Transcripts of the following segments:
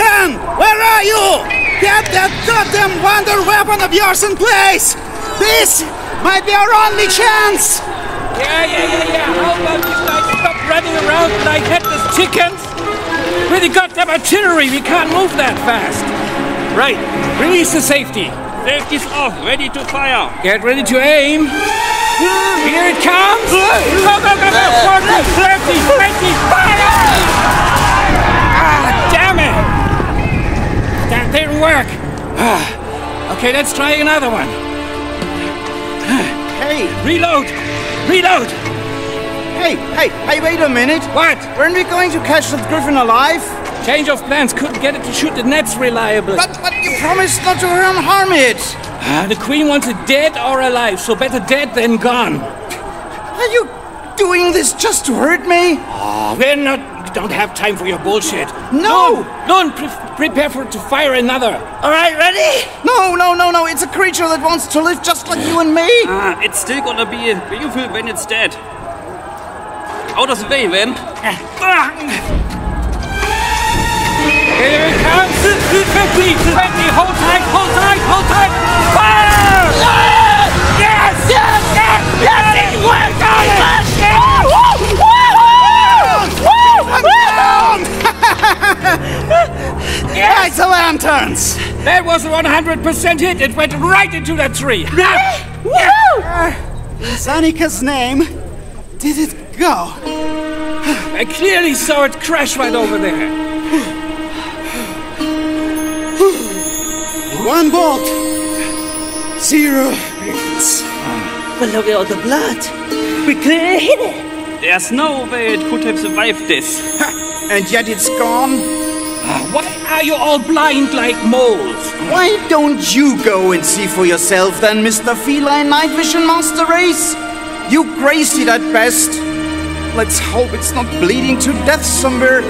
Hen! Where are you? Get that goddamn wonder weapon of yours in place! This might be our only chance! Yeah. How about you guys stop running around like headless chickens? With the goddamn artillery, we can't move that fast. Right, release the safety. Safety's off, ready to fire. Get ready to aim. Here it comes! Go! 40, 30, 20, fire! Ah, damn it! That didn't work. Okay, let's try another one. Hey! Reload! Hey, wait a minute. What? Weren't we going to catch that griffin alive? Change of plans, couldn't get it to shoot the nets reliably. But you promised not to harm it. The queen wants it dead or alive, so better dead than gone. Are you doing this just to hurt me? Oh, we don't have time for your bullshit. No! Prepare to fire another. All right, ready? No, it's a creature that wants to live just like you and me. It's still gonna be beautiful when it's dead. Out of the way, vamp. Here it comes! 50, hold tight! Fire! Yes! It worked on it! Light the lanterns! That was a 100% hit. It went right into that tree. In Zanika's name, did it go? I clearly saw it crash right over there. One bolt, 0 hits. But look at all the blood. We clearly hit it. There's no way it could have survived this. And yet it's gone. Why are you all blind like moles? Why don't you go and see for yourself then, Mr. Feline Night Vision Master Race? You grazed it at best. Let's hope it's not bleeding to death somewhere.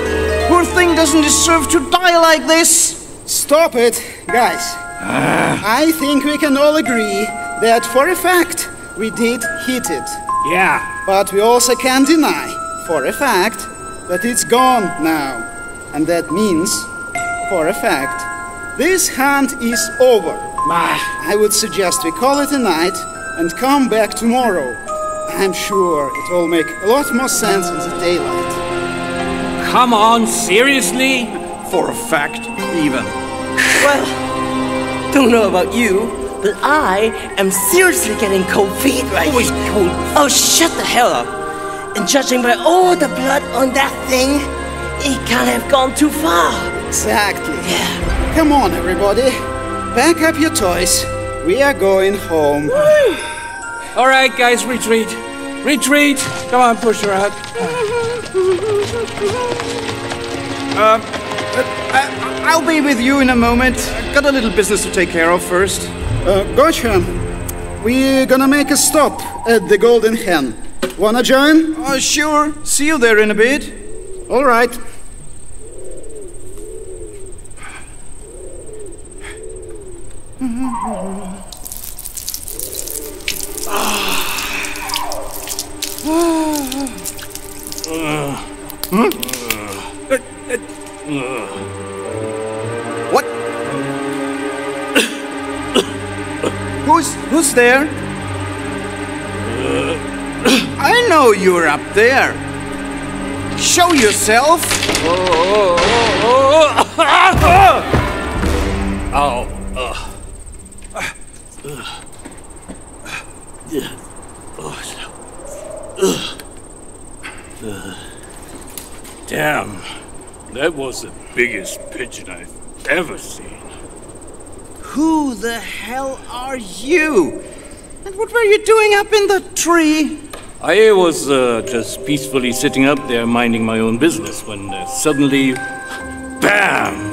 Poor thing doesn't deserve to die like this. Stop it, guys. I think we can all agree that for a fact we did hit it. Yeah. But we also can't deny for a fact that it's gone now. And that means, for a fact, this hunt is over. I would suggest we call it a night and come back tomorrow. I'm sure it will make a lot more sense in the daylight. Come on, seriously? For a fact, even. Well, don't know about you, but I am seriously getting cold feet right now. Oh, shut the hell up. And judging by all the blood on that thing, it can't have gone too far. Exactly. Yeah. Come on, everybody. Pack up your toys. We are going home. Woo. All right, guys, retreat. Retreat. Come on, push her out. I'll be with you in a moment. I've got a little business to take care of first. Gotcha. We're gonna make a stop at the Golden Hen. Wanna join? Sure. See you there in a bit. All right. What? Who's there? I know you're up there. Show yourself. Damn, that was the biggest pigeon I've ever seen. Who the hell are you? And what were you doing up in the tree? I was just peacefully sitting up there minding my own business when suddenly, bam!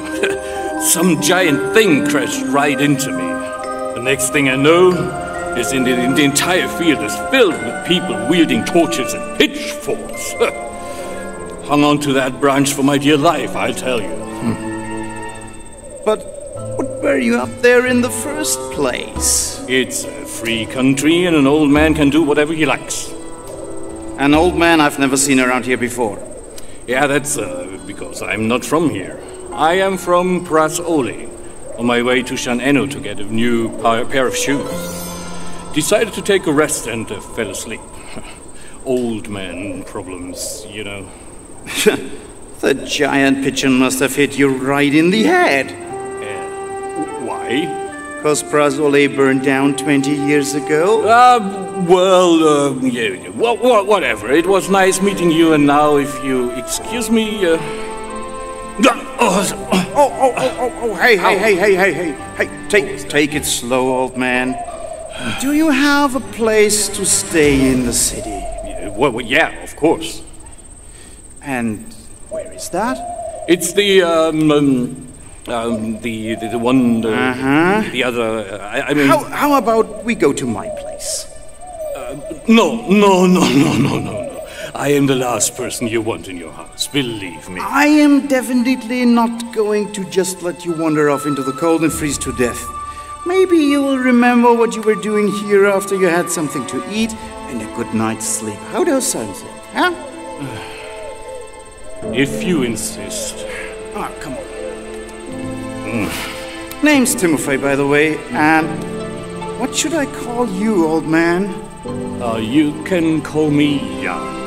Some giant thing crashed right into me. The next thing I know is the entire field is filled with people wielding torches and pitchforks. Hung on to that branch for my dear life, I tell you. But what were you up there in the first place? It's a free country and an old man can do whatever he likes. An old man I've never seen around here before. Yeah, that's because I'm not from here. I am from Pras-Oli, on my way to Shan Eno to get a new pair of shoes. Decided to take a rest and fell asleep. Old man problems, you know. The giant pigeon must have hit you right in the head. Why? Because Pras-Oli burned down 20 years ago? Yeah, whatever. It was nice meeting you, and now, if you excuse me, Hey, take it slow, old man. Do you have a place to stay in the city? Well, yeah, of course. And where is that? It's the one, the other, I mean... How about we go to my place? No. I am the last person you want in your house, believe me. I am definitely not going to just let you wander off into the cold and freeze to death. Maybe you will remember what you were doing here after you had something to eat and a good night's sleep. How does that sound, huh? If you insist. Ah, come on. Name's Timofey, by the way, and what should I call you, old man? You can call me Jan.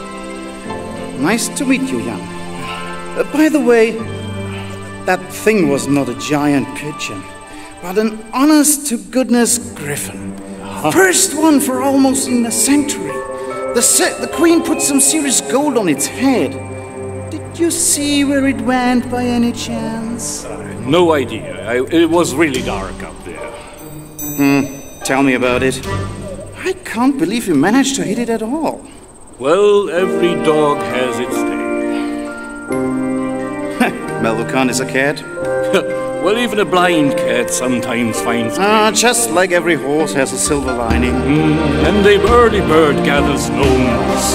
Nice to meet you, Jan. By the way, that thing was not a giant pigeon, but an honest-to-goodness griffin. First one for almost in a century. The queen put some serious gold on its head. Did you see where it went by any chance? No idea. It was really dark up there. Tell me about it. I can't believe you managed to hit it at all. Well, every dog has its day. Melvukan is a cat? Well, even a blind cat sometimes finds... just like every horse has a silver lining. And the early bird gathers no moss.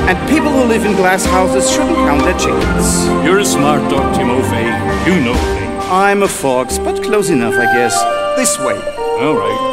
And people who live in glass houses shouldn't count their chickens. You're a smart dog, Timofey. You know things. I'm a fox, but close enough, I guess. This way. All right.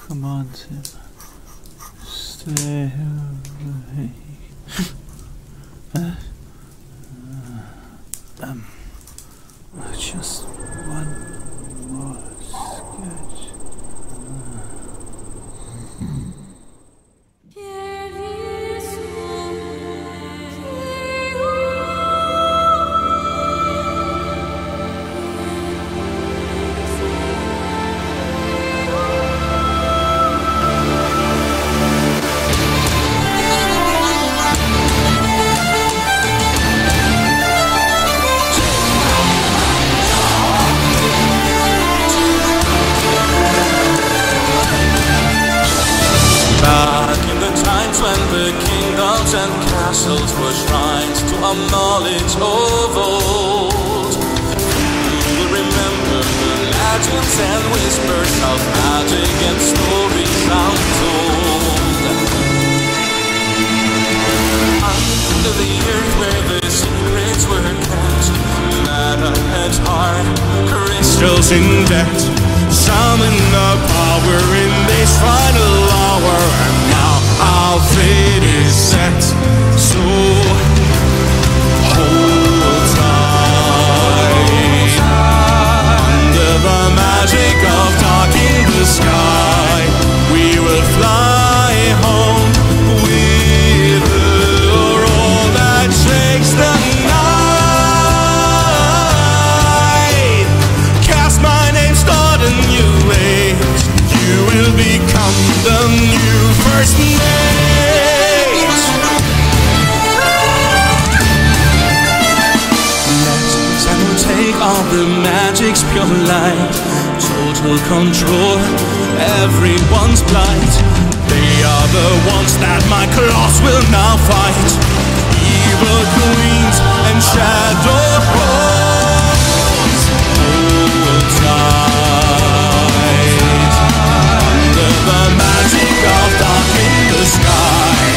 Come on, Tim. Stay away. Just one more sketch. And castles were shrines to a knowledge of old. You will remember the legends and whispers of magic and stories untold. Under the earth where the secrets were kept, Mana and heart, crystals in debt, summon the power in this final hour. And now our fate is set, so hold tight. Under the magic of dark in the sky, we will fly home with the roll that shakes the night. Cast my name, start a new age. You will become the new first mate. Take all the magic's pure light, total control, everyone's plight. They the ones that my claws will now fight. Evil queens and shadow horns, hold tight. Under the magic of dark in the sky,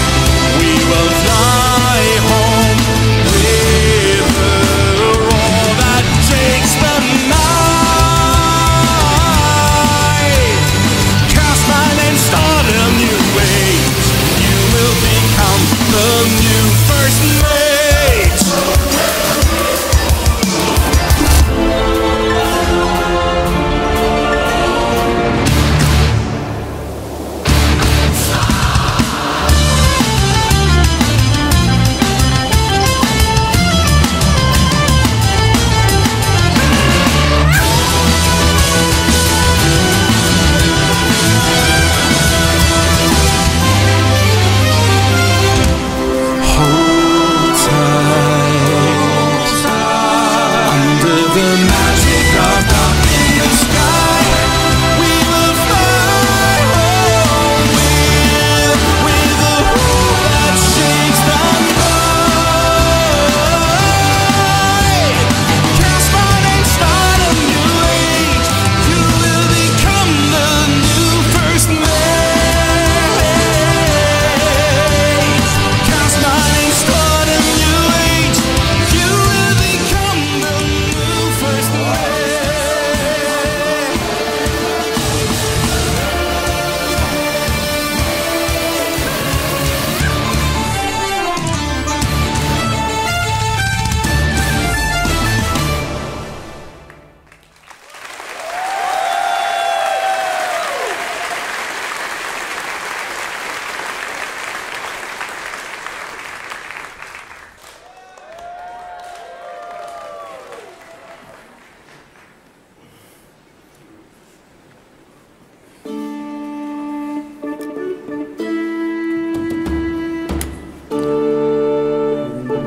we will fly home with the roar that takes the night. Cast my name, start a new age. You will become the new first mate.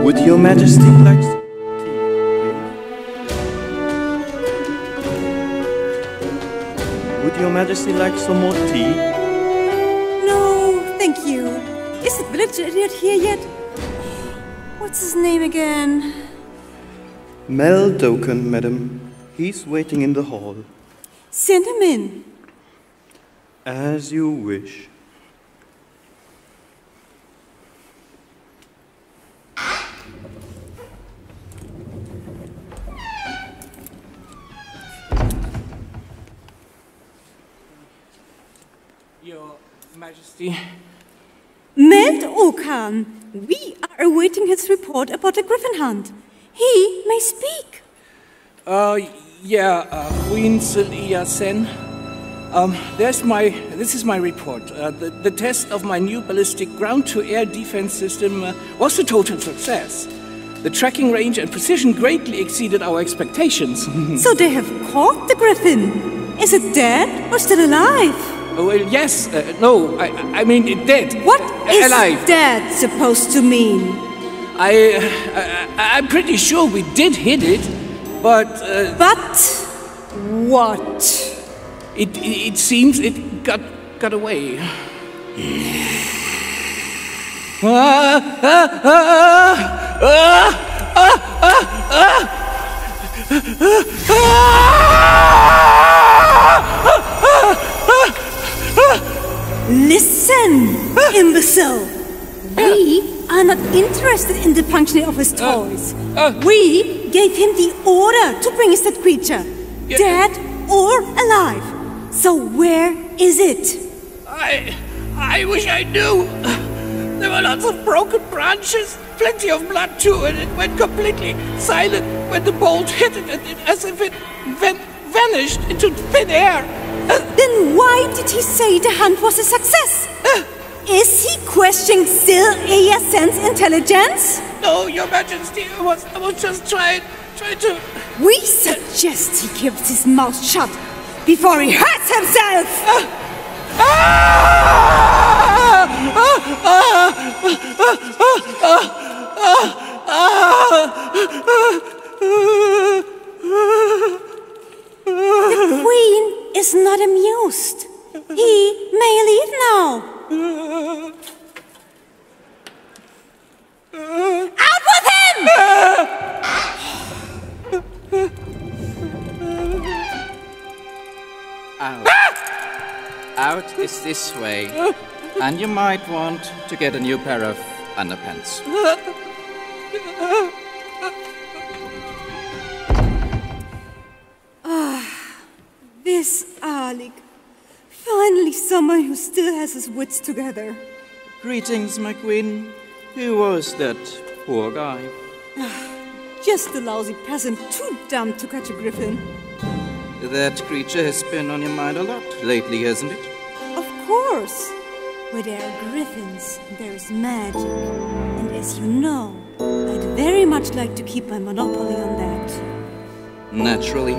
Would Your Majesty like some tea? Would Your Majesty like some more tea? No, thank you. Is the village idiot here yet? What's his name again? Mel Doken, madam. He's waiting in the hall. Send him in. As you wish. Your Majesty. Meld Okan. We are awaiting his report about the griffin hunt. He may speak. Queen Celia Sen. This is my report. The test of my new ballistic ground-to-air defense system was a total success. The tracking range and precision greatly exceeded our expectations. So they have caught the griffin. Is it dead or still alive? Oh, well, yes. No, I mean it dead. What is alive. dead supposed to mean? I'm pretty sure we did hit it, but... But what? It seems it got away. Listen, imbecile! We are not interested in the functioning of his toys. We gave him the order to bring us that creature, dead or alive. So where is it? I wish I knew. There were lots of broken branches, plenty of blood too, and it went completely silent when the bolt hit it, as if it vanished into thin air. Then why did he say the hunt was a success? Is he questioning still ASN's intelligence? No, Your Majesty, I was just trying to... We suggest he keeps his mouth shut before he hurts himself! The Queen is not amused. He may leave now. is this way. And you might want to get a new pair of underpants. This Alec. Finally someone who still has his wits together. Greetings, my queen. Who was that poor guy? Just a lousy peasant, too dumb to catch a griffin. That creature has been on your mind a lot lately, hasn't it? Of course. Where there are griffins, there is magic. And as you know, I'd very much like to keep my monopoly on that. Naturally.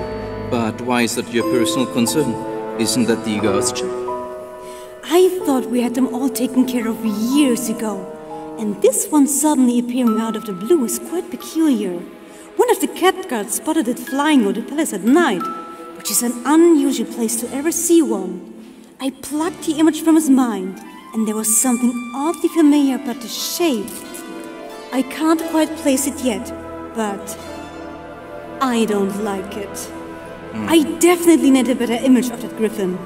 But why is that your personal concern? Isn't that the ghost job? I thought we had them all taken care of years ago. And this one suddenly appearing out of the blue is quite peculiar. One of the cat guards spotted it flying over the palace at night, which is an unusual place to ever see one. I plucked the image from his mind, and there was something oddly familiar about the shape. I can't quite place it yet, but I don't like it. I definitely need a better image of that griffin.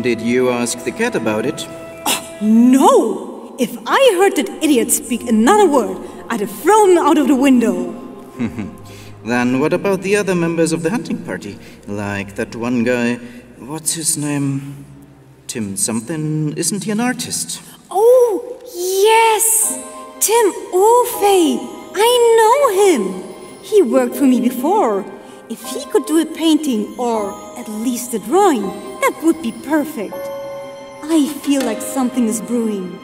Did you ask the cat about it? Oh, no! If I heard that idiot speak another word, I'd have thrown him out of the window. Then what about the other members of the hunting party? Like that one guy, what's his name? Tim something, isn't he an artist? Oh, yes! Tim O'Fay! I know him! He worked for me before. If he could do a painting, or at least a drawing, that would be perfect. I feel like something is brewing,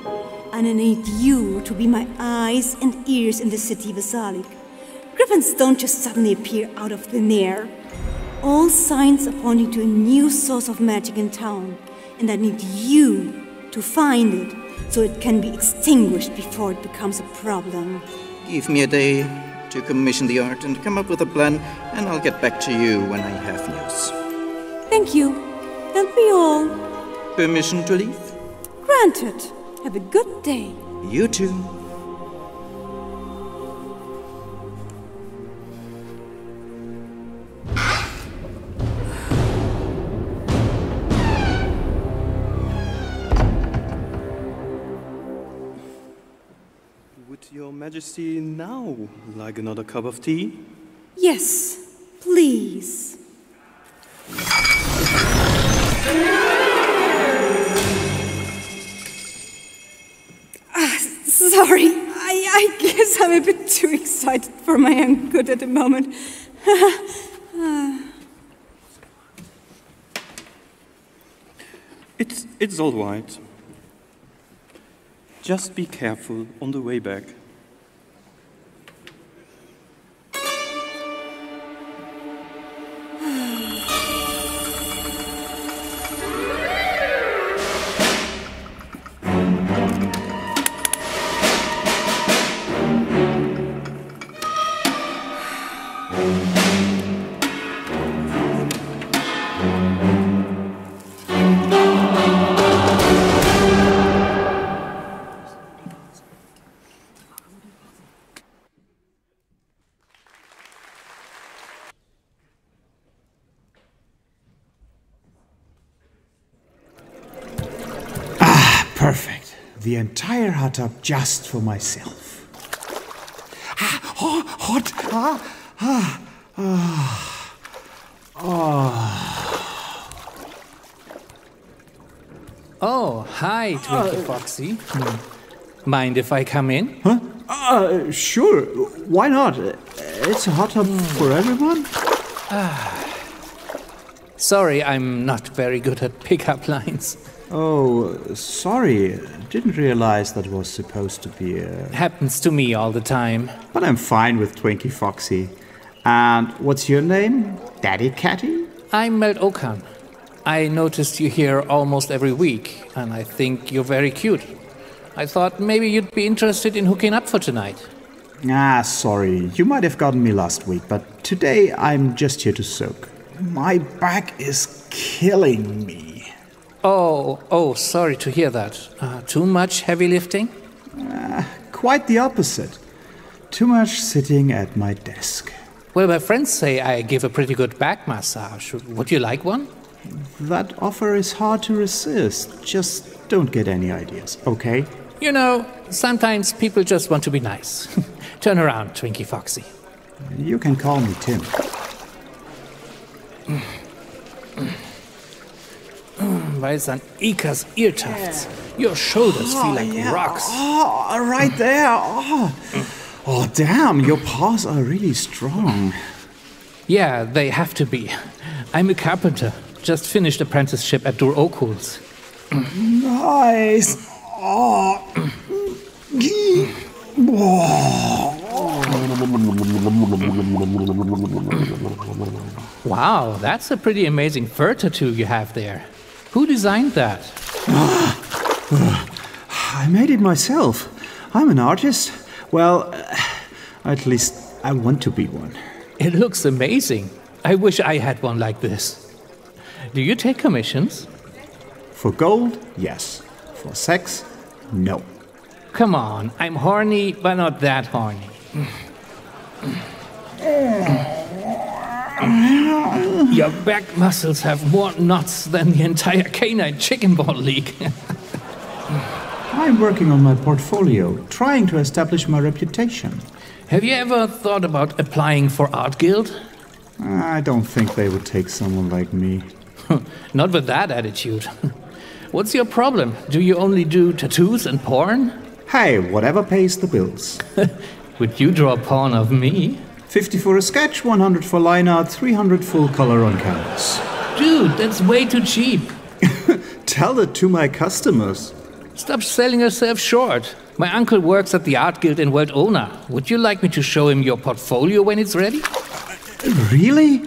and I need you to be my eyes and ears in the city of Vasalik. Griffins don't just suddenly appear out of thin air. All signs are pointing to a new source of magic in town, and I need you to find it, so it can be extinguished before it becomes a problem. Give me a day to commission the art and come up with a plan, and I'll get back to you when I have news. Thank you. That'll be all. Permission to leave? Granted. Have a good day. You too. Would Your Majesty now like another cup of tea? Yes, please. Sorry, I guess I'm a bit too excited for my own good at the moment. It's all right. Just be careful on the way back. Perfect. The entire hot tub just for myself. Hot. Oh, hi, Twinkie Foxy. Mind if I come in? Huh? Sure. Why not? It's a hot tub for everyone. Sorry, I'm not very good at pickup lines. Oh, sorry. Didn't realize that was supposed to be a... Happens to me all the time. But I'm fine with Twinkie Foxy. And what's your name? Daddy Catty? I'm Melt Okan. I noticed you here almost every week, and I think you're very cute. I thought maybe you'd be interested in hooking up for tonight. Sorry. You might have gotten me last week, but today I'm just here to soak. My back is killing me. Oh, sorry to hear that. Too much heavy lifting? Quite the opposite. Too much sitting at my desk. Well, my friends say I give a pretty good back massage. Would you like one? That offer is hard to resist. Just don't get any ideas, okay? You know, sometimes people just want to be nice. Turn around, Twinkie Foxy. You can call me Tim. Weiß an Ika's ear tufts. Your shoulders feel like rocks. Oh, right there. Oh, damn, your paws are really strong. Yeah, they have to be. I'm a carpenter. Just finished apprenticeship at Dur Okul's. Nice. Oh. Wow, that's a pretty amazing fur tattoo you have there. Who designed that? I made it myself. I'm an artist. Well, at least I want to be one. It looks amazing. I wish I had one like this. Do you take commissions? For gold, yes. For sex, no. Come on, I'm horny, but not that horny. Your back muscles have more knots than the entire canine chicken ball league. I'm working on my portfolio, trying to establish my reputation. Have you ever thought about applying for Art Guild? I don't think they would take someone like me. Not with that attitude. What's your problem? Do you only do tattoos and porn? Hey, whatever pays the bills. Would you draw porn of me? 50 for a sketch, 100 for line art, 300 full color on canvas. Dude, that's way too cheap. Tell that to my customers. Stop selling yourself short. My uncle works at the Art Guild in Waldona. Would you like me to show him your portfolio when it's ready? Really?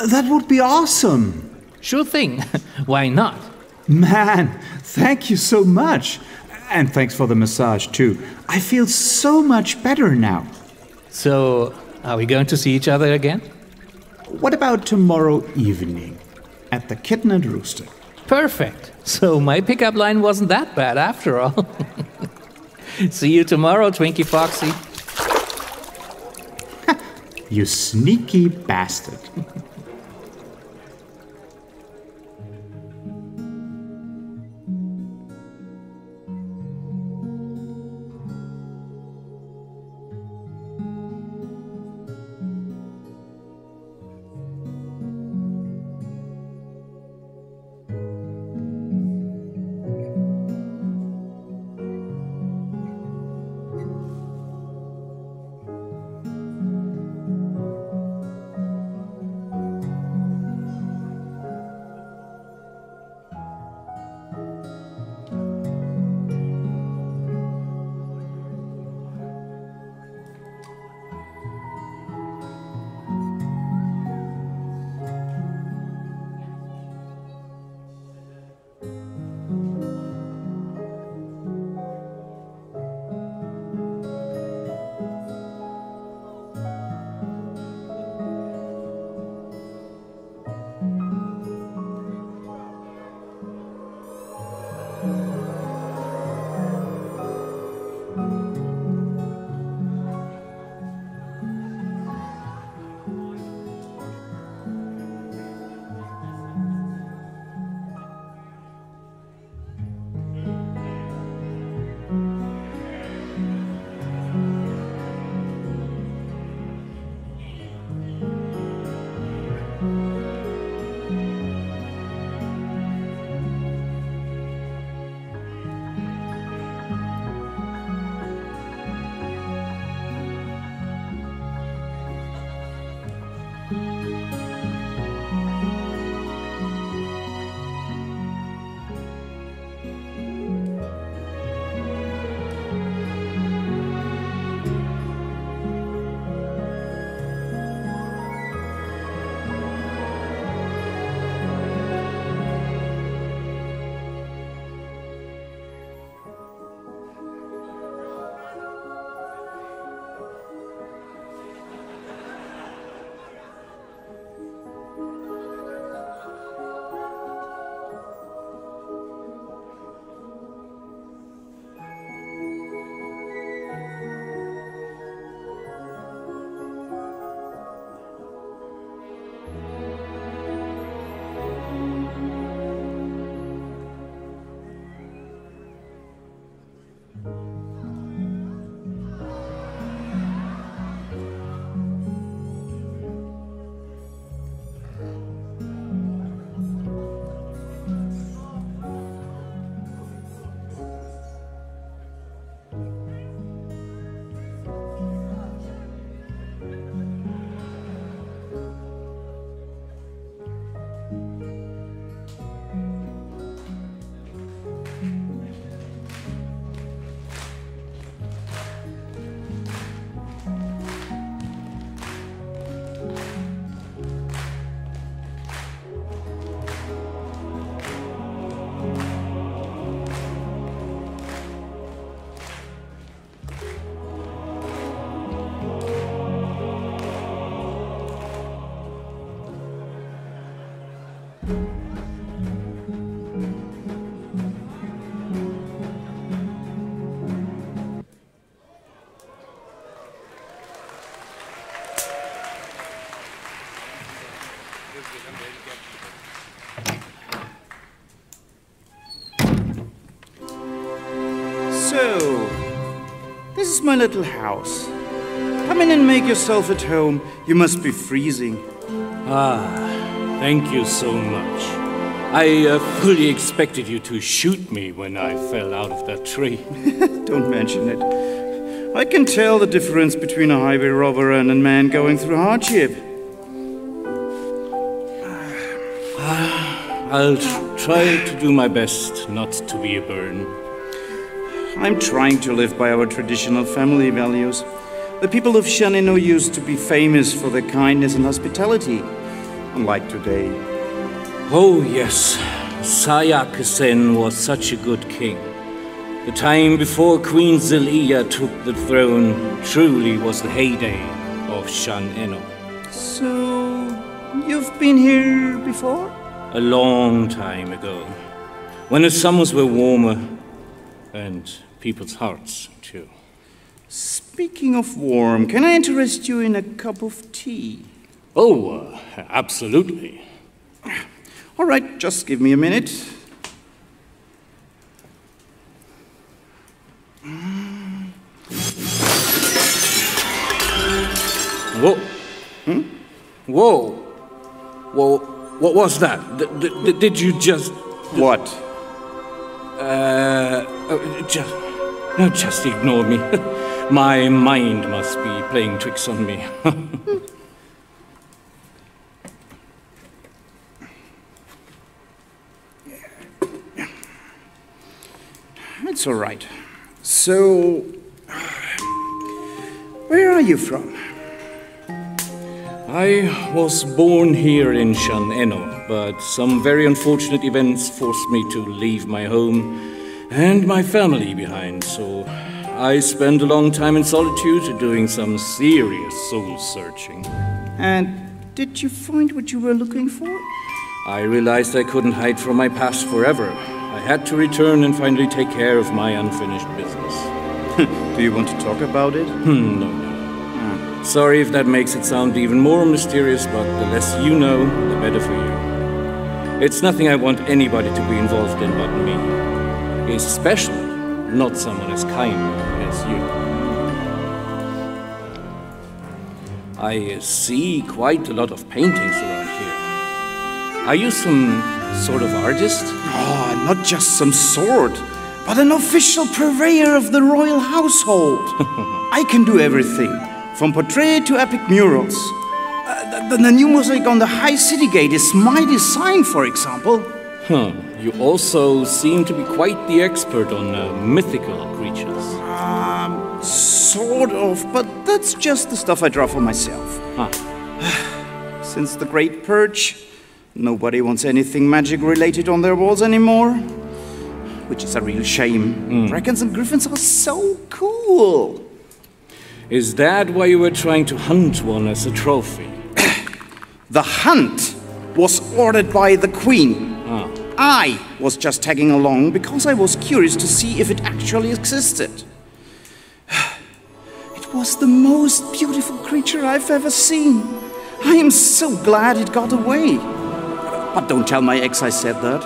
That would be awesome. Sure thing. Why not? Man, thank you so much. And thanks for the massage, too. I feel so much better now. So, are we going to see each other again? What about tomorrow evening? At the Kitten and Rooster. Perfect. So my pickup line wasn't that bad after all. See you tomorrow, Twinkie Foxy. You sneaky bastard. So, this is my little house. Come in and make yourself at home. You must be freezing. Thank you so much. I fully expected you to shoot me when I fell out of that tree. Don't mention it. I can tell the difference between a highway robber and a man going through hardship. I'll try to do my best not to be a burden. I'm trying to live by our traditional family values. The people of Shanino used to be famous for their kindness and hospitality, unlike today. Oh yes, Sayakasen was such a good king. The time before Queen Zelia took the throne truly was the heyday of Shanino. So, you've been here before? A long time ago, when the summers were warmer, and people's hearts, too. Speaking of warm, can I interest you in a cup of tea? Oh, absolutely. All right, just give me a minute. Whoa. Whoa. Whoa. What was that? Did you just... What? Just ignore me. My mind must be playing tricks on me. It's all right. So, where are you from? I was born here in Shaneno, but some very unfortunate events forced me to leave my home and my family behind, so I spent a long time in solitude doing some serious soul-searching. And did you find what you were looking for? I realized I couldn't hide from my past forever. I had to return and finally take care of my unfinished business. Do you want to talk about it? No. Sorry if that makes it sound even more mysterious, but the less you know, the better for you. It's nothing I want anybody to be involved in but me. Especially not someone as kind as you. I see quite a lot of paintings around here. Are you some sort of artist? Oh, not just some sort, but an official purveyor of the royal household. I can do everything, from portrait to epic murals. The new mosaic on the High City Gate is my design, for example. You also seem to be quite the expert on mythical creatures. Sort of, but that's just the stuff I draw for myself. Since the Great Purge, nobody wants anything magic-related on their walls anymore. Which is a real shame. Dragons and griffins are so cool. Is that why you were trying to hunt one as a trophy? The hunt was ordered by the Queen. I was just tagging along because I was curious to see if it actually existed. It was the most beautiful creature I've ever seen. I am so glad it got away. But don't tell my ex I said that.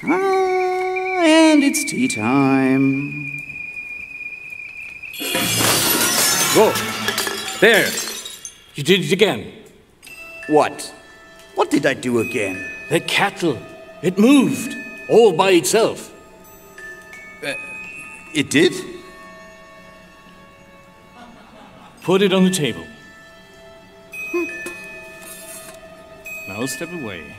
And it's tea time. Whoa! There! You did it again. What? What did I do again? The cattle. It moved. All by itself. It did? Put it on the table. Now step away.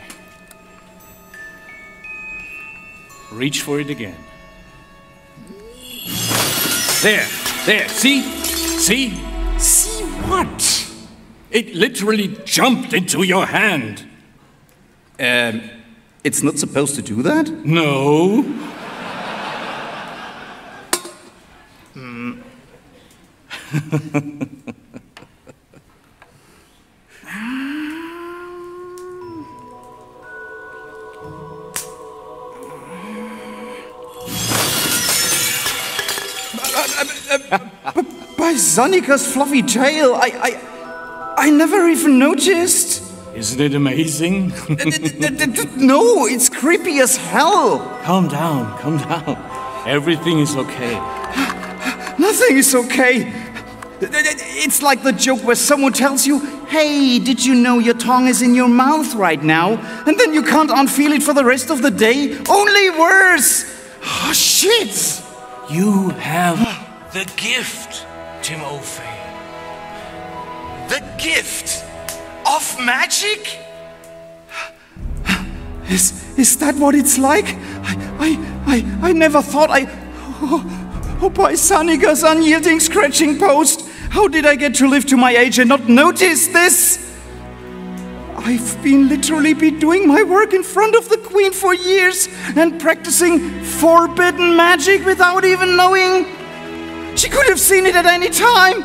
Reach for it again. There, see? See? See what? It literally jumped into your hand. It's not supposed to do that? No. By Zonika's fluffy tail, I never even noticed. Isn't it amazing? No, it's creepy as hell. Calm down, calm down. Everything is okay. Nothing is okay. It's like the joke where someone tells you, hey, did you know your tongue is in your mouth right now? And then you can't unfeel it for the rest of the day? Only worse. Oh, shit. You have the gift, Timofey. The gift of magic? Is that what it's like? I never thought Oh, by Saniga's unyielding scratching post, how did I get to live to my age and not notice this? I've been literally doing my work in front of the Queen for years and practicing forbidden magic without even knowing. She could have seen it at any time.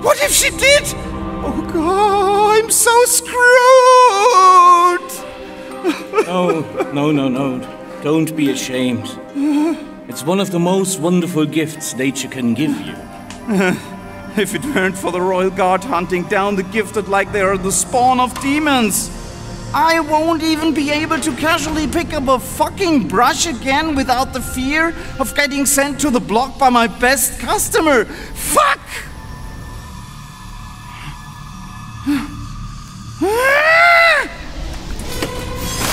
What if she did? Oh God, I'm so screwed. No. Don't be ashamed. It's one of the most wonderful gifts nature can give you. If it weren't for the Royal Guard hunting down the gifted like they are the spawn of demons, I won't even be able to casually pick up a fucking brush again without the fear of getting sent to the block by my best customer. Fuck!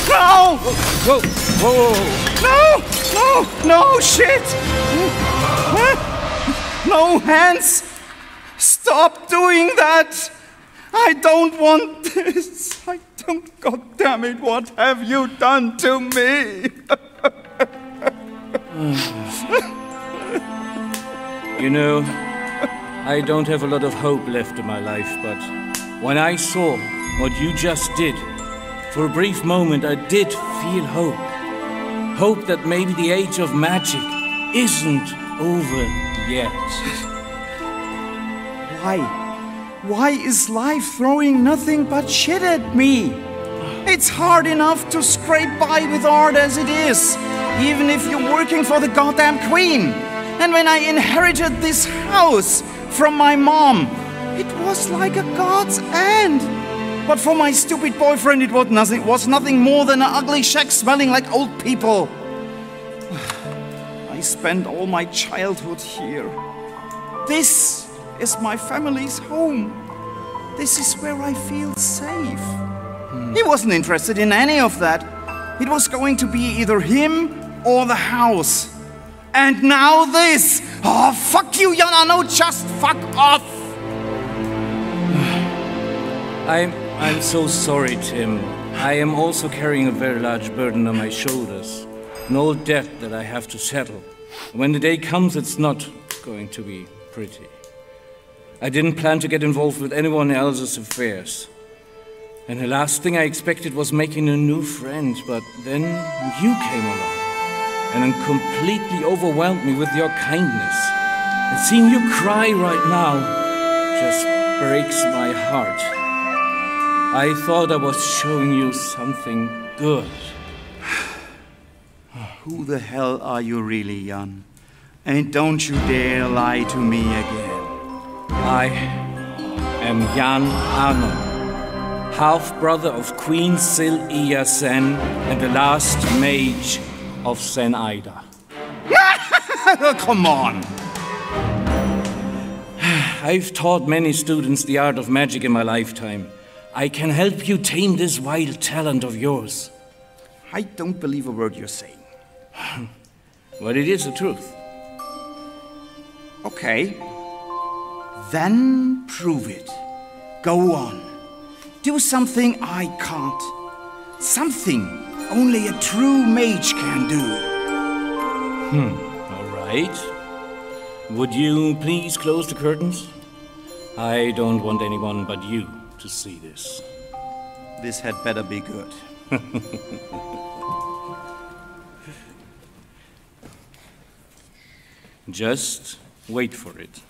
No! Whoa! No, shit! No, hands! Stop doing that! I don't want this! God damn it, what have you done to me? You know, I don't have a lot of hope left in my life, but when I saw what you just did, for a brief moment I did feel hope. Hope that maybe the age of magic isn't over yet. Why is life throwing nothing but shit at me? It's hard enough to scrape by with art as it is, even if you're working for the goddamn Queen. And when I inherited this house from my mom, it was like a god's hand. But for my stupid boyfriend, it was nothing more than an ugly shack smelling like old people. I spent all my childhood here. This is my family's home. This is where I feel safe. He wasn't interested in any of that. It was going to be either him or the house. And now this! Oh, fuck you, Yana, no, just fuck off! I'm so sorry, Tim. I am also carrying a very large burden on my shoulders. An old debt that I have to settle. When the day comes, it's not going to be pretty. I didn't plan to get involved with anyone else's affairs. And the last thing I expected was making a new friend, but then you came along and completely overwhelmed me with your kindness. And seeing you cry right now just breaks my heart. I thought I was showing you something good. Who the hell are you really, Jan? And don't you dare lie to me again. I am Jan Arno, half-brother of Queen Sil-Iya Sen and the last Mage of Sen Ida. Come on! I've taught many students the art of magic in my lifetime. I can help you tame this wild talent of yours. I don't believe a word you're saying. Well, it is the truth. Okay. Then prove it. Go on. Do something I can't. Something only a true mage can do. All right. Would you please close the curtains? I don't want anyone but you to see this. This had better be good. Just wait for it.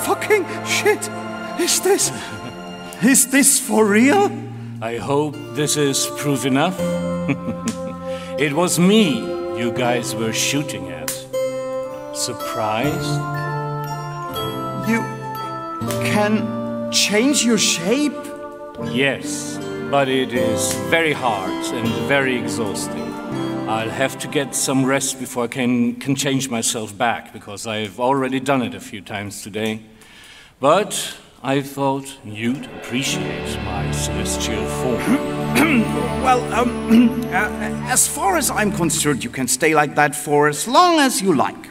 fucking shit! Is this for real? I hope this is proof enough. It was me you guys were shooting at. Surprised? You can change your shape? Yes, but it is very hard and very exhausting. I'll have to get some rest before I can change myself back, because I've already done it a few times today. But I thought you'd appreciate my celestial form. Well, as far as I'm concerned, you can stay like that for as long as you like.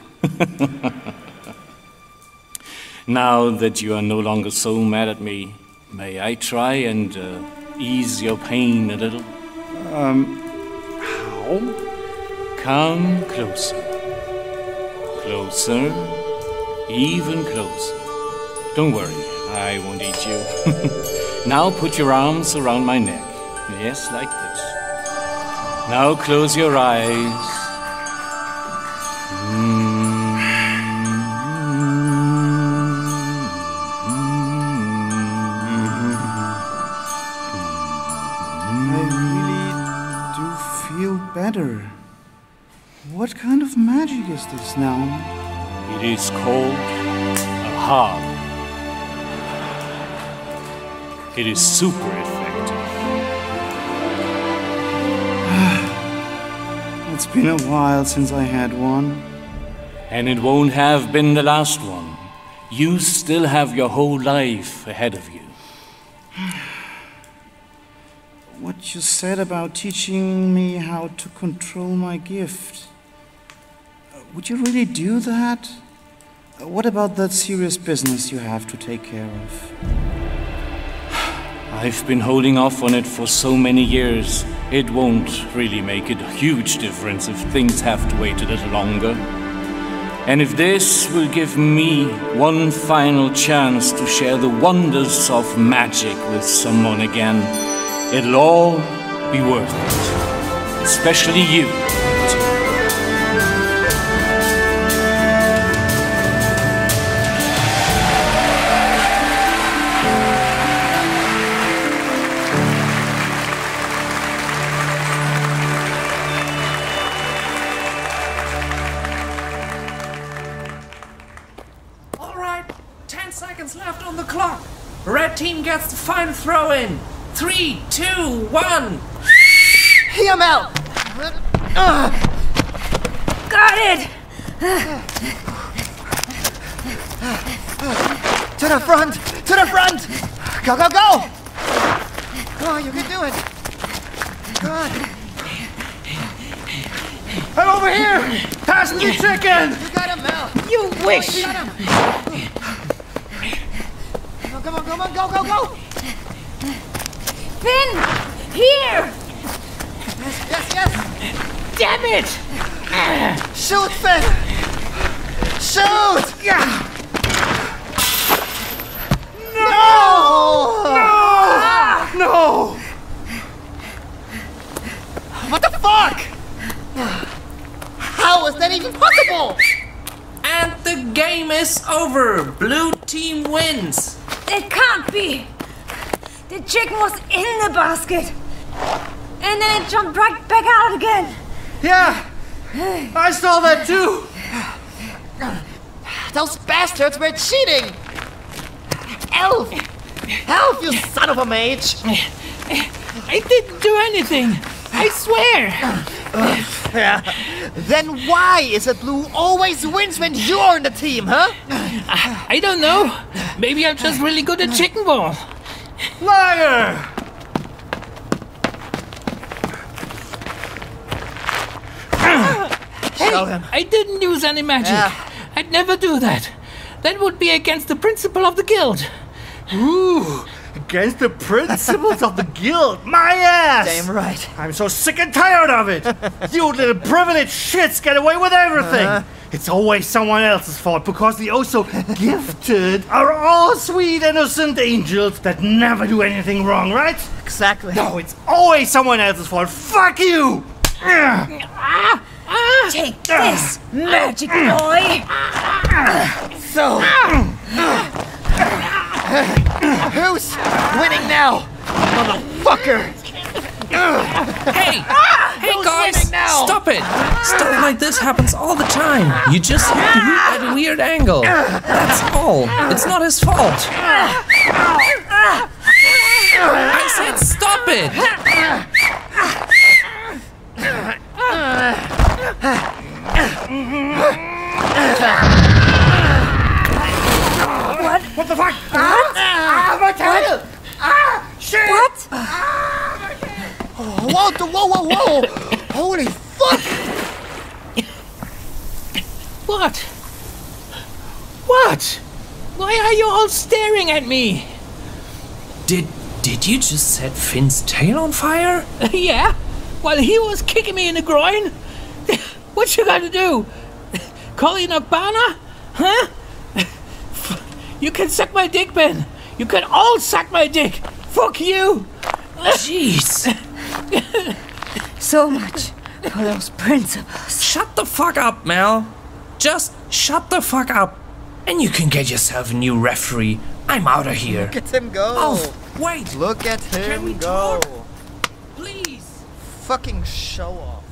Now that you are no longer so mad at me, may I try and ease your pain a little? How? Come closer. Closer. Even closer. Don't worry, I won't eat you. Now put your arms around my neck. Yes, like this. Now close your eyes. I really do feel better. What kind of magic is this now? It is called a harp. It is super effective. It's been a while since I had one. And it won't have been the last one. You still have your whole life ahead of you. What you said about teaching me how to control my gift. Would you really do that? What about that serious business you have to take care of? I've been holding off on it for so many years. It won't really make it a huge difference if things have to wait a little longer. And if this will give me one final chance to share the wonders of magic with someone again, it'll all be worth it. Especially you. Left on the clock. Red team gets the final throw in. 3, 2, 1. Yamel! Got it! To the front! To the front! Go, go, go! Come on, you can do it! Come on! I'm over here! Pass me the chicken! You got him, Mel! You wish! You got him. Come on, come on, go, go, go! Finn! Here! Yes, yes, yes! Damn it! Shoot, Finn! Shoot! No! No! No! What the fuck? How is that even possible? And the game is over. Blue team wins. It can't be! The chicken was in the basket! And then it jumped right back out again! Yeah! I saw that too! Those bastards were cheating! Elf! Elf, you son of a mage! I didn't do anything! I swear! Yeah. Then why is it Blue always wins when you're in the team, huh? I don't know. Maybe I'm just really good at chicken ball. Liar! Show him. I didn't use any magic. Yeah. I'd never do that. That would be against the principle of the guild. Ooh, against the principles of the guild. My ass! Damn right. I'm so sick and tired of it. You little privileged shits get away with everything. It's always someone else's fault because the oh so gifted are all sweet, innocent angels that never do anything wrong, right? Exactly. No, it's always someone else's fault. Fuck you! Take this, magic boy! So, Who's winning now? Motherfucker! Hey! Hey guys! Stop it! Stuff like this happens all the time. You just hit the hoop at a weird angle. That's all. It's not his fault. I said stop it! What? What the fuck? What? My tail! Shit! What? Whoa! Holy fuck! What? What? Why are you all staring at me? Did you just set Finn's tail on fire? Yeah? While he was kicking me in the groin? What you gotta do? Call in a banner? Huh? You can suck my dick, Ben. You can all suck my dick. Fuck you. Jeez. So much for those principles. Shut the fuck up, Mel. Just shut the fuck up. And you can get yourself a new referee. I'm out of here. Look at him go. Oh, wait. Look at Can we him go. talk? Please. Fucking show off.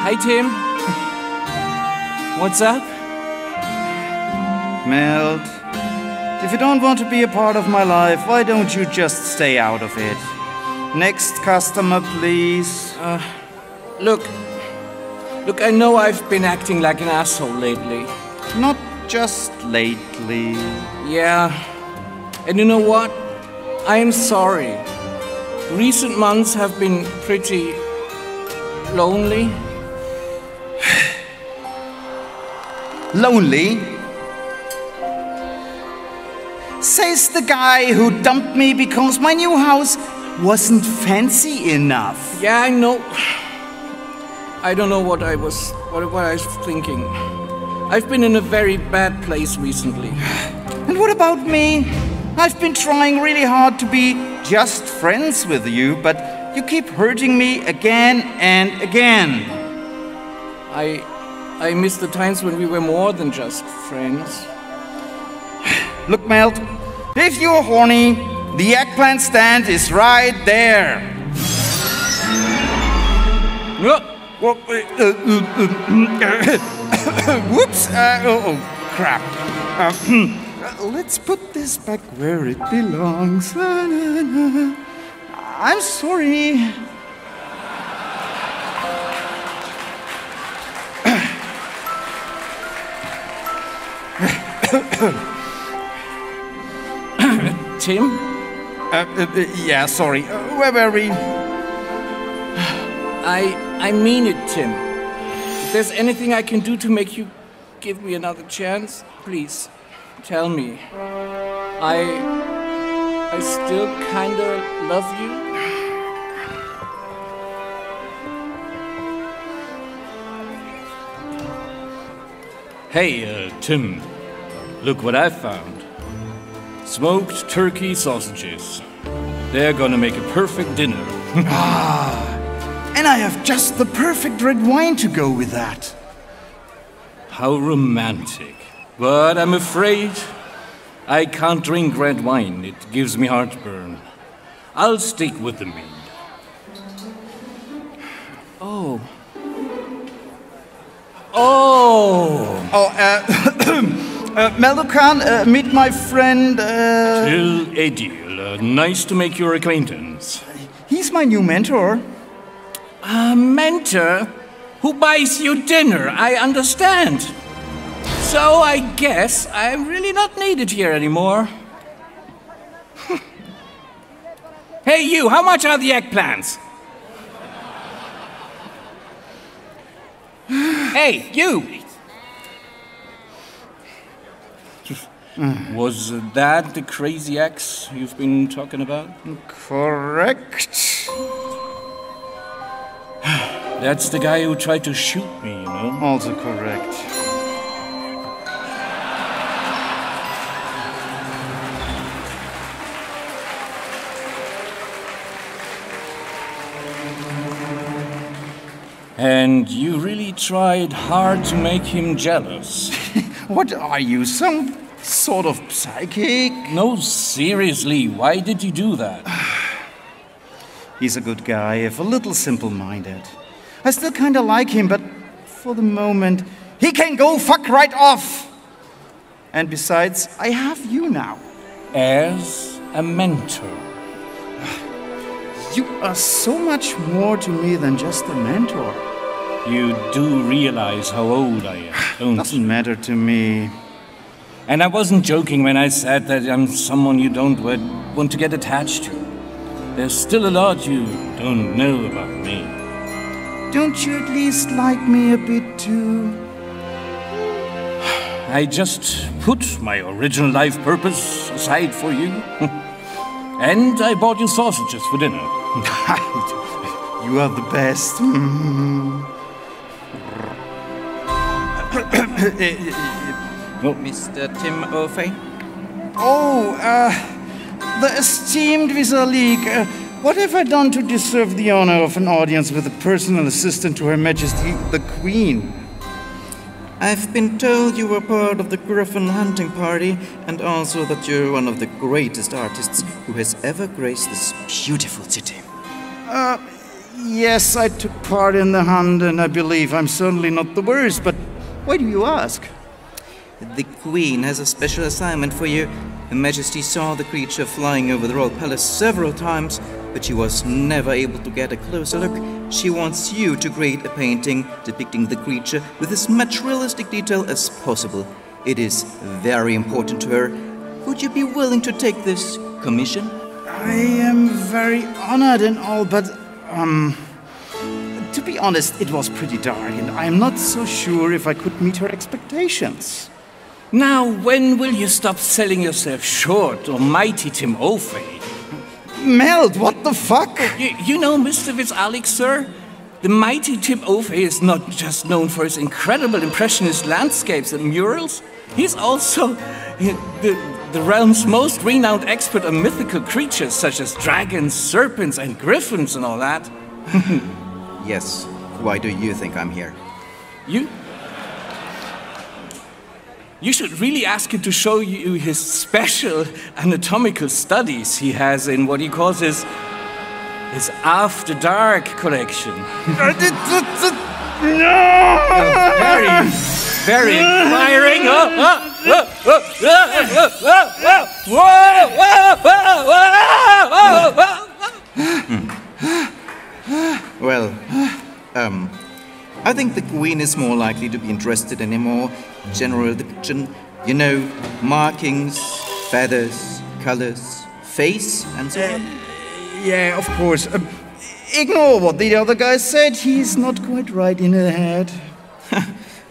Hi, Tim. What's up? Meld, if you don't want to be a part of my life, why don't you just stay out of it? Next customer, please. Look, Look, I know I've been acting like an asshole lately. Not just lately. Yeah. And you know what? I'm sorry. Recent months have been pretty lonely. Lonely? Says the guy who dumped me because my new house wasn't fancy enough. Yeah, I know. I don't know what I was thinking. I've been in a very bad place recently. And what about me? I've been trying really hard to be just friends with you, but you keep hurting me again and again. I miss the times when we were more than just friends. Look, Melt, if you're horny, the eggplant stand is right there. Whoops! Oh, crap. Let's put this back where it belongs. I'm sorry. Tim? Yeah, sorry. Where were we? I mean it, Tim. If there's anything I can do to make you give me another chance, please, tell me. I still kinda love you. Hey, Tim, look what I found. Smoked turkey sausages. They're gonna make a perfect dinner. And I have just the perfect red wine to go with that. How romantic. But I'm afraid I can't drink red wine. It gives me heartburn. I'll stick with the mead. Oh. Melucan, meet my friend, Till Edil. Nice to make your acquaintance. He's my new mentor. A mentor? Who buys you dinner? I understand. So I guess I'm really not needed here anymore. Hey, you, how much are the eggplants? Hey, you! Was that the crazy ex you've been talking about? Correct. That's the guy who tried to shoot me, you know? Also correct. And you really tried hard to make him jealous. What are you, some sort of psychic? No, seriously, why did you do that? He's a good guy, if a little simple-minded. I still kinda like him, but for the moment, he can go fuck right off! And besides, I have you now. As a mentor. You are so much more to me than just a mentor. You do realize how old I am, don't you? Doesn't matter to me. And I wasn't joking when I said that I'm someone you don't want to get attached to. There's still a lot you don't know about me. Don't you at least like me a bit too? I just put my original life purpose aside for you. And I bought you sausages for dinner. You are the best. Mr. Tim O'Fay? Oh, the esteemed Vis-a-League. What have I done to deserve the honor of an audience with a personal assistant to Her Majesty, the Queen? I've been told you were part of the Griffin hunting party, and also that you're one of the greatest artists who has ever graced this beautiful city. Yes, I took part in the hunt, and I believe I'm certainly not the worst, but why do you ask? The Queen has a special assignment for you. Her Majesty saw the creature flying over the royal palace several times, but she was never able to get a closer look. She wants you to create a painting depicting the creature with as much realistic detail as possible. It is very important to her. Would you be willing to take this commission? I am very honored and all, but, to be honest, it was pretty dark, and I'm not so sure if I could meet her expectations. Now, when will you stop selling yourself short, Almighty Tim O'Fay? Meld, what the fuck? You know, Mr. Alex, sir? The mighty Tim O'Fay is not just known for his incredible impressionist landscapes and murals. He's also the realm's most renowned expert on mythical creatures such as dragons, serpents, and griffins and all that. Yes. Why do you think I'm here? You should really ask him to show you his special anatomical studies he has in what he calls his After Dark collection. Very, very inspiring. Well, I think the Queen is more likely to be interested in a more general depiction. You know, markings, feathers, colors, face, and so on. Yeah, of course. Ignore what the other guy said. He's not quite right in the head.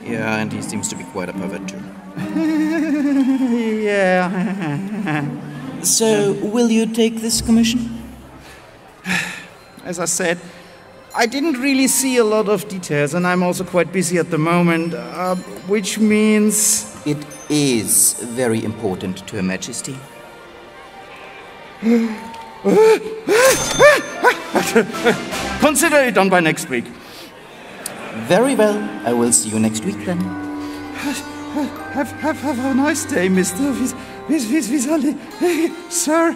Yeah, and he seems to be quite a pervert too. Yeah. So, will you take this commission? As I said, I didn't really see a lot of details, and I'm also quite busy at the moment, which means... It is very important to Her Majesty. Consider it done by next week. Very well. I will see you next week then. Have a nice day, Mr. Visali. Sir.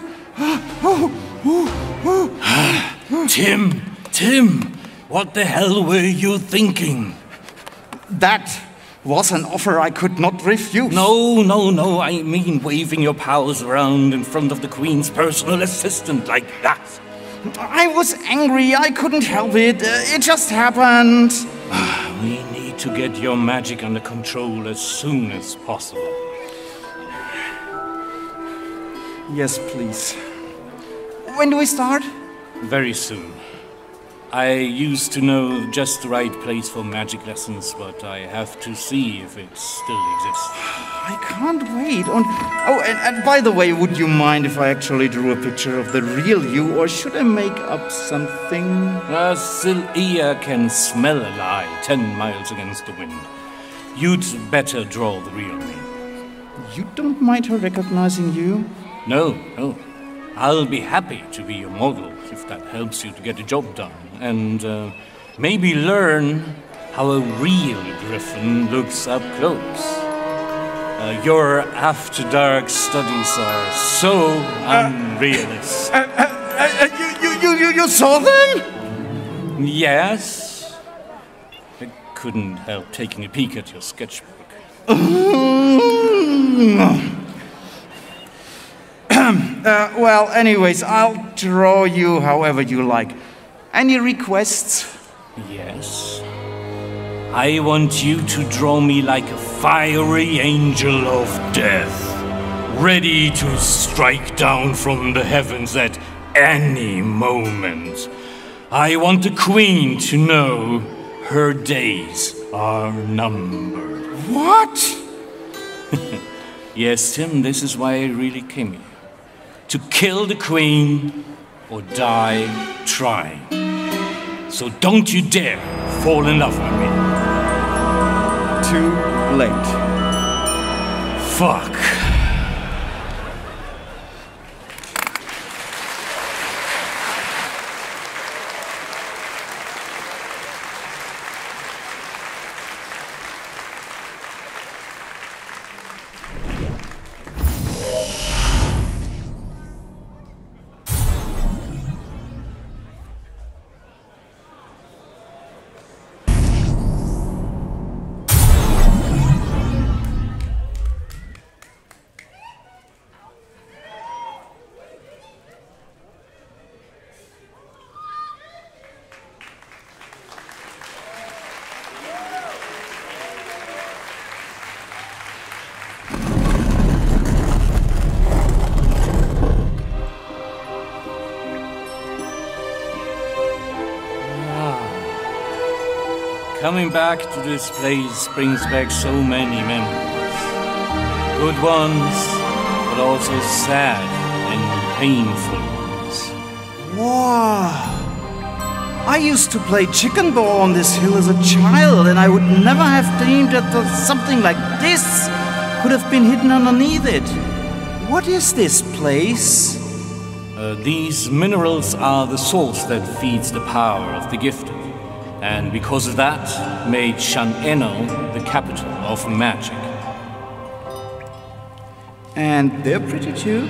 Tim, what the hell were you thinking? That was an offer I could not refuse. No, I mean waving your powers around in front of the Queen's personal assistant like that. I was angry, I couldn't help it. It just happened. We need to get your magic under control as soon as possible. Yes, please. When do we start? Very soon. I used to know just the right place for magic lessons, but I have to see if it still exists. I can't wait. And by the way, would you mind if I actually drew a picture of the real you, or should I make up something? A still ear can smell a lie 10 miles against the wind. You'd better draw the real me. You don't mind her recognizing you? No. I'll be happy to be your model if that helps you to get the job done. And maybe learn how a real griffin looks up close. Your After Dark studies are so unrealistic. You saw them? Yes. I couldn't help taking a peek at your sketchbook. Well, anyways, I'll draw you however you like. Any requests? Yes. I want you to draw me like a fiery angel of death, ready to strike down from the heavens at any moment. I want the Queen to know her days are numbered. What? Yes, Tim, this is why I really came here. To kill the Queen or die trying. So don't you dare fall in love with me. Too late. Fuck. Coming back to this place brings back so many memories. Good ones, but also sad and painful ones. Wow! I used to play chicken ball on this hill as a child, and I would never have dreamed that something like this could have been hidden underneath it. What is this place? These minerals are the source that feeds the power of the gifted. And because of that, made Shan'enno the capital of magic. And they're pretty too?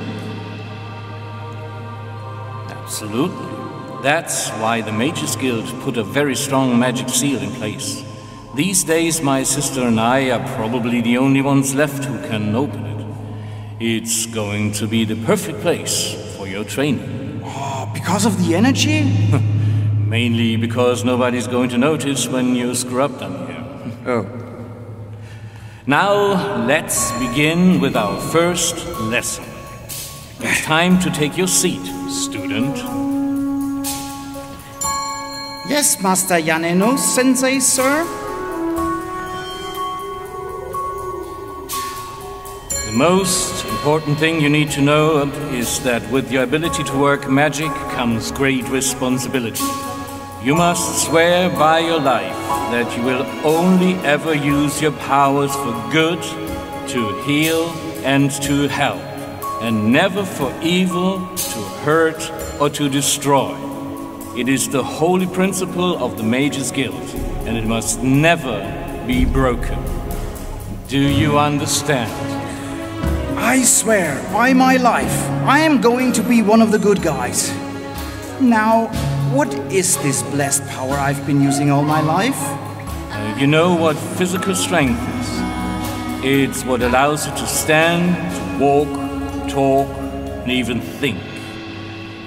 Absolutely. That's why the Mages Guild put a very strong magic seal in place. These days, my sister and I are probably the only ones left who can open it. It's going to be the perfect place for your training. Oh, because of the energy? Mainly because nobody's going to notice when you screw up down here. Oh. Now, let's begin with our first lesson. It's time to take your seat, student. Yes, Master Yaneno, Sensei, sir. The most important thing you need to know is that with your ability to work magic comes great responsibility. You must swear by your life that you will only ever use your powers for good, to heal, and to help, and never for evil, to hurt, or to destroy. It is the holy principle of the Mages Guild, and it must never be broken. Do you understand? I swear, by my life, I am going to be one of the good guys. Now, what is this blessed power I've been using all my life? You know what physical strength is. It's what allows you to stand, to walk, talk, and even think.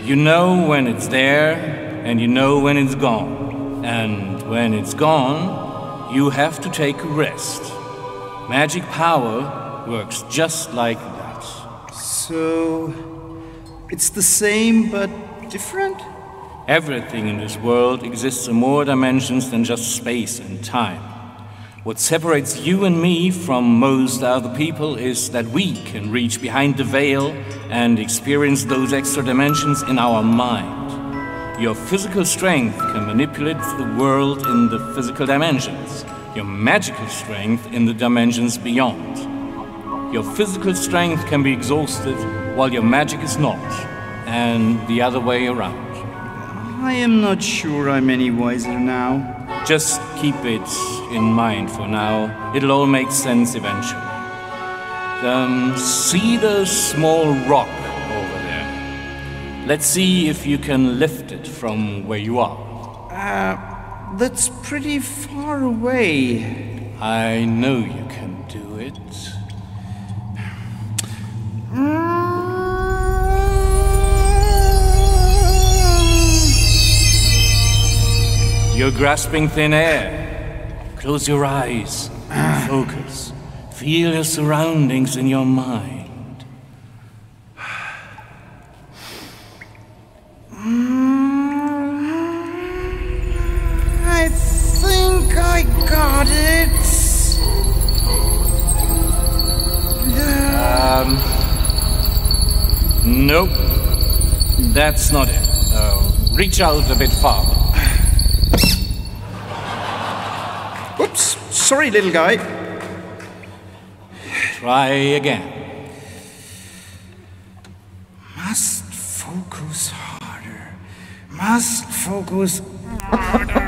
You know when it's there, and you know when it's gone. And when it's gone, you have to take a rest. Magic power works just like that. So, it's the same but different? Everything in this world exists in more dimensions than just space and time. What separates you and me from most other people is that we can reach behind the veil and experience those extra dimensions in our mind. Your physical strength can manipulate the world in the physical dimensions. Your magical strength in the dimensions beyond. Your physical strength can be exhausted while your magic is not, and the other way around. I am not sure I'm any wiser now. Just keep it in mind for now. It'll all make sense eventually. See the small rock over there? Let's see if you can lift it from where you are. That's pretty far away. I know you can do it. You're grasping thin air. Close your eyes. Focus. Feel your surroundings in your mind. I think I got it. Nope. That's not it. Reach out a bit farther. Oops, sorry, little guy. Try again. Must focus harder. Must focus harder.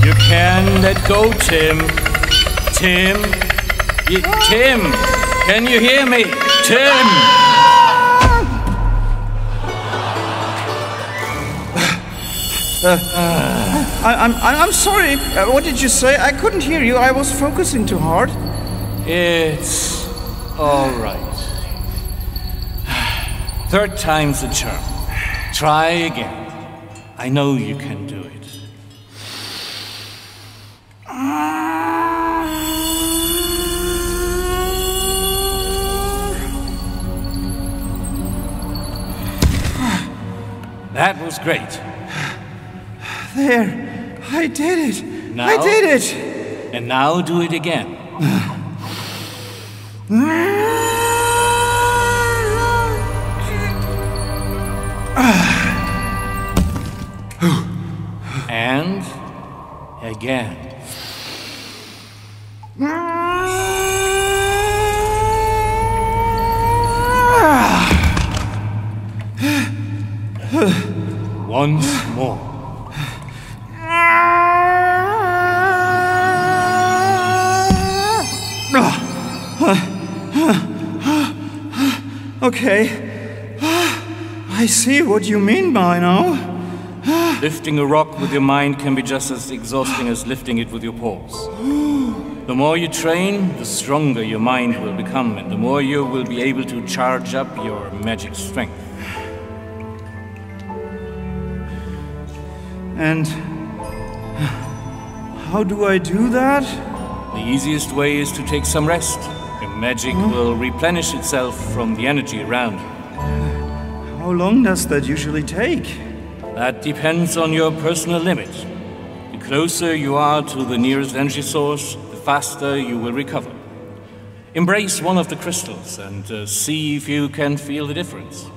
You can let go, Tim. Tim? Tim! Can you hear me? Tim! I'm sorry. What did you say? I couldn't hear you. I was focusing too hard. It's all right. Third time's the charm. Try again. I know you can do it. That was great. There, I did it. Now, I did it. And now do it again. And again. Once more. Okay. I see what you mean by now. Lifting a rock with your mind can be just as exhausting as lifting it with your paws. The more you train, the stronger your mind will become, and the more you will be able to charge up your magic strength. And how do I do that? The easiest way is to take some rest. Your magic will replenish itself from the energy around you. How long does that usually take? That depends on your personal limit. The closer you are to the nearest energy source, the faster you will recover. Embrace one of the crystals and see if you can feel the difference.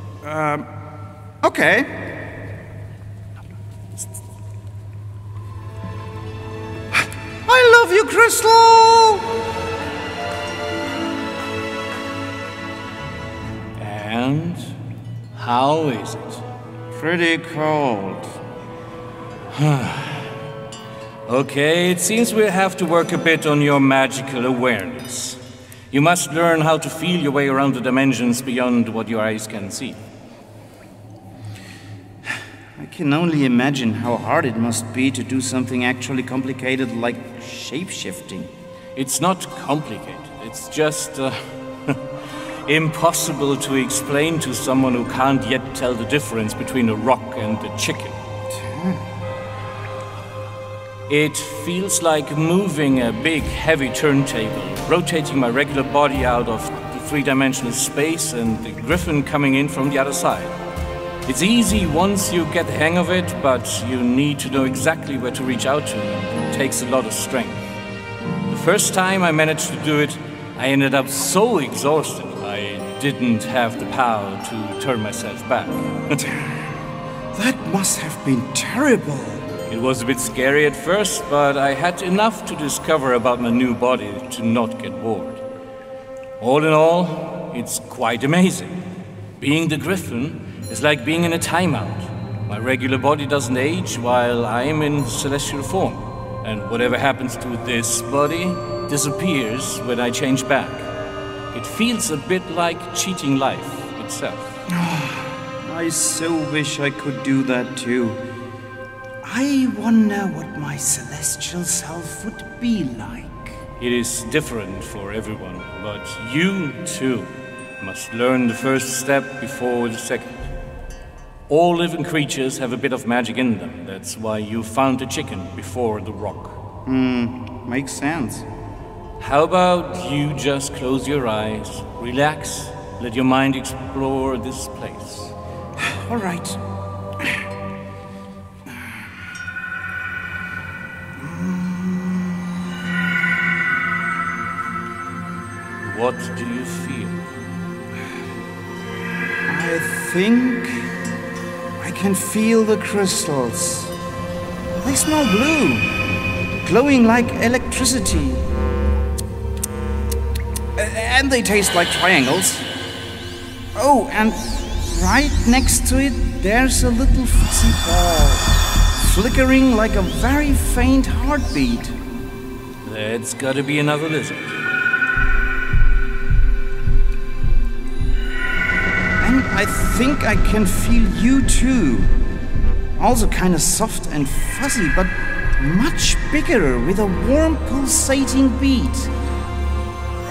Okay. I love you, Crystal! And how is it? Pretty cold. Okay, it seems we'll have to work a bit on your magical awareness. You must learn how to feel your way around the dimensions beyond what your eyes can see. I can only imagine how hard it must be to do something actually complicated like shape-shifting. It's not complicated, it's just impossible to explain to someone who can't yet tell the difference between a rock and a chicken. It feels like moving a big, heavy turntable, rotating my regular body out of the three-dimensional space and the griffin coming in from the other side. It's easy once you get the hang of it, but you need to know exactly where to reach out to, and it takes a lot of strength. The first time I managed to do it, I ended up so exhausted I didn't have the power to turn myself back. That must have been terrible. It was a bit scary at first, but I had enough to discover about my new body to not get bored. All in all, it's quite amazing. Being the Griffin is like being in a timeout. My regular body doesn't age while I am in celestial form. And whatever happens to this body disappears when I change back. It feels a bit like cheating life itself. I so wish I could do that too. I wonder what my celestial self would be like. It is different for everyone, but you too must learn the first step before the second. All living creatures have a bit of magic in them. That's why you found the chicken before the rock. Makes sense. How about you just close your eyes, relax, let your mind explore this place. All right. What do you feel? I think I can feel the crystals. They smell blue, glowing like electricity. And they taste like triangles. Oh, and right next to it, there's a little fuzzy ball, flickering like a very faint heartbeat. That's gotta be another lizard. And I think I can feel you too. Also kind of soft and fuzzy, but much bigger with a warm pulsating beat.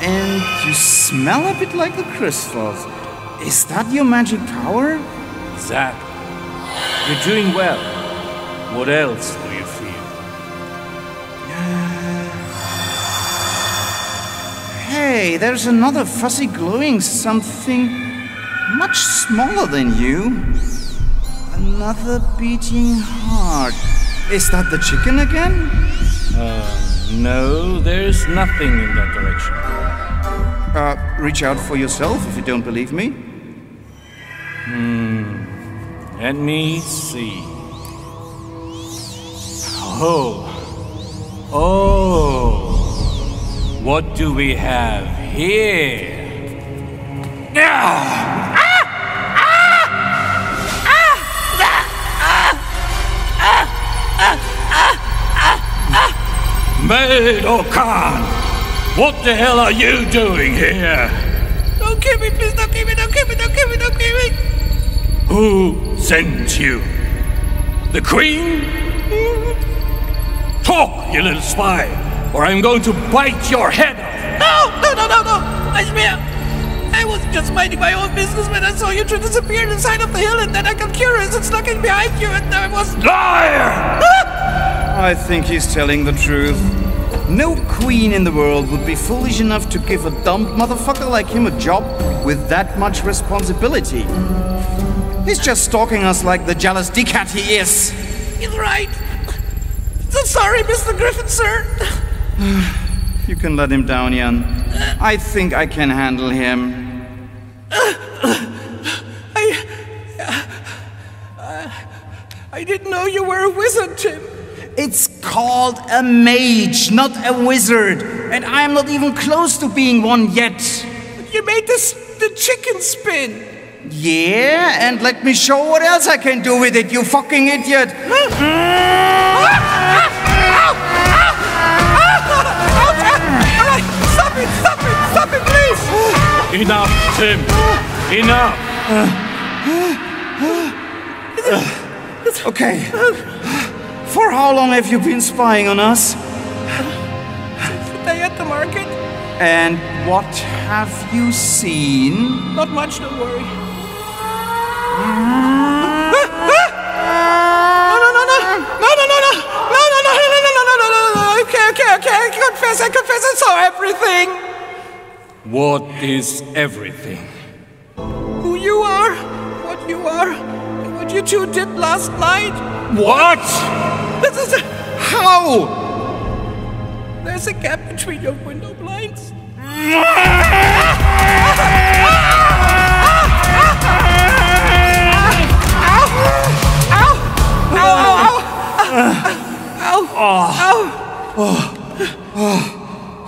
And you smell a bit like the crystals. Is that your magic power? Exactly. You're doing well. What else do you feel? Hey, there's another fuzzy glowing something much smaller than you. Another beating heart. Is that the chicken again? No, there's nothing in that direction. Reach out for yourself if you don't believe me. Let me see. Oh. What do we have here? Maid-o-Khan! What the hell are you doing here? Don't kill me, please, don't kill me, don't kill me, don't kill me, don't kill me! Who sent you? The Queen? Talk, you little spy, or I'm going to bite your head off! No! I swear! I was just minding my own business when I saw you two disappear in the side of the hill, and then I got curious and snuck in behind you, and I was... Liar! I think he's telling the truth. No queen in the world would be foolish enough to give a dumb motherfucker like him a job with that much responsibility. He's just stalking us like the jealous dickhead he is. He's right. So sorry, Mr. Griffin, sir. You can let him down, Jan. I think I can handle him. I didn't know you were a wizard, Tim. It's called a mage, not a wizard. And I'm not even close to being one yet. You made the chicken spin. Yeah, and let me show what else I can do with it, you fucking idiot. Stop it, please! Enough, Tim. Enough. Okay. For how long have you been spying on us? Since the day at the market. And what have you seen? Not much, don't worry. Okay, I confess, I saw everything. What is everything? Who you are, what you are, and what you two did last night. What? This is how? There's a gap between your window blinds.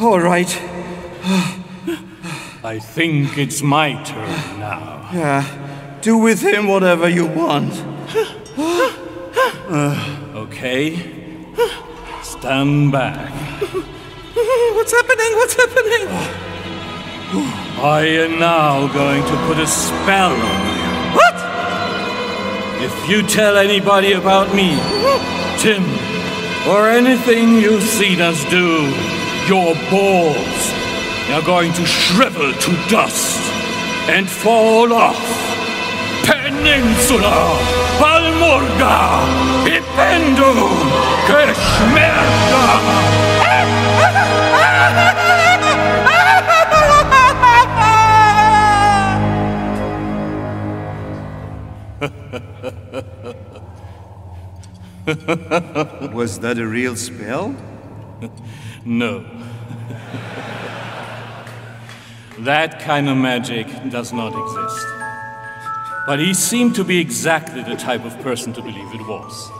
All right. I think it's my turn now. Yeah, do with him whatever you want. Okay. Stand back. What's happening? What's happening? I am now going to put a spell on you. What? If you tell anybody about me, Tim, or anything you've seen us do, your balls are going to shrivel to dust and fall off. Peninsula, Palmorga, Ipendum, Keshmerga. Was that a real spell? No. That kind of magic does not exist. But he seemed to be exactly the type of person to believe it was.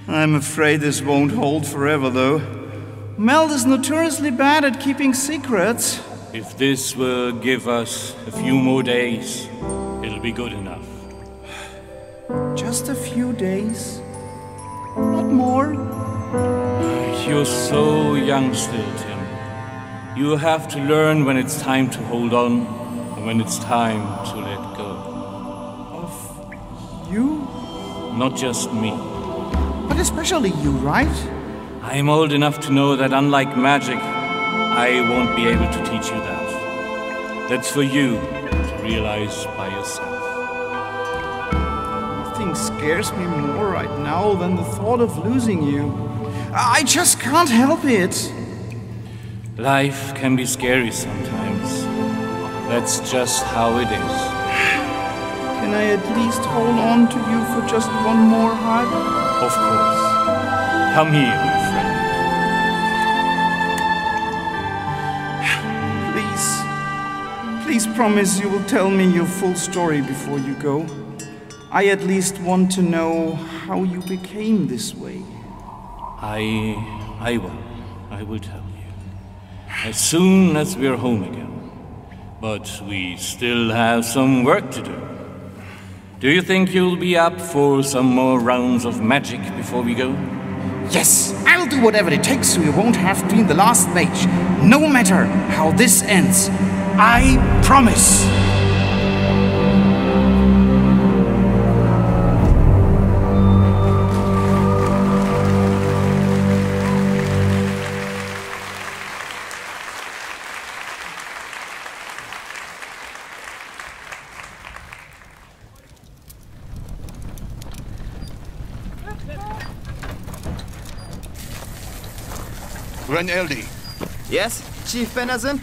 I'm afraid this won't hold forever, though. Meld is notoriously bad at keeping secrets. If this will give us a few more days, it'll be good enough. Just a few days? Not more? You're so young still, Tim. You have to learn when it's time to hold on and when it's time to let go. Of you? Not just me. But especially you, right? I'm old enough to know that unlike magic, I won't be able to teach you that. That's for you to realize by yourself. I Nothing scares me more right now than the thought of losing you. I just can't help it. Life can be scary sometimes. That's just how it is. Can I at least hold on to you for just one more hug? Of course. Come here, my friend. Please promise you will tell me your full story before you go. I at least want to know how you became this way. I will tell you. As soon as we're home again. But we still have some work to do. Do you think you'll be up for some more rounds of magic before we go? Yes, I'll do whatever it takes so you won't have to be the last mage. No matter how this ends. I promise. Ren-Eldi. Yes, Chief Benazin?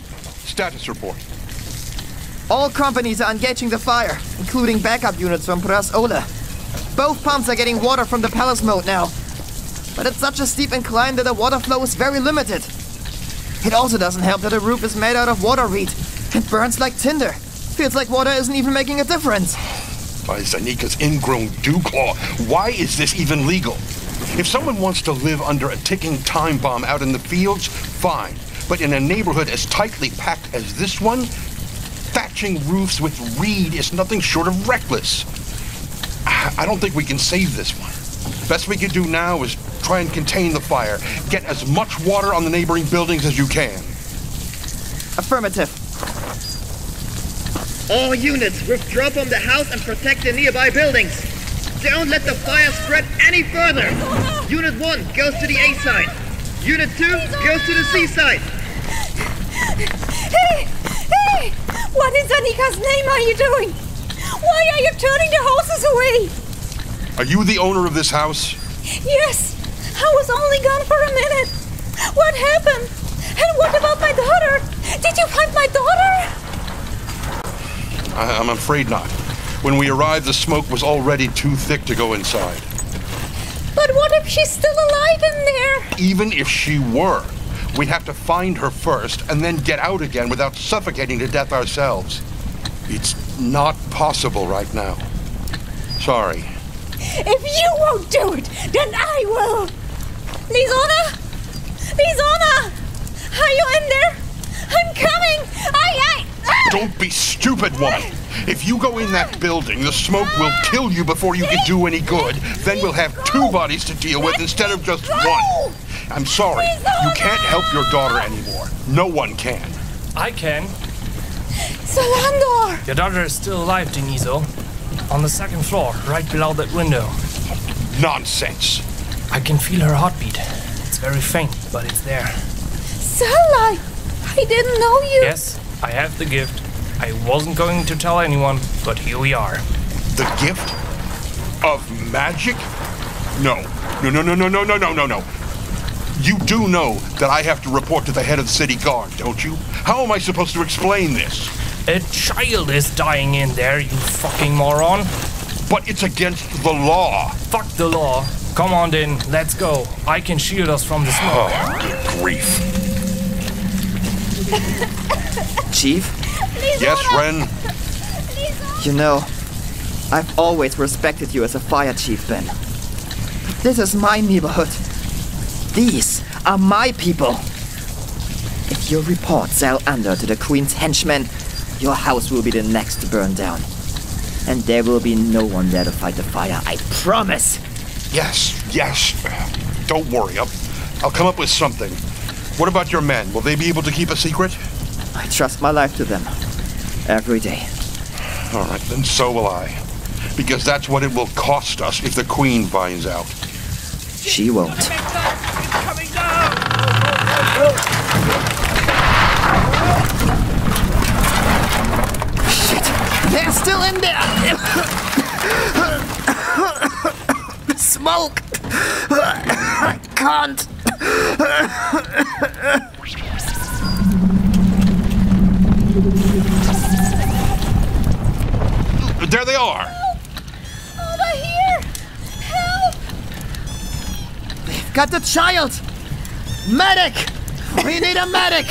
Status report. All companies are engaging the fire, including backup units from Pras Ola. Both pumps are getting water from the palace moat now. But it's such a steep incline that the water flow is very limited. It also doesn't help that the roof is made out of water reed. It burns like tinder. Feels like water isn't even making a difference. By Zanika's ingrown dew claw, why is this even legal? If someone wants to live under a ticking time bomb out in the fields, fine. But in a neighborhood as tightly packed as this one, thatching roofs with reed is nothing short of reckless. I don't think we can save this one. Best we can do now is try and contain the fire. Get as much water on the neighboring buildings as you can. Affirmative. All units, withdraw from the house and protect the nearby buildings. Don't let the fire spread any further. Unit 1 goes to the A side. Unit 2 goes to the C side. Hey! Hey! What in Zanika's name are you doing? Why are you turning the houses away? Are you the owner of this house? Yes! I was only gone for a minute. What happened? And what about my daughter? Did you find my daughter? I'm afraid not. When we arrived, the smoke was already too thick to go inside. But what if she's still alive in there? Even if she were, we'd have to find her first and then get out again without suffocating to death ourselves. It's not possible right now. Sorry. If you won't do it, then I will. Lisona? Lisona! Are you in there? I'm coming! Don't be stupid, woman! If you go in that building, the smoke will kill you before you can do any good. Then we'll have 2 bodies to deal with instead of just 1. I'm sorry. You can't help your daughter anymore. No one can. I can. Salandor! Your daughter is still alive, Deniso. On the 2nd floor, right below that window. Nonsense. I can feel her heartbeat. It's very faint, but it's there. Sally! I didn't know you. Yes, I have the gift. I wasn't going to tell anyone, but here we are. The gift of magic? No. No. You do know that I have to report to the head of the city guard, don't you? How am I supposed to explain this? A child is dying in there, you fucking moron. But it's against the law. Fuck the law. Come on then, let's go. I can shield us from the smoke. Oh, good grief. Chief? Yes, Ren? You know, I've always respected you as a fire chief, Ben. This is my neighborhood. These are my people. If you report Zalander to the Queen's henchmen, your house will be the next to burn down. And there will be no one there to fight the fire, I promise. Yes. Don't worry, I'll come up with something. What about your men? Will they be able to keep a secret? I trust my life to them. Every day. All right, then so will I. Because that's what it will cost us if the Queen finds out. She won't. Shit! They're still in there! smoke. I can't. There they are. Over here! Help! They've got the child. Medic! We need a medic.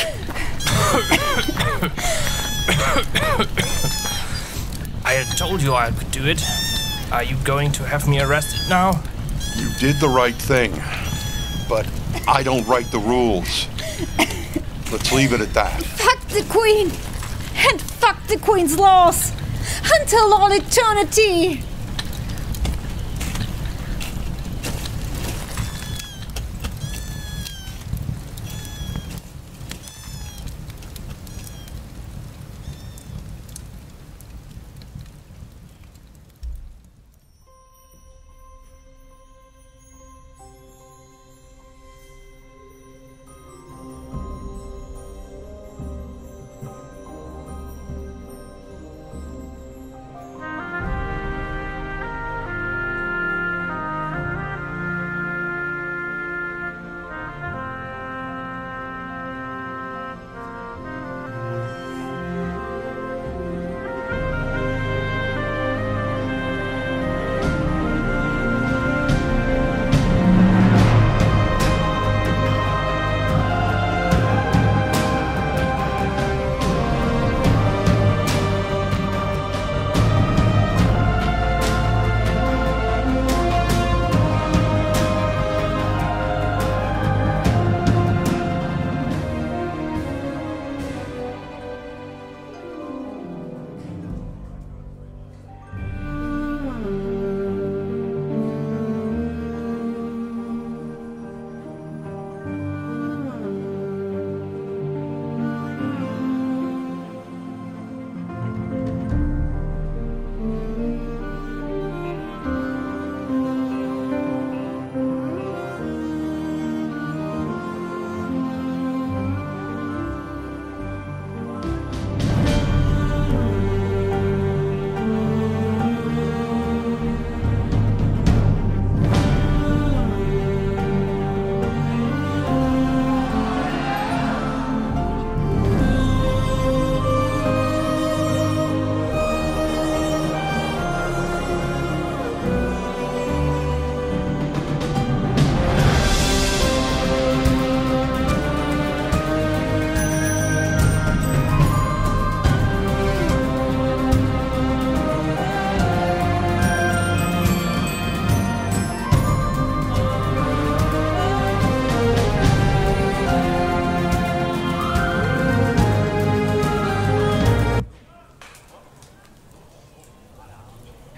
I had told you I could do it. Are you going to have me arrested now? You did the right thing, but I don't write the rules. Let's leave it at that. Fuck the Queen! And fuck the Queen's laws! Until all eternity!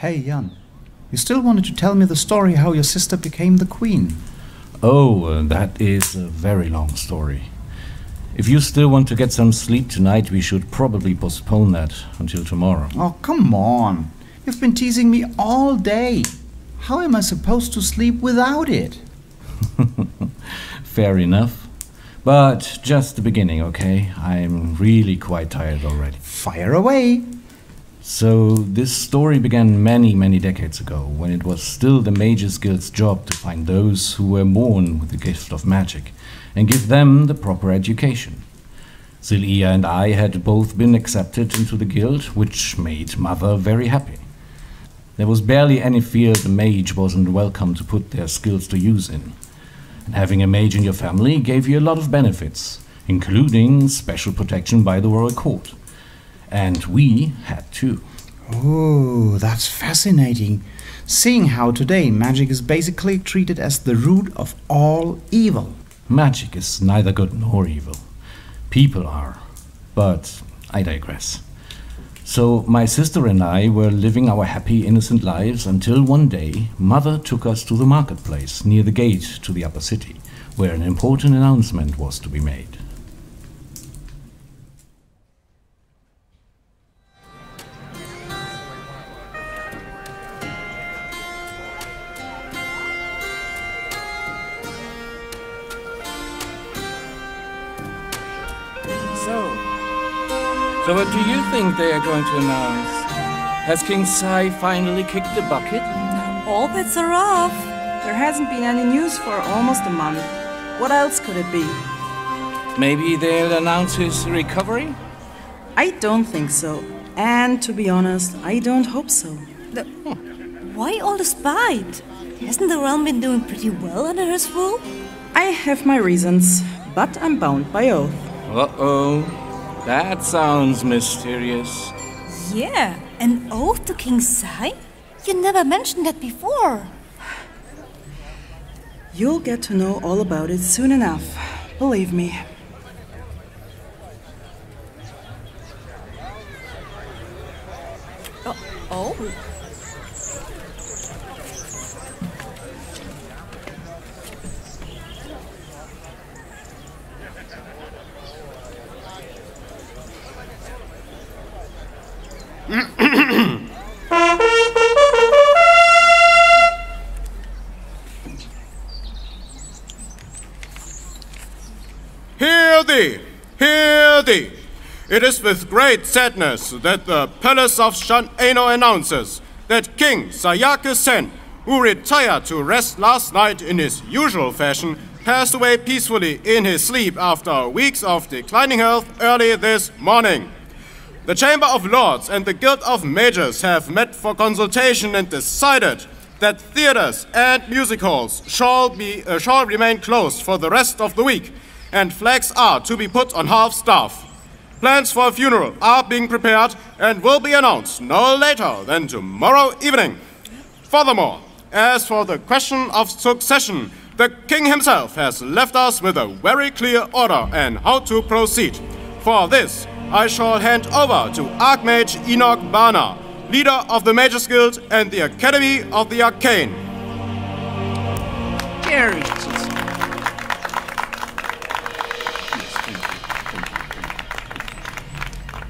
Hey, Jan. You still wanted to tell me the story how your sister became the queen. Oh, that is a very long story. If you still want to get some sleep tonight, we should probably postpone that until tomorrow. Oh, come on. You've been teasing me all day. How am I supposed to sleep without it? Fair enough. But just the beginning, okay? I'm really quite tired already. Fire away! So, this story began many, many decades ago, when it was still the Mage's Guild's job to find those who were born with the gift of magic, and give them the proper education. Zelia and I had both been accepted into the guild, which made Mother very happy. There was barely any field the mage wasn't welcome to put their skills to use in. And having a mage in your family gave you a lot of benefits, including special protection by the royal court. And we had too. Oh, that's fascinating. Seeing how today magic is basically treated as the root of all evil. Magic is neither good nor evil. People are. But I digress. So my sister and I were living our happy, innocent lives until one day Mother took us to the marketplace near the gate to the upper city, where an important announcement was to be made. So what do you think they are going to announce? Has King Sai finally kicked the bucket? All bets are off. There hasn't been any news for almost a month. What else could it be? Maybe they'll announce his recovery? I don't think so. And to be honest, I don't hope so. Why all the spite? Hasn't the realm been doing pretty well under his rule? I have my reasons, but I'm bound by oath. Uh-oh. That sounds mysterious. Yeah, an oath to King Sai? You never mentioned that before. You'll get to know all about it soon enough. Believe me. Oh? Hear thee! Hear thee! It is with great sadness that the palace of Shan Eno announces that King Sayake Sen, who retired to rest last night in his usual fashion, passed away peacefully in his sleep after weeks of declining health early this morning. The Chamber of Lords and the Guild of Mages have met for consultation and decided that theaters and music halls shall remain closed for the rest of the week, and flags are to be put on half-staff. Plans for a funeral are being prepared and will be announced no later than tomorrow evening. Furthermore, as for the question of succession, the king himself has left us with a very clear order on how to proceed. For this, I shall hand over to Archmage Enoch Bana, leader of the Mages Guild and the Academy of the Arcane.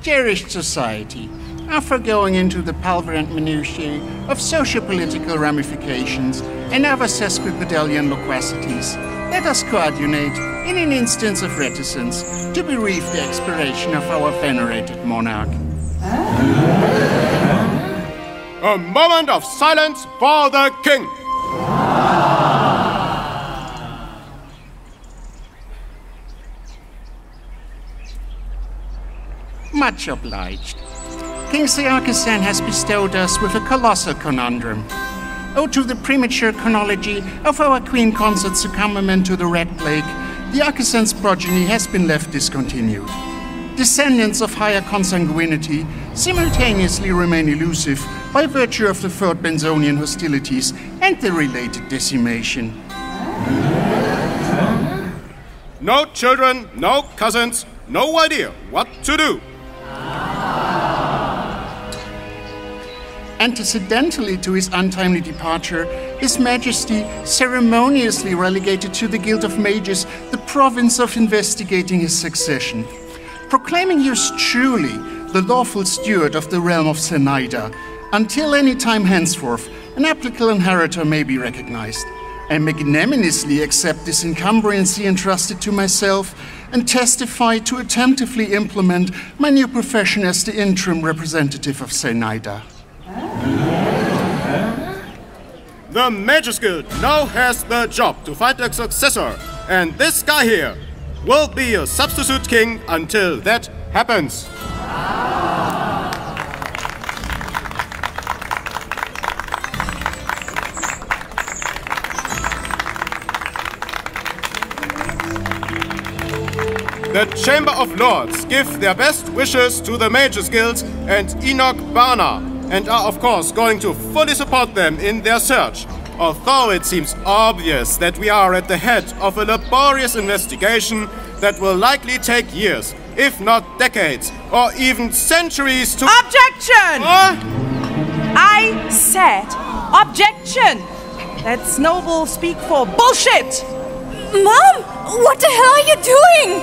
Cherished society, after going into the palvarant minutiae of socio-political ramifications and other sesquipedalian loquacities, let us coordinate in an instance of reticence to bereave the expiration of our venerated monarch. A moment of silence for the king! Much obliged. King Sayake-san has bestowed us with a colossal conundrum. Owed to the premature chronology of our queen consort's succumbment to the Red Plague, the Ake-san's progeny has been left discontinued. Descendants of higher consanguinity simultaneously remain elusive by virtue of the Third Benzonian hostilities and the related decimation. No children, no cousins, no idea what to do. Antecedentally to his untimely departure, His Majesty ceremoniously relegated to the Guild of Mages the province of investigating his succession, proclaiming yours truly the lawful steward of the realm of Zenaida, until any time henceforth an applicable inheritor may be recognized. I magnanimously accept this encumbrancy entrusted to myself and testify to attentively implement my new profession as the interim representative of Zenaida. The Mages Guild now has the job to find a successor, and this guy here will be your substitute king until that happens. The Chamber of Lords give their best wishes to the Mages Guild and Enoch Bana, and are of course going to fully support them in their search, although it seems obvious that we are at the head of a laborious investigation that will likely take years, if not decades, or even centuries to— Objection! I said objection! That's noble speak for bullshit! Mom! What the hell are you doing?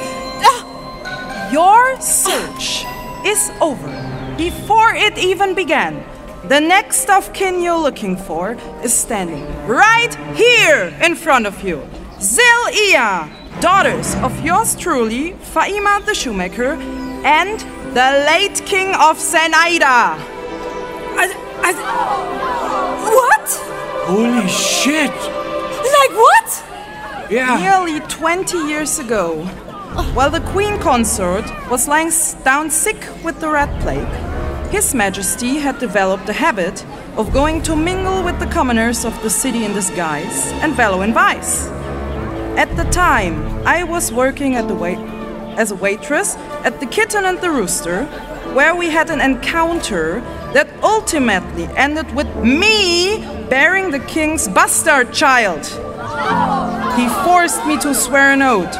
Your search is over before it even began. The next of kin you're looking for is standing right here in front of you. Zil-Iya, daughters of yours truly, Faima the Shoemaker, and the late king of Zenaida. What? Holy shit! Like what? Yeah. Nearly 20 years ago, while the Queen Consort was lying down sick with the rat plague, His Majesty had developed the habit of going to mingle with the commoners of the city in disguise and wallow in vice. At the time, I was working as a waitress at the Kitten and the Rooster, where we had an encounter that ultimately ended with me bearing the king's bastard child. He forced me to swear an oath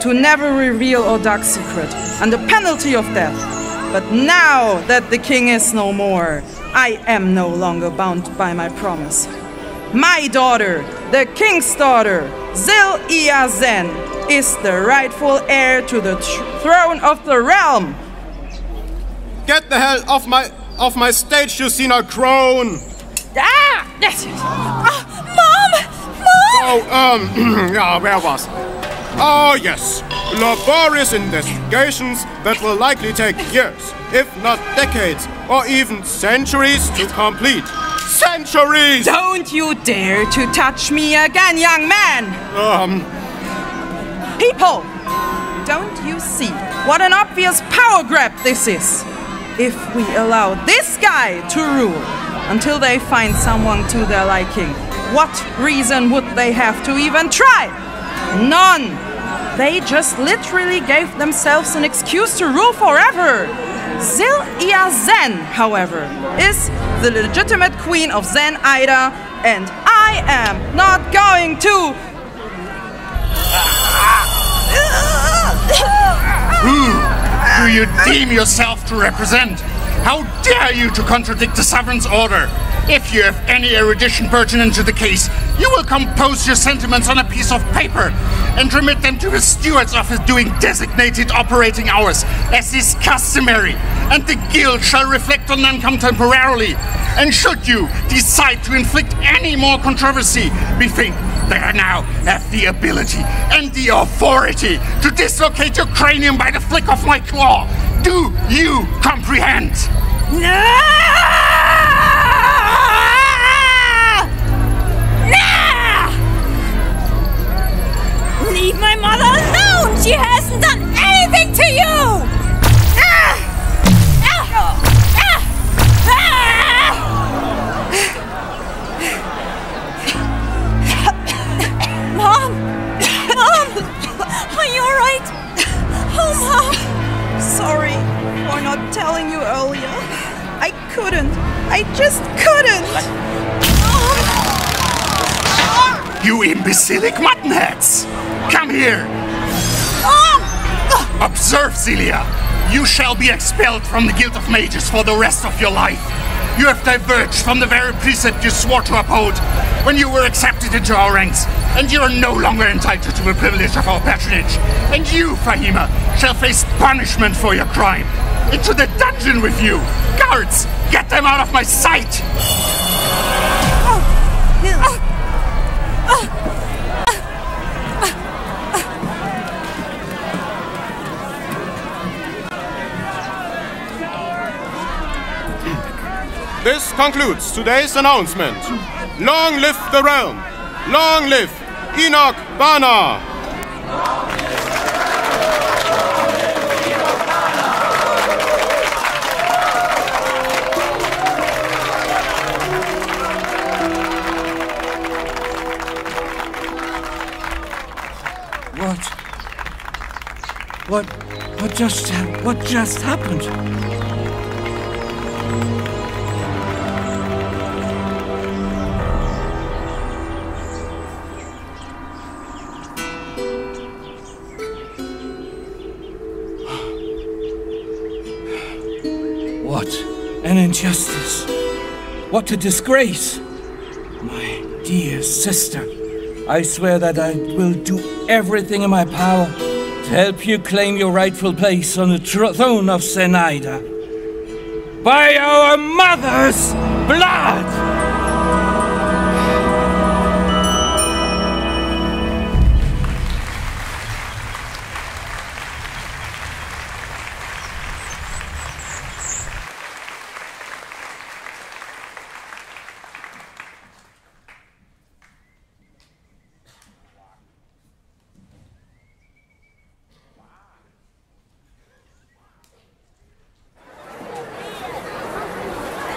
to never reveal our dark secret under penalty of death. But now that the king is no more, I am no longer bound by my promise. My daughter, the king's daughter, Zil-Ia Zen, is the rightful heir to the throne of the realm. Get the hell off my stage, you senile crone! Ah! Mom! So, yeah, where was I? Oh, yes. Laborious investigations that will likely take years, if not decades, or even centuries to complete. Centuries! Don't you dare to touch me again, young man! People! Don't you see what an obvious power grab this is? If we allow this guy to rule until they find someone to their liking, what reason would they have to even try? None! They just literally gave themselves an excuse to rule forever. Zil-Ia Zen, however, is the legitimate queen of Zen Ida, and I am not going to... Who do you deem yourself to represent? How dare you to contradict the sovereign's order? If you have any erudition pertinent to the case, you will compose your sentiments on a piece of paper and remit them to the steward's office during designated operating hours, as is customary, and the guild shall reflect on them contemporarily. And should you decide to inflict any more controversy, bethink that I now have the ability and the authority to dislocate your cranium by the flick of my claw. Do you comprehend? Leave my mother alone! She hasn't done anything to you! Mom! Mom! Are you alright? Oh, Mom! Sorry for not telling you earlier. I couldn't. I just couldn't! You imbecilic muttonheads! Come here! Observe, Zelia. You shall be expelled from the Guild of Mages for the rest of your life. You have diverged from the very precept you swore to uphold when you were accepted into our ranks, and you are no longer entitled to the privilege of our patronage. And you, Fahima, shall face punishment for your crime. Into the dungeon with you! Guards, get them out of my sight! This concludes today's announcement. Long live the realm! Long live Enoch Bana! What just happened? What an injustice! What a disgrace! My dear sister, I swear that I will do everything in my power to help you claim your rightful place on the throne of Zenaida. By our mother's blood!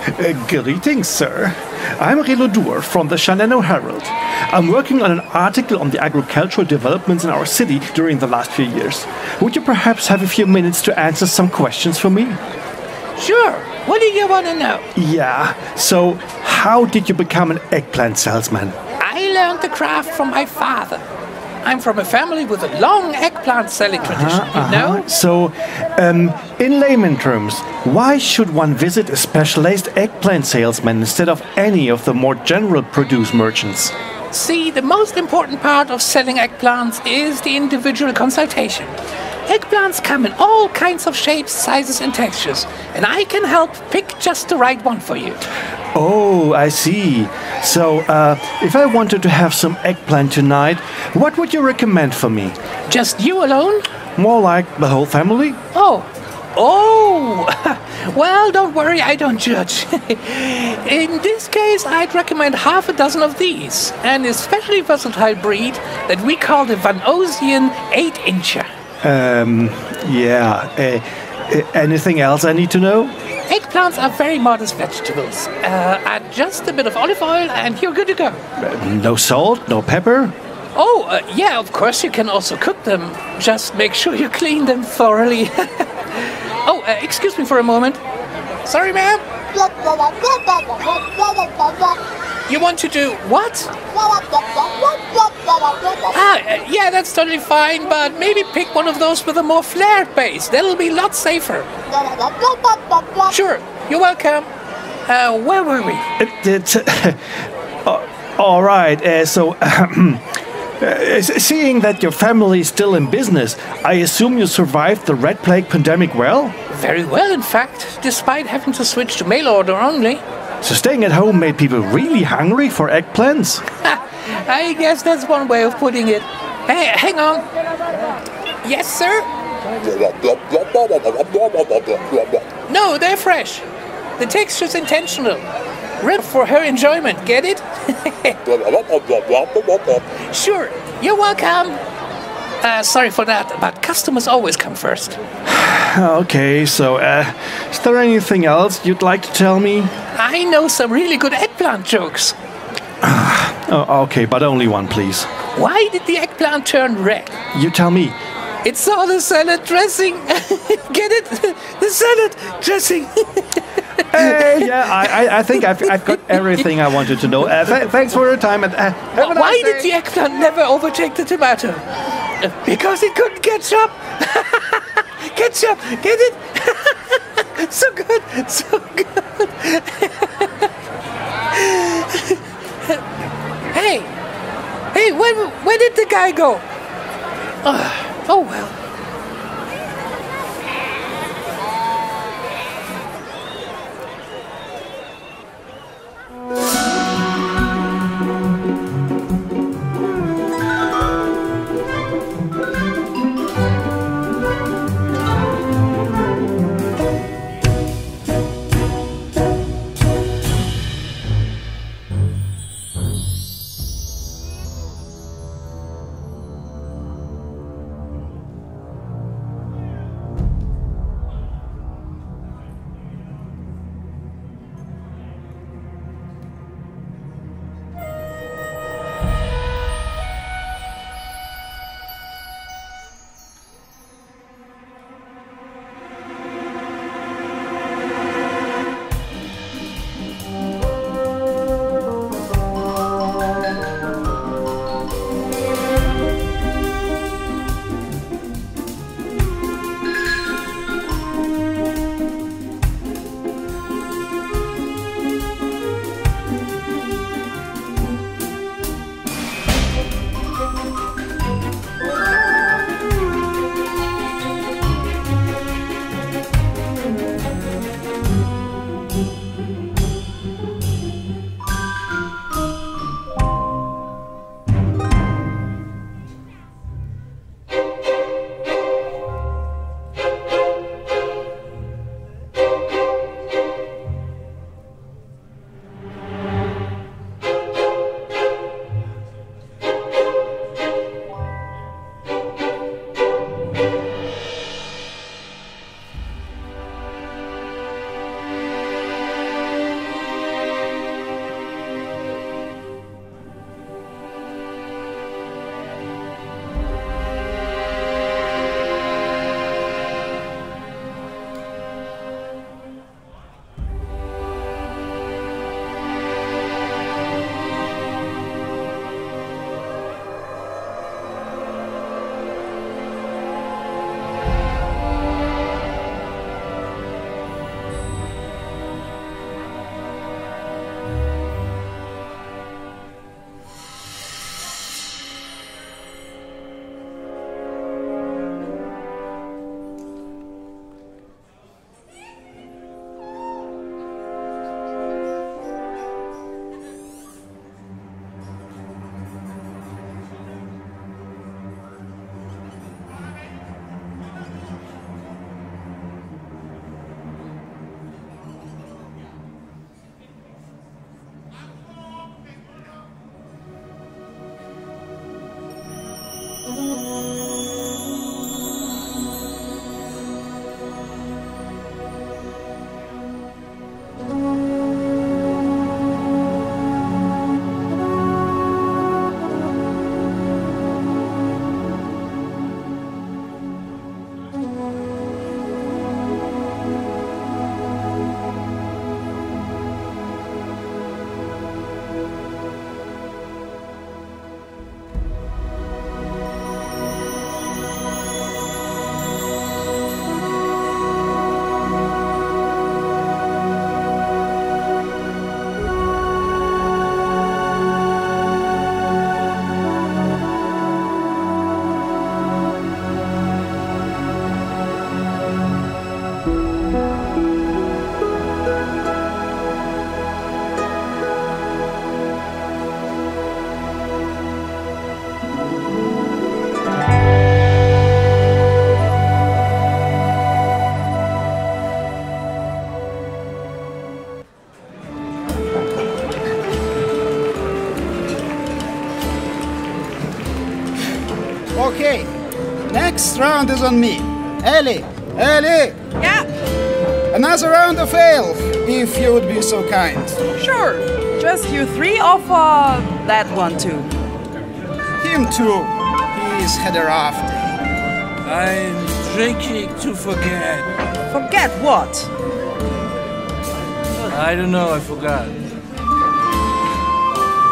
Greetings, sir. I'm Relodur from the Shaneno Herald. I'm working on an article on the agricultural developments in our city during the last few years. Would you perhaps have a few minutes to answer some questions for me? Sure. What do you want to know? Yeah, so how did you become an eggplant salesman? I learned the craft from my father. I'm from a family with a long eggplant selling tradition, you know? So, in layman terms, why should one visit a specialized eggplant salesman instead of any of the more general produce merchants? See, the most important part of selling eggplants is the individual consultation. Eggplants come in all kinds of shapes, sizes and textures, and I can help pick just the right one for you. Oh, I see. So, if I wanted to have some eggplant tonight, what would you recommend for me? Just you alone? More like the whole family? Oh, well, don't worry, I don't judge. In this case, I'd recommend half a dozen of these, an especially versatile breed that we call the Van Ozian 8-incher. Yeah. Anything else I need to know? Eggplants are very modest vegetables. Add just a bit of olive oil and you're good to go. No salt, no pepper? Oh, yeah, of course you can also cook them. Just make sure you clean them thoroughly. Oh, excuse me for a moment. Sorry, ma'am. You want to do what? Yeah, that's totally fine, but maybe pick one of those with a more flared base. That'll be a lot safer. Sure, you're welcome. Where were we? All right, seeing that your family is still in business, I assume you survived the Red Plague pandemic well? Very well, in fact, despite having to switch to mail order only. So staying at home made people really hungry for eggplants? I guess that's one way of putting it. Hey, hang on. Yes, sir? No, they're fresh. The texture's intentional. Ripped for her enjoyment, get it? Sure, you're welcome. Sorry for that, but customers always come first. Okay, so, is there anything else you'd like to tell me? I know some really good eggplant jokes. Okay, but only one, please. Why did the eggplant turn red? You tell me. It saw the salad dressing. Get it? The salad dressing. Yeah, I think I've got everything I wanted to know. Thanks for your time. And, have a nice Why day. did the eggplant never overtake the tomato? Because it couldn't catch up. Ketchup, get it? So good, so good. Hey, where did the guy go? Oh well. Okay, next round is on me. Ellie! Ellie! Yeah? Another round of ale, if you would be so kind. Sure. Just you three of that one too. Him too. He's had a rough day. I'm drinking to forget. Forget what? I don't know, I forgot.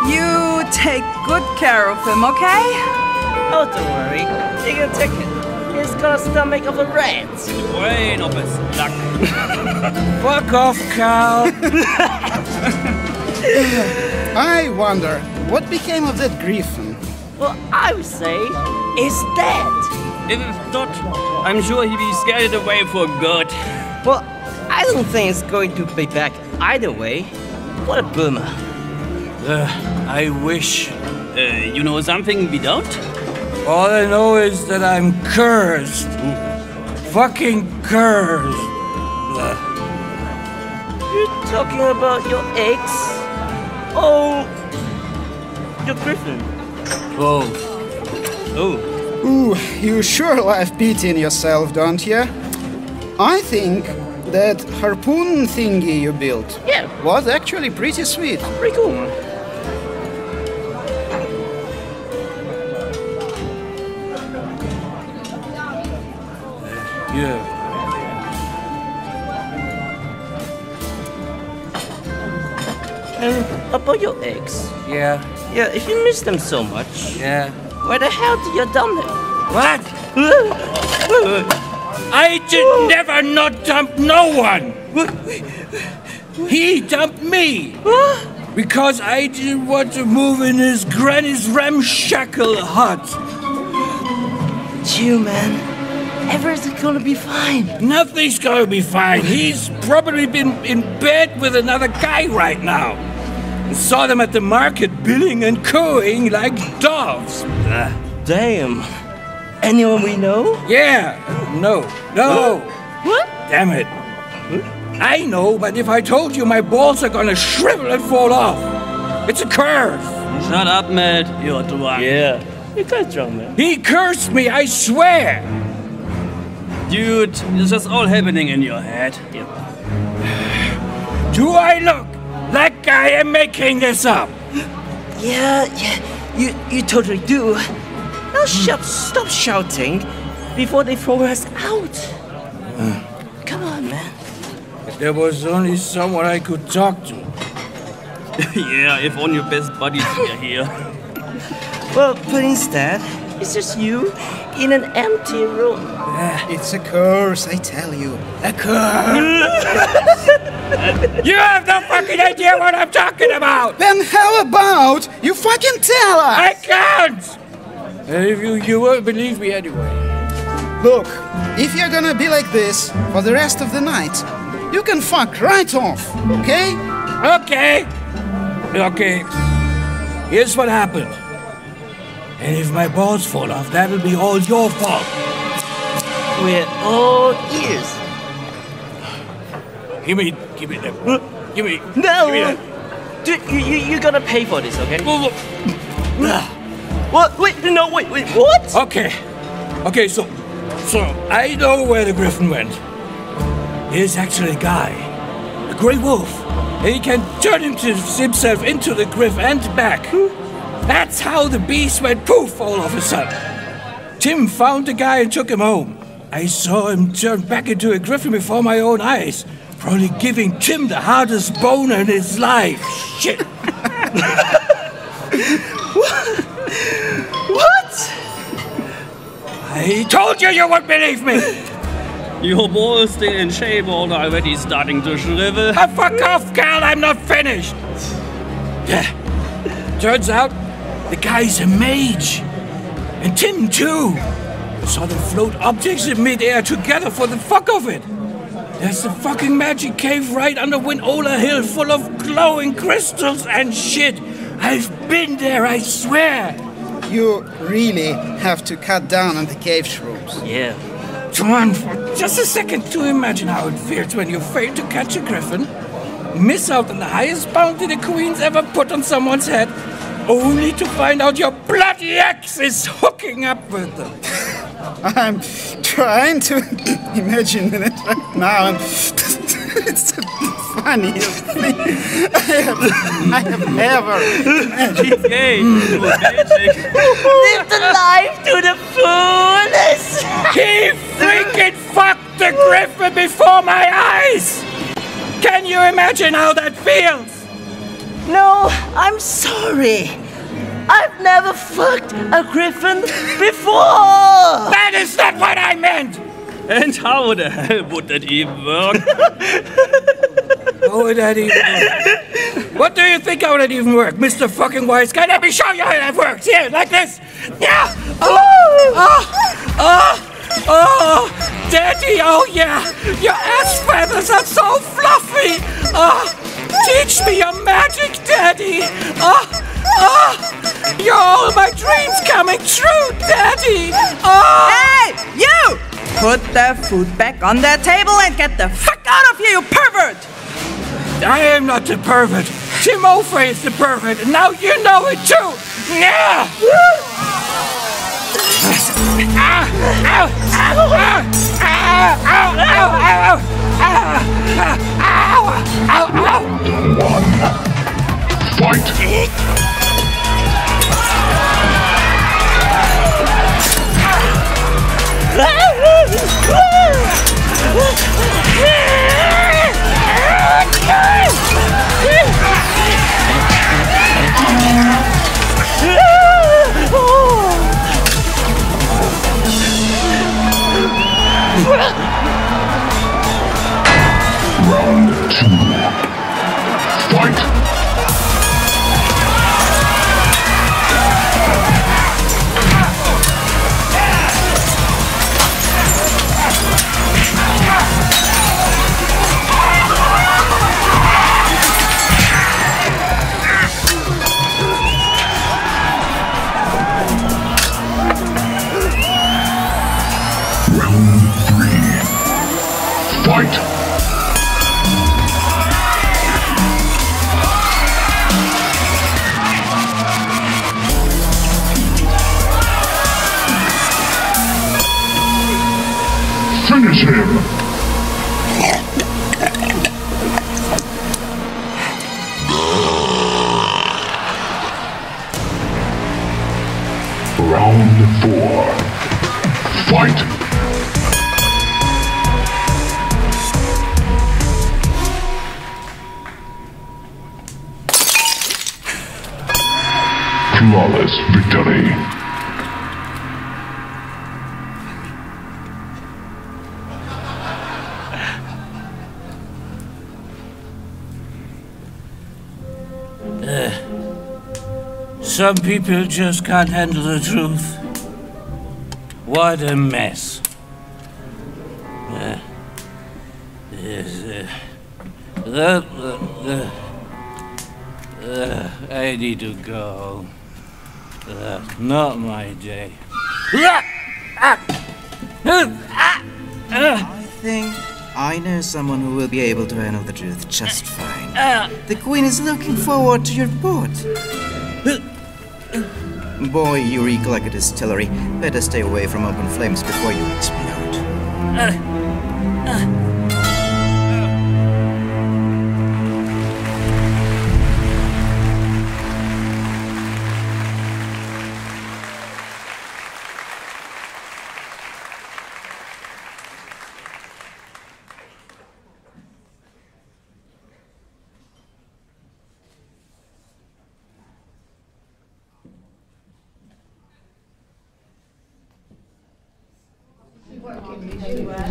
You take good care of him, okay? Oh, don't worry. Take a ticket. He's got a stomach of a rat. Brain of a duck. Fuck off, Cal. I wonder, what became of that griffin? Well, I would say it's dead. If it's not, I'm sure he'll be scared away for good. Well, I don't think it's going to be back either way. What a boomer. I wish. You know something we don't? All I know is that I'm cursed. Fucking cursed. You're talking about your eggs? Oh, your griffin. Oh. Ooh, you sure love beating yourself, don't you? I think that harpoon thingy you built was actually pretty sweet. Pretty cool. Yeah. And about your eggs? Yeah. Yeah, if you miss them so much. Yeah. Where the hell did you dump them? What? I did never not dump no one. He dumped me. Because I didn't want to move in his granny's ramshackle hut. Chill, man. Everything's gonna be fine. Nothing's gonna be fine. He's probably been in bed with another guy right now. I saw them at the market billing and cooing like doves. Damn. Anyone we know? Yeah. No. What? Damn it. I know, but if I told you, my balls are gonna shrivel and fall off. It's a curse. Shut up, Matt. You're drunk. Yeah. You're kind of drunk, man. He cursed me, I swear. Dude, it's just all happening in your head. Yep. Do I look like I am making this up? Yeah, you totally do. Now stop shouting before they throw us out. Come on, man. If there was only someone I could talk to. Yeah, if only your best buddies were here. Well, but instead, it's just you in an empty room. It's a curse, I tell you. A curse! You have no fucking idea what I'm talking about! Then how about you fucking tell us? I can't! If you won't believe me anyway. Look, if you're gonna be like this for the rest of the night, you can fuck right off, okay? Okay. Here's what happened. And if my balls fall off, that'll be all your fault. We're all ears. Give me that. Give me No! Give me that. Dude, you're gonna pay for this, okay? What? Wait, what? Okay, so I know where the griffin went. He's actually a guy, a grey wolf. And he can turn himself into the griff and back. That's how the beast went poof all of a sudden. Tim found the guy and took him home. I saw him turn back into a griffin before my own eyes, probably giving Tim the hardest boner in his life. Shit. What? I told you wouldn't believe me. Your balls still in shape or already starting to shrivel. Fuck off, Cal, I'm not finished. Yeah. Turns out the guy's a mage. And Tim too. I saw them float objects in midair together for the fuck of it. There's a fucking magic cave right under Winola Hill full of glowing crystals and shit. I've been there, I swear. You really have to cut down on the cave shrooms. Yeah. Come on, for just a second to imagine how it feels when you fail to catch a griffin, miss out on the highest bounty the queen's ever put on someone's head, only to find out your bloody ex is hooking up with them. I'm trying to imagine it right now, and it's the funniest thing I have ever imagined. Live the life to the fullest! He freaking fucked the griffin before my eyes! Can you imagine how that feels? No, I'm sorry. I've never fucked a griffin before! That is not what I meant! And how the hell would that even work? How would that even work? What do you think how would that even work, Mr. fucking Wise Guy? Let me show you how that works. Here, like this. Yeah! Oh, Daddy, oh yeah! Your ass feathers are so fluffy! Teach me your magic, Daddy! You're all my dreams coming true, Daddy! Hey, you! Put the food back on the table and get the fuck out of here, you pervert! I am not the pervert. Timofey is the pervert, and now you know it too! Yeah! Fight! Round 2. Fight! Fight! Finish him! Round 4. Fight! Flawless victory. Some people just can't handle the truth. What a mess. I need to go. Not my day. I think I know someone who will be able to handle the truth just fine. The Queen is looking forward to your report. Boy, you reek like a distillery. Better stay away from open flames before you explode.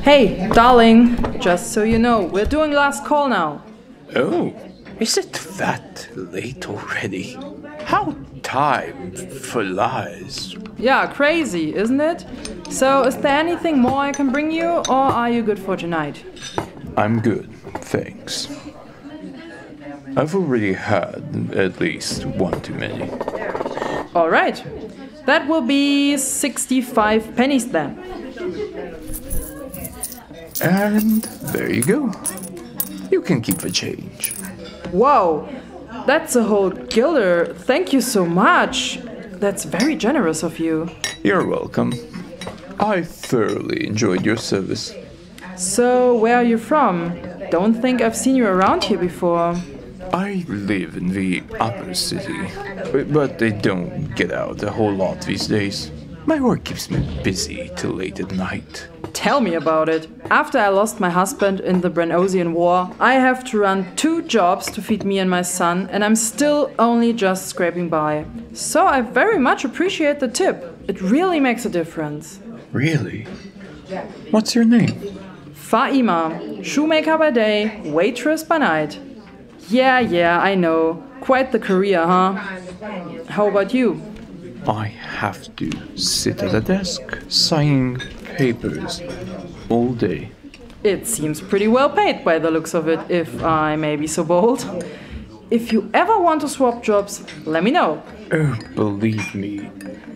Hey, darling, just so you know, we're doing last call now. Oh, is it that late already? How time flies. Yeah, crazy, isn't it? So, is there anything more I can bring you, or are you good for tonight? I'm good, thanks. I've already had at least one too many. Alright, that will be 65 pennies then. And there you go. You can keep the change. Whoa, That's a whole guilder. Thank you so much. That's very generous of you. You're welcome. I thoroughly enjoyed your service. So, where are you from? Don't think I've seen you around here before. I live in the upper city, but I don't get out a whole lot these days. My work keeps me busy till late at night. Tell me about it. After I lost my husband in the Brenosian War, I have to run 2 jobs to feed me and my son, and I'm still only just scraping by. So I very much appreciate the tip. It really makes a difference. Really? What's your name? Faima, shoemaker by day, waitress by night. Yeah, I know. Quite the career, huh? How about you? I have to sit at a desk, signing papers, all day. It seems pretty well paid by the looks of it, if I may be so bold. If you ever want to swap jobs, let me know. Oh, believe me,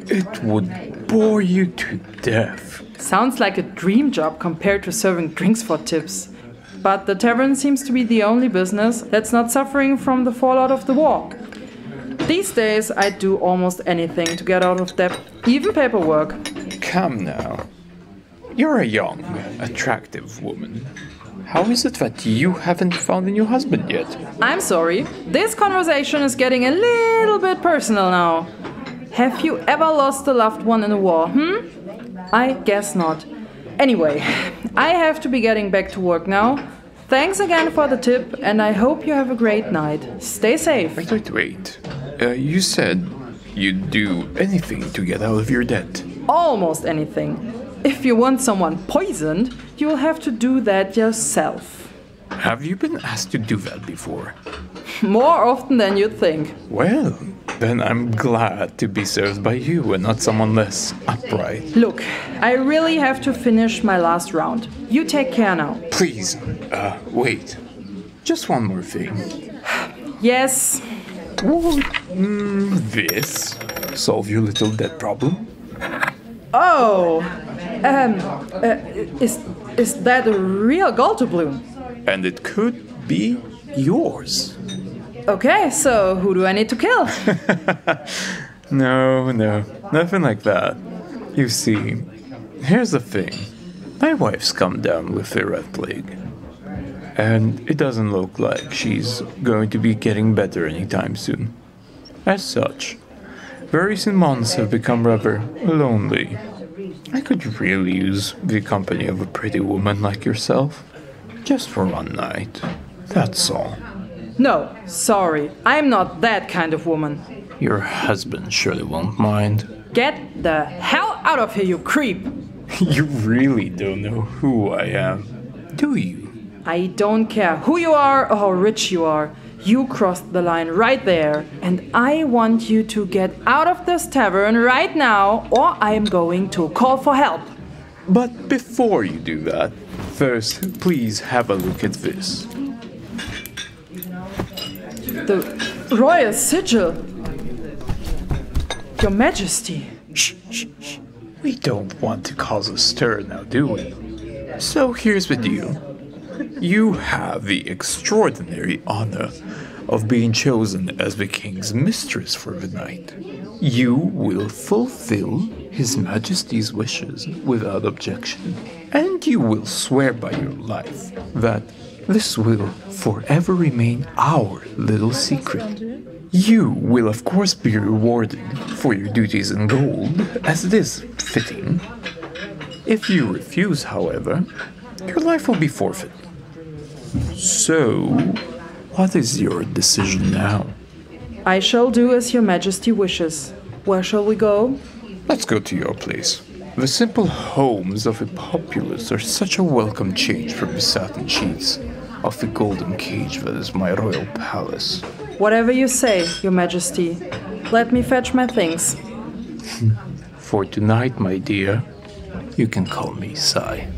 it would bore you to death. Sounds like a dream job compared to serving drinks for tips. But the tavern seems to be the only business that's not suffering from the fallout of the war. These days, I do almost anything to get out of debt, even paperwork. Come now. You're a young, attractive woman. How is it that you haven't found a new husband yet? I'm sorry. This conversation is getting a little bit personal now. Have you ever lost a loved one in a war, I guess not. Anyway, I have to be getting back to work now. Thanks again for the tip, and I hope you have a great night. Stay safe. Wait. You said you'd do anything to get out of your debt. Almost anything. If you want someone poisoned, you'll have to do that yourself. Have you been asked to do that before? More often than you'd think. Well, then I'm glad to be served by you and not someone less upright. Look, I really have to finish my last round. You take care now. Please, wait. Just one more thing. Yes. Would this solve your little debt problem? Oh, is that a real gold doubloon? And it could be yours. Okay, so who do I need to kill? No, nothing like that. You see, here's the thing. My wife's come down with the red plague. And it doesn't look like she's going to be getting better anytime soon. As such, very recent months have become rather lonely. I could really use the company of a pretty woman like yourself. Just for one night. That's all. No, sorry. I'm not that kind of woman. Your husband surely won't mind. Get the hell out of here, you creep! You really don't know who I am, do you? I don't care who you are or how rich you are. You crossed the line right there. And I want you to get out of this tavern right now, or I am going to call for help. But before you do that, first, please have a look at this. The royal sigil. Your Majesty. Shh. We don't want to cause a stir now, do we? So here's the deal. You have the extraordinary honor of being chosen as the king's mistress for the night. You will fulfill His Majesty's wishes without objection, and you will swear by your life that this will forever remain our little secret. You will of course be rewarded for your duties in gold, as it is fitting. If you refuse, however, your life will be forfeit. So, what is your decision now? I shall do as your Majesty wishes. Where shall we go? Let's go to your place. The simple homes of the populace are such a welcome change from the satin sheets of the golden cage that is my royal palace. Whatever you say, your Majesty. Let me fetch my things. For tonight, my dear, you can call me Sai.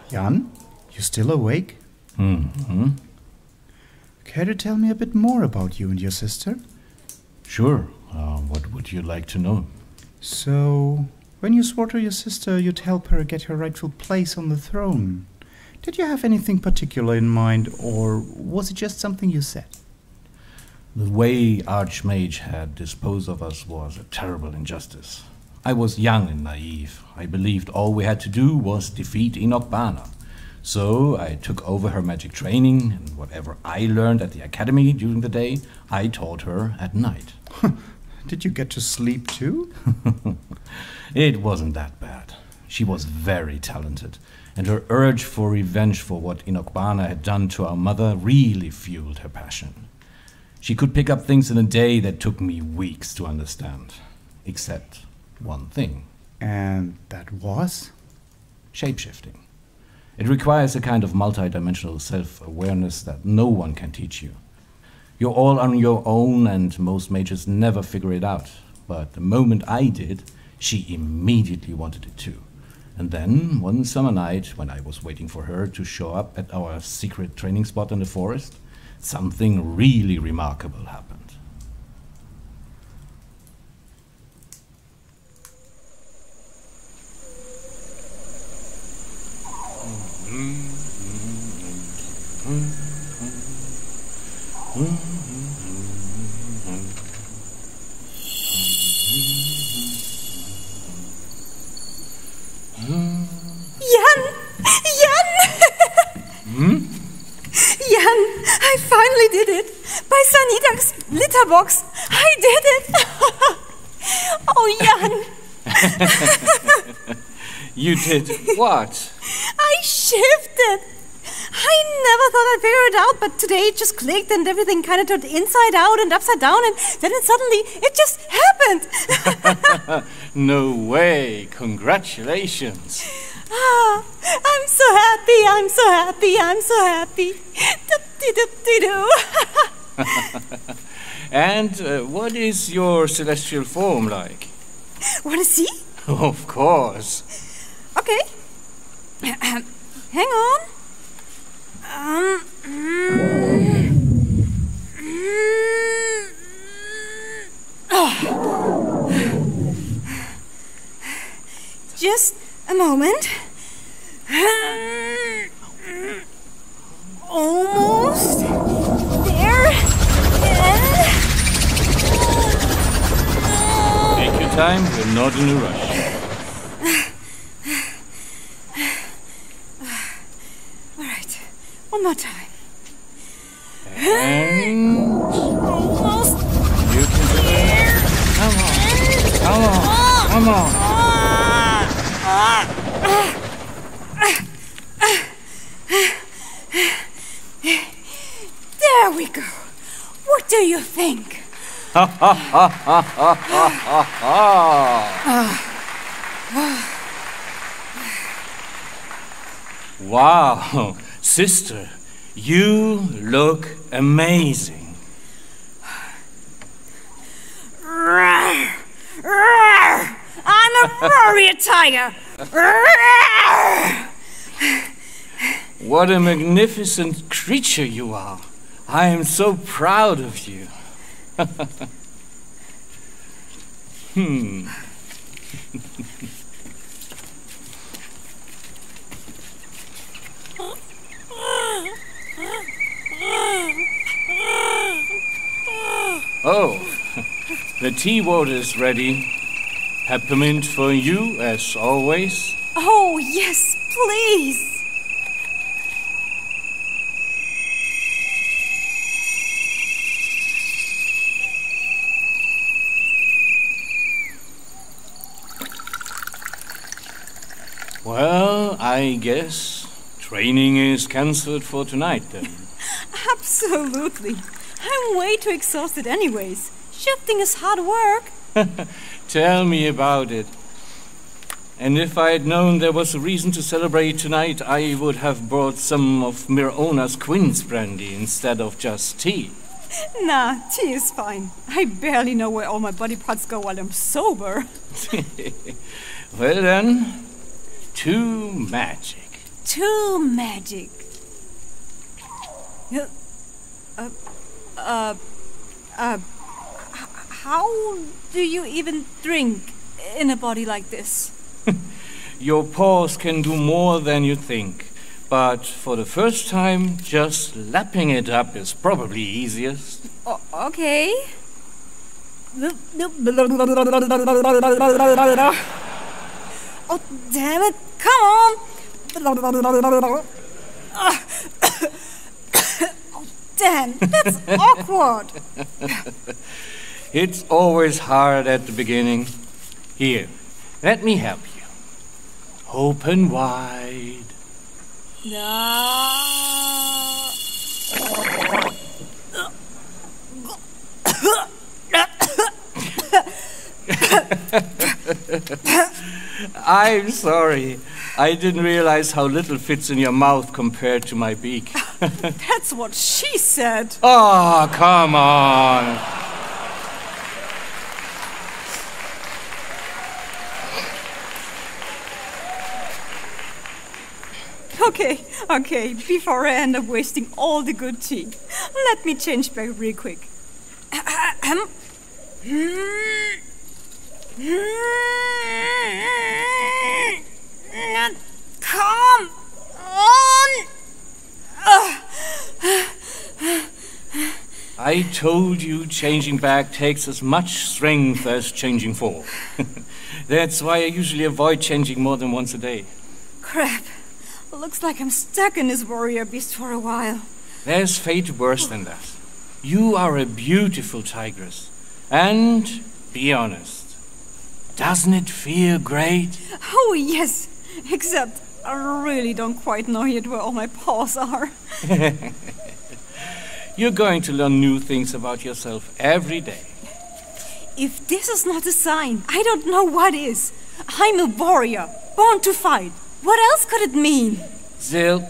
Jan, you still awake? Mm-hmm. Care to tell me a bit more about you and your sister? Sure. What would you like to know? So, when you swore to your sister you'd help her get her rightful place on the throne, did you have anything particular in mind, or was it just something you said? The way Archmage had disposed of us was a terrible injustice. I was young and naive. I believed all we had to do was defeat Enoch Bana. So I took over her magic training, and whatever I learned at the academy during the day, I taught her at night. Did you get to sleep too? It wasn't that bad. She was very talented, and her urge for revenge for what Enoch Bana had done to our mother really fueled her passion. She could pick up things in a day that took me weeks to understand. Except one thing. And that was? Shapeshifting. It requires a kind of multi-dimensional self-awareness that no one can teach you. You're all on your own, and most mages never figure it out. But the moment I did, she immediately wanted it too. And then, one summer night, when I was waiting for her to show up at our secret training spot in the forest, something really remarkable happened. Jan, I finally did it! By Sanita's litter box, I did it! Oh, Jan! You did what? I shifted! I never thought I'd figure it out, but today it just clicked and everything kind of turned inside out and upside down, and then it just happened! No way! Congratulations! Ah, I'm so happy, I'm so happy, I'm so happy. Doop-de-doop-de-doo. And what is your celestial form like? Want to see? Of course. Okay. Hang on. Just a moment. Almost there. Take your time, we're not in a rush. All right, one more time. And almost you can do it. Come on, come on, come on. There we go. What do you think? Wow, sister, you look amazing. I'm a warrior tiger. What a magnificent creature you are. I am so proud of you. Oh, the tea water is ready. Peppermint for you, as always. Oh, yes, please. Well, I guess training is cancelled for tonight then. Absolutely. I'm way too exhausted anyways. Shifting is hard work. Tell me about it. And if I had known there was a reason to celebrate tonight, I would have brought some of Mirona's Queen's brandy instead of just tea. Nah, tea is fine. I barely know where all my body parts go while I'm sober. Well then, to magic. too magic. How do you even drink in a body like this? Your paws can do more than you think. But for the first time, just lapping it up is probably easiest. Okay. Oh, damn it. Come on. Oh, damn. That's awkward. It's always hard at the beginning. Here, let me help you. Open wide. I'm sorry. I didn't realize how little fits in your mouth compared to my beak. That's what she said. Oh, come on. Okay, before I end up wasting all the good tea, let me change back real quick. Come on! I told you changing back takes as much strength as changing form. That's why I usually avoid changing more than once a day. Crap. Looks like I'm stuck in this warrior beast for a while. There's fate worse than that. You are a beautiful tigress. And, be honest, doesn't it feel great? Oh, yes. Except I really don't quite know yet where all my paws are. You're going to learn new things about yourself every day. If this is not a sign, I don't know what is. I'm a warrior, born to fight. What else could it mean? Zil,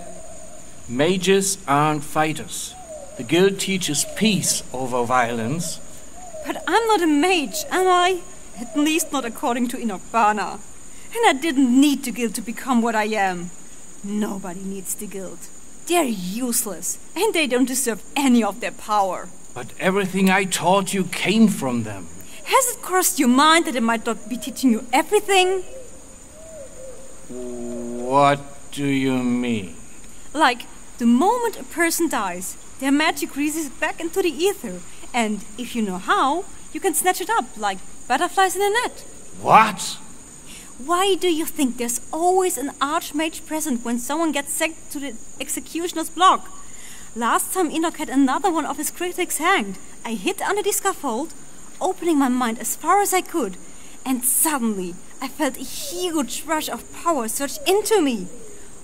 mages aren't fighters. The guild teaches peace over violence. But I'm not a mage, am I? At least not according to Inokbana. And I didn't need the guild to become what I am. Nobody needs the guild. They're useless, and they don't deserve any of their power. But everything I taught you came from them. Has it crossed your mind that I might not be teaching you everything? What do you mean? Like, the moment a person dies, their magic releases back into the ether. And if you know how, you can snatch it up, like butterflies in a net. What? Why do you think there's always an archmage present when someone gets sent to the executioner's block? Last time Enoch had another one of his critics hanged, I hid under the scaffold, opening my mind as far as I could, and suddenly I felt a huge rush of power surge into me,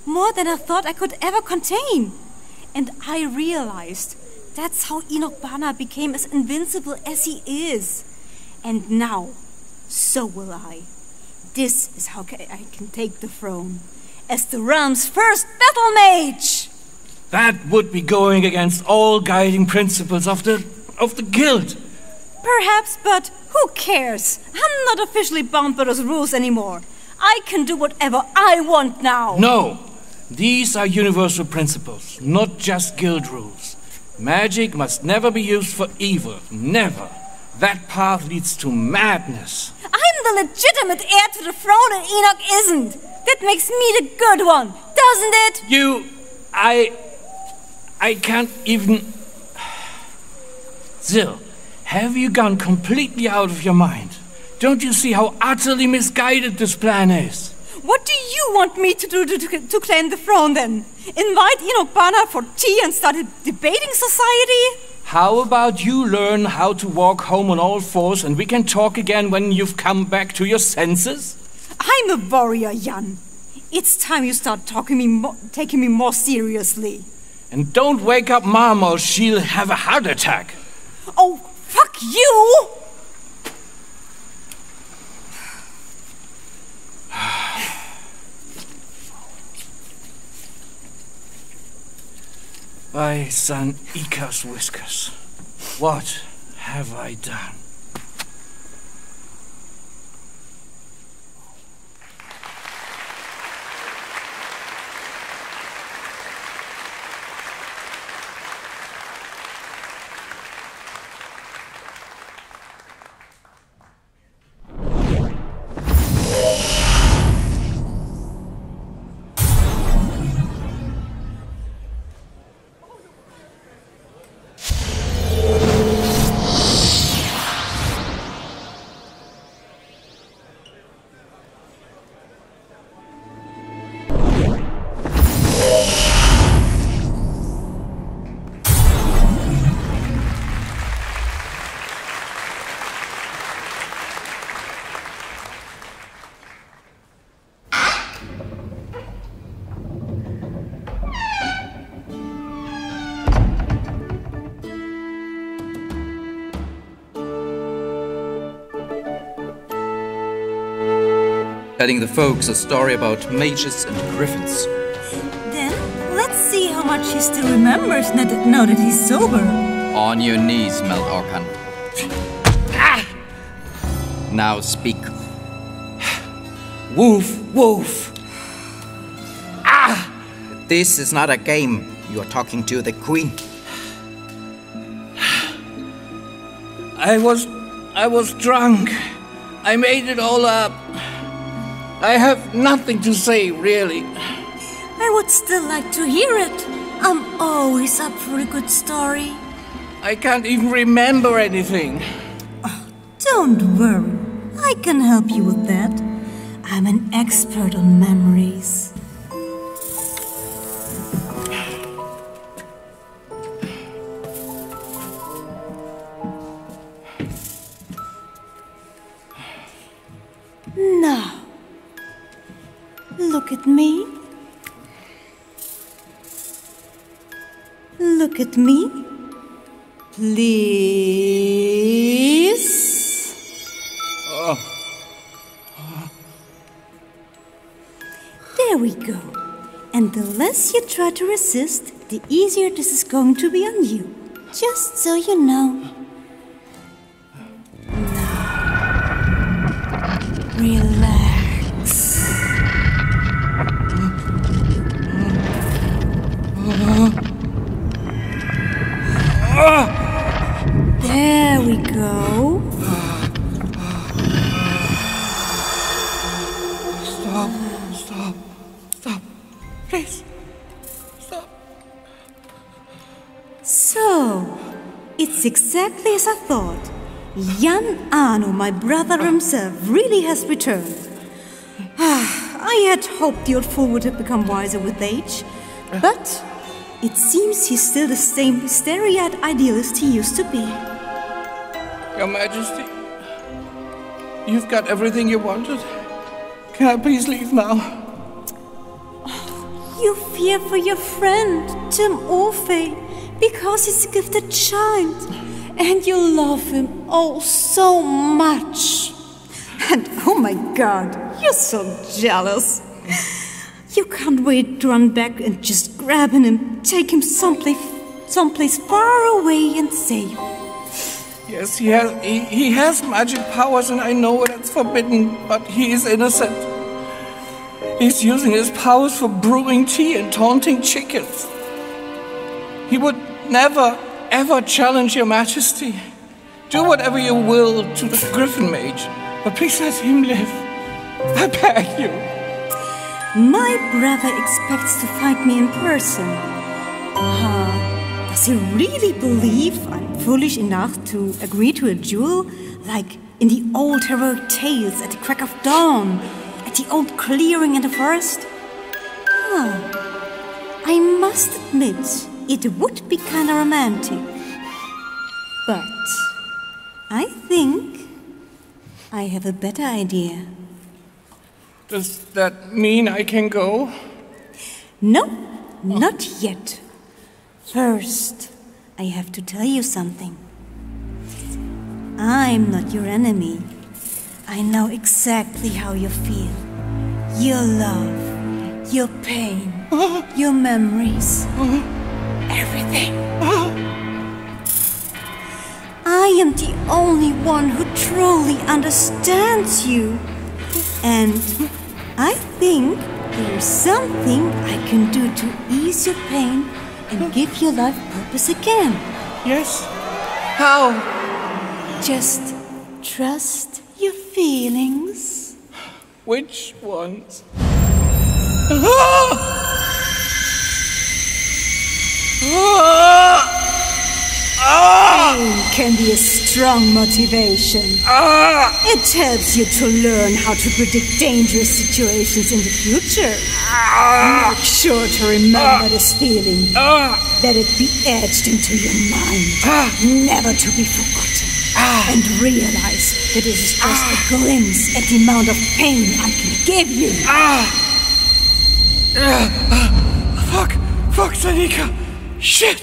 more than I thought I could ever contain. And I realized that's how Inokbana became as invincible as he is. And now, so will I. This is how I can take the throne, as the realm's first battle mage! That would be going against all guiding principles of the guild. Perhaps, but who cares? I'm not officially bound by those rules anymore. I can do whatever I want now. No, these are universal principles, not just guild rules. Magic must never be used for evil, never. That path leads to madness. I'm the legitimate heir to the throne and Enoch isn't. That makes me the good one, doesn't it? I can't even... Zil, have you gone completely out of your mind? Don't you see how utterly misguided this plan is? What do you want me to do to claim the throne then? Invite Inokbana for tea and start a debating society? How about you learn how to walk home on all fours and we can talk again when you've come back to your senses? I'm a warrior, Jan. It's time you start taking me more seriously. And don't wake up Mom or she'll have a heart attack. Oh, fuck you! My son Ika's whiskers. What have I done? telling the folks a story about mages and griffins. Then, let's see how much he still remembers now that he's sober. On your knees, Meld Orkan. Now speak. Wolf, wolf. This is not a game. You are talking to the queen. I was drunk. I made it all up. I have nothing to say, really. I would still like to hear it. I'm always up for a good story. I can't even remember anything. Oh, don't worry. I can help you with that. I'm an expert on memories. Now, look at me. Look at me. Please. There we go. And the less you try to resist, the easier this is going to be on you. Just so you know. Relax. There we go. Stop. Please. Stop. So, it's exactly as I thought. Jan Arno, my brother himself, really has returned. I had hoped the old fool would have become wiser with age, but it seems he's still the same starry-eyed idealist he used to be. Your Majesty, you've got everything you wanted. Can I please leave now? You fear for your friend, Tim Orphe, because he's a gifted child. And you love him oh so much. And oh my God, you're so jealous. You can't wait to run back and just grab him, take him someplace far away and save. Yes, he has magic powers, and I know that's forbidden, but he is innocent. He's using his powers for brewing tea and taunting chickens. He would never ever challenge your Majesty. Do whatever you will to the Griffin Mage, but please let him live. I beg you. My brother expects to fight me in person. Does he really believe I'm foolish enough to agree to a duel, like in the old heroic tales at the crack of dawn, at the old clearing in the forest? I must admit, it would be kind of romantic. But I think I have a better idea. Does that mean I can go? No, not yet. First, I have to tell you something. I'm not your enemy. I know exactly how you feel. Your love, your pain, your memories, everything. I am the only one who truly understands you. And I think there's something I can do to ease your pain and give your life purpose again. Yes? How? Just trust your feelings. Which ones? Pain can be a strong motivation. It helps you to learn how to predict dangerous situations in the future. Make sure to remember this feeling. Let it be etched into your mind, never to be forgotten. And realize that it is just a glimpse at the amount of pain I can give you. Fuck, Sanika. Shit.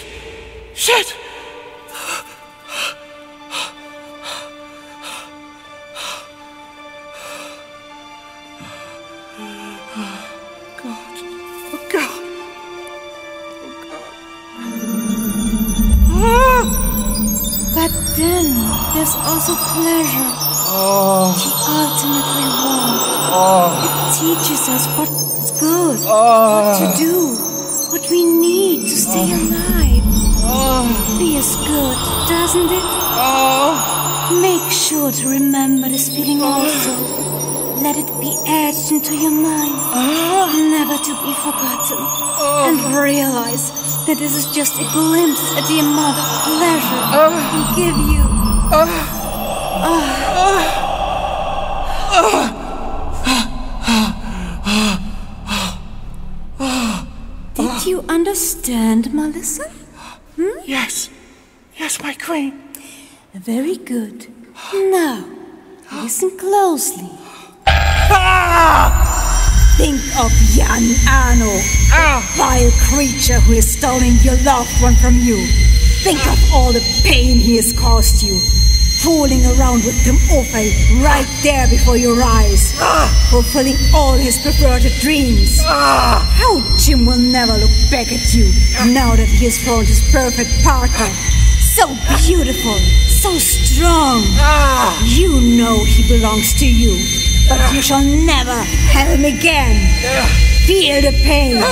then there's also pleasure. The ultimate reward. It teaches us what's good, what to do, what we need to stay alive. Feels good, doesn't it? Make sure to remember this feeling also. Let it be etched into your mind, never to be forgotten. And realize that this is just a glimpse at the amount of pleasure it can give you. Did you understand, Melissa? Yes. Yes, my queen. Very good. Now, listen closely. Think of Jan Arno, a vile creature who has stolen your loved one from you. Think of all the pain he has caused you, fooling around with Timofey right there before your eyes, fulfilling all his perverted dreams. How Jim will never look back at you now that he has found his perfect partner. So beautiful, so strong. You know he belongs to you, but you shall never have him again. Feel the pain.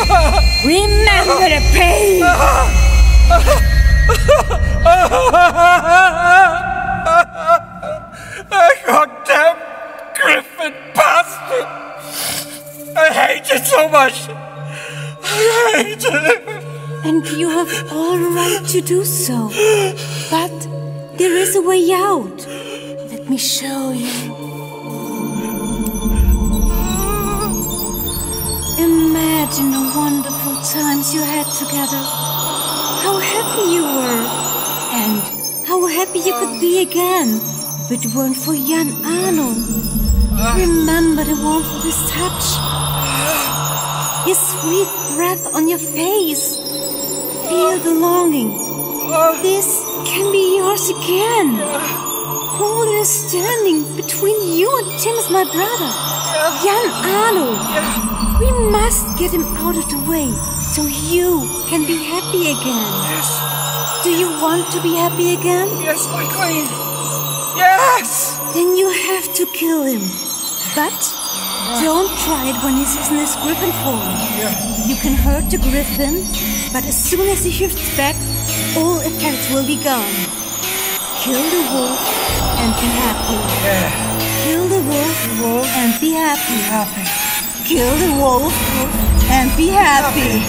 Remember the pain. Goddamn Griffin bastard! I hate it so much! I hate it! And you have all right to do so. But there is a way out. Let me show you. Imagine the wonderful times you had together. How happy you were. And how happy you could be again if it weren't for Jan Arno. Remember the warmth of his touch. His sweet breath on your face. Feel the longing. This can be yours again. Who is standing between you and Tim is my brother, Jan Arno. We must get him out of the way so you can be happy again. Yes. Do you want to be happy again? Yes, my queen. Yes. Then you have to kill him. But don't try it when he's in his griffin form. You can hurt the griffin, but as soon as he shifts back, all effects will be gone. Kill the wolf and be happy. Kill the wolf and be happy. Kill the wolf and be happy.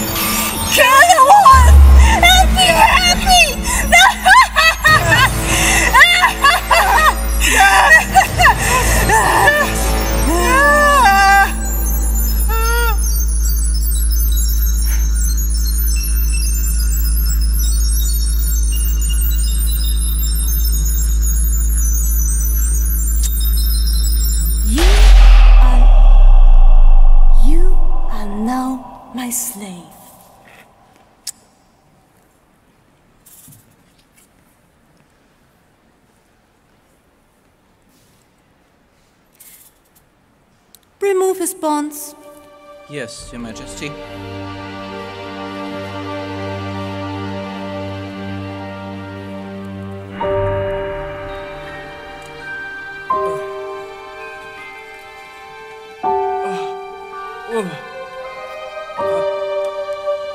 Kill the wolf and be happy. You are now my slave. Remove his bonds. Yes, Your Majesty.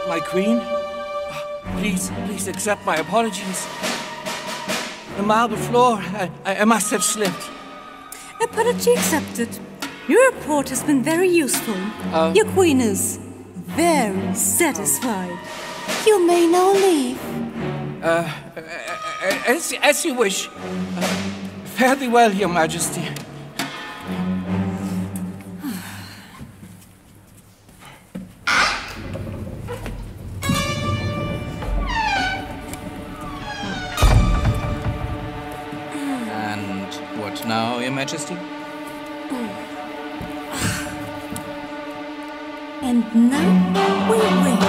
My queen? Please accept my apologies. The marble floor, I must have slipped. Apology accepted. Your report has been very useful. Your queen is very satisfied. You may now leave. As you wish. Fare thee well, Your Majesty. And what now, Your Majesty? And now we wait.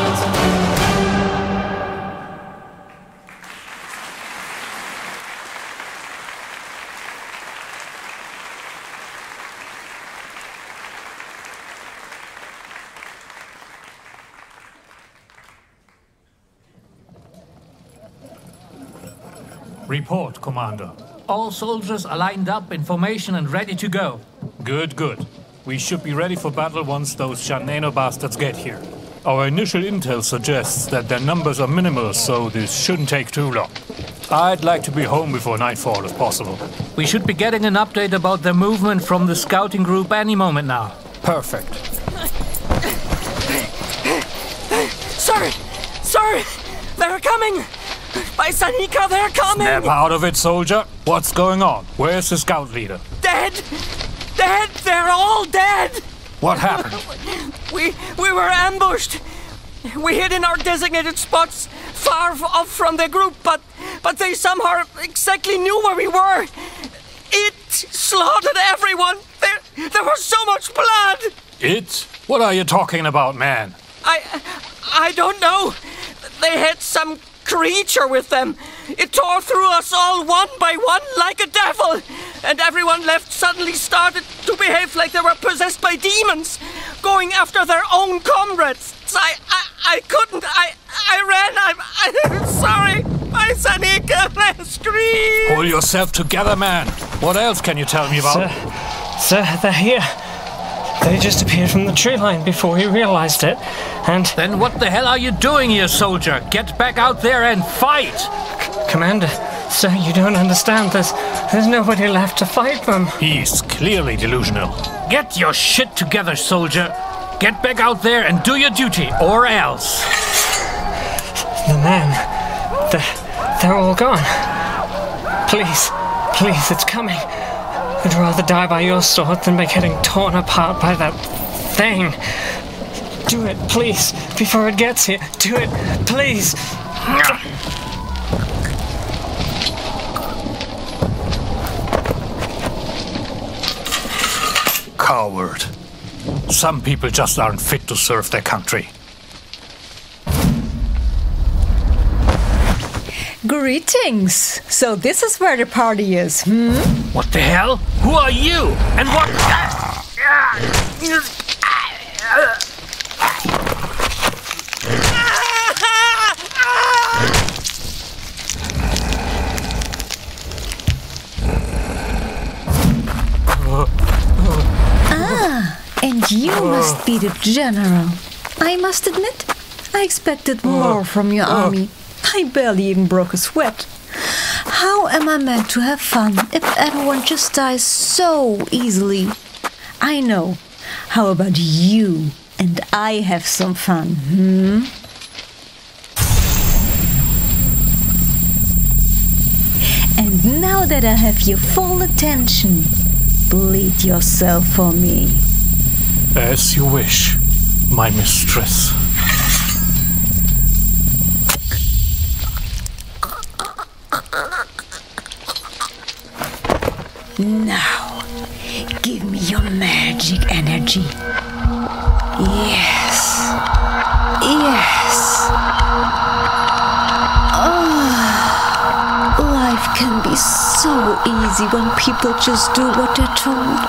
Report, Commander. All soldiers are lined up in formation and ready to go. Good, good. We should be ready for battle once those Shanano bastards get here. Our initial intel suggests that their numbers are minimal, so this shouldn't take too long. I'd like to be home before nightfall if possible. We should be getting an update about their movement from the scouting group any moment now. Perfect. Sir! They're coming! By Sanika, they're coming! Snap out of it, soldier. What's going on? Where's the scout leader? Dead! Dead! They're all dead! What happened? We were ambushed. We hid in our designated spots, far off from the group, but they somehow exactly knew where we were. It slaughtered everyone. There was so much blood. It? What are you talking about, man? I don't know. They had some creature with them. It tore through us all one by one like a devil. And everyone left suddenly started to behave like they were possessed by demons, going after their own comrades. I couldn't. I ran. I'm sorry. My Sanika, I screamed. Pull yourself together, man. What else can you tell me about? Sir, they're here. They just appeared from the tree line before we realized it, and... Then what the hell are you doing here, soldier? Get back out there and fight! Commander, sir, you don't understand this. There's nobody left to fight them. He's clearly delusional. Get your shit together, soldier. Get back out there and do your duty, or else. The men, they're all gone. Please, it's coming. I'd rather die by your sword than by getting torn apart by that thing. Do it, please, before it gets here. Do it, please. Coward. Some people just aren't fit to serve their country. Greetings! So this is where the party is, What the hell? Who are you? And what... And you must be the general. I must admit, I expected more from your army. I barely even broke a sweat. How am I meant to have fun if everyone just dies so easily? I know. How about you and I have some fun, And now that I have your full attention, bleed yourself for me. As you wish, my mistress. Now, give me your magic energy. Yes. Life can be so easy when people just do what they're told.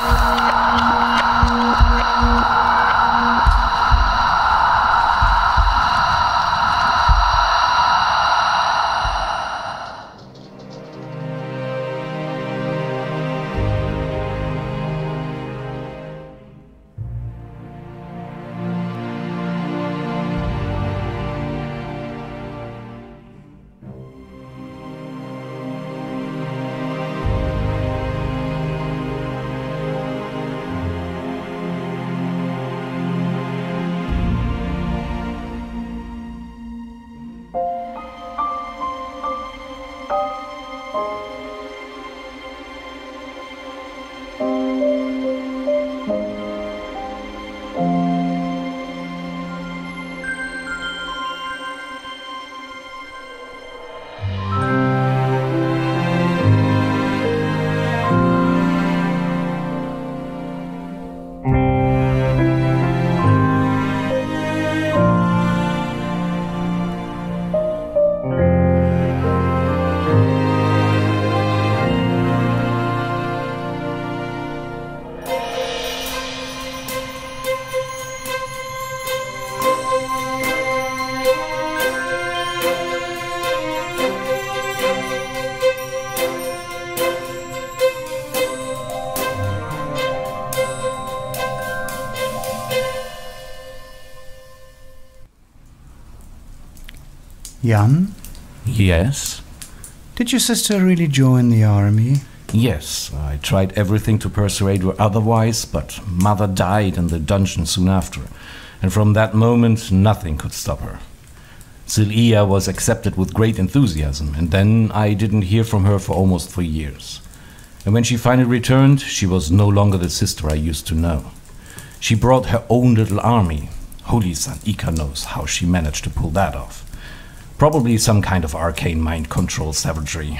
Jan? Yes? Did your sister really join the army? Yes, I tried everything to persuade her otherwise, but Mother died in the dungeon soon after, and from that moment nothing could stop her. Zilia was accepted with great enthusiasm, and then I didn't hear from her for almost 3 years. And when she finally returned, she was no longer the sister I used to know. She brought her own little army. Holy San Ika knows how she managed to pull that off. Probably some kind of arcane mind control savagery.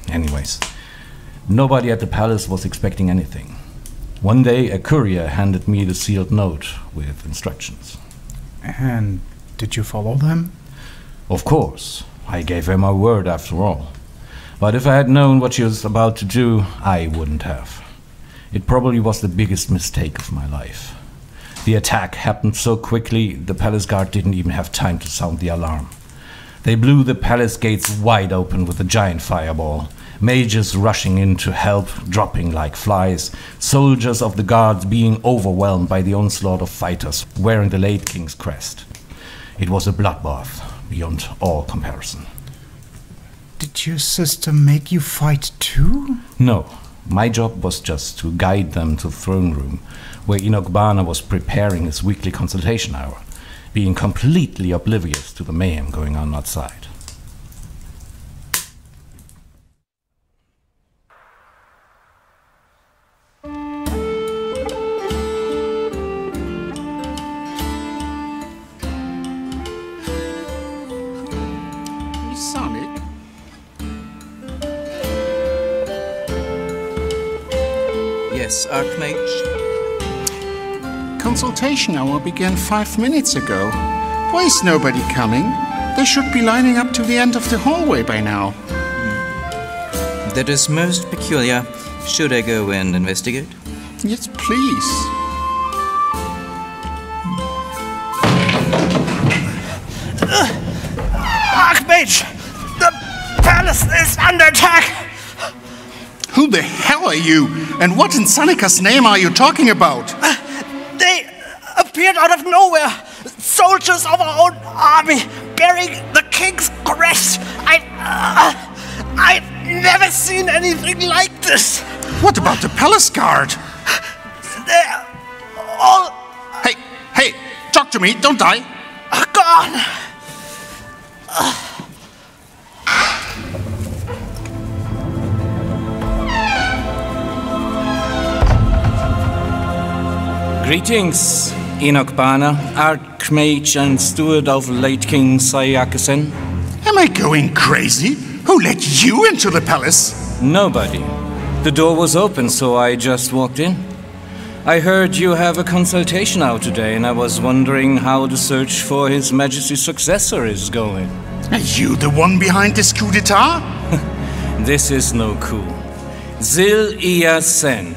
Anyways, nobody at the palace was expecting anything. One day, a courier handed me the sealed note with instructions. And did you follow them? Of course. I gave her my word after all. But if I had known what she was about to do, I wouldn't have. It probably was the biggest mistake of my life. The attack happened so quickly, the palace guard didn't even have time to sound the alarm. They blew the palace gates wide open with a giant fireball. Mages rushing in to help, dropping like flies. Soldiers of the guards being overwhelmed by the onslaught of fighters wearing the late king's crest. It was a bloodbath beyond all comparison. Did your sister make you fight too? No. My job was just to guide them to the throne room, where Enoch Bana was preparing his weekly consultation hour, being completely oblivious to the mayhem going on outside. Sonic? Yes, Archmage? Consultation hour began 5 minutes ago. Why is nobody coming? They should be lining up to the end of the hallway by now. That is most peculiar. Should I go and investigate? Yes, please. Archmage! The palace is under attack! Who the hell are you? And what in Sanika's name are you talking about? They appeared out of nowhere! Soldiers of our own army bearing the king's crest! I've never seen anything like this! What about the palace guard? They're all... Hey, talk to me, don't die! Gone! Greetings, Enoch Bana, Archmage and Steward of late King Sayakasen. Am I going crazy? Who let you into the palace? Nobody. The door was open, so I just walked in. I heard you have a consultation out today, and I was wondering how the search for His Majesty's successor is going. Are you the one behind this coup d'etat? This is no coup. Zil-Iya Sen,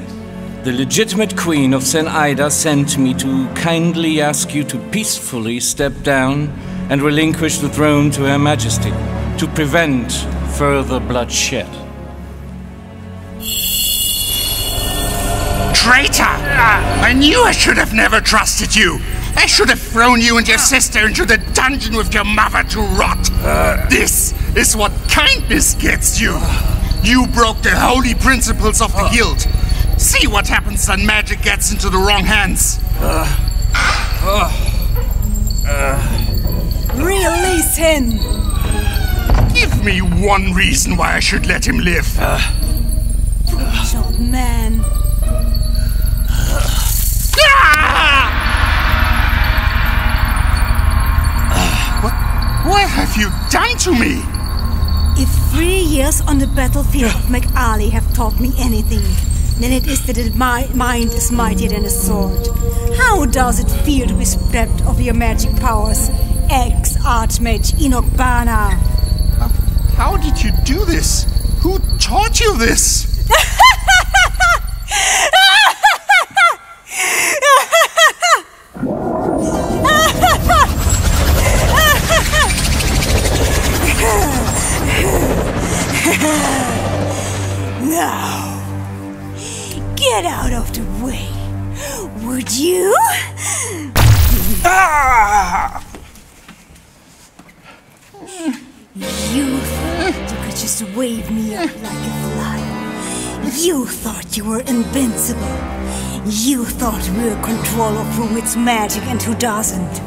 the legitimate queen of Sen Ida, sent me to kindly ask you to peacefully step down and relinquish the throne to Her Majesty, to prevent further bloodshed. Traitor! I knew I should have never trusted you! I should have thrown you and your sister into the dungeon with your mother to rot! This is what kindness gets you! You broke the holy principles of the guild! See what happens when magic gets into the wrong hands! Release him! Give me one reason why I should let him live! Foolish old man. What have you done to me? If 3 years on the battlefield of McAley have taught me anything, then it is that my mind is mightier than a sword. How does it feel to be stripped of your magic powers, ex-Archmage Enoch Bana? How did you do this? Who taught you this? Now, get out of the way, would you? You thought you could just wave me up like a fly. You thought you were invincible. You thought we were control of who with magic and who doesn't.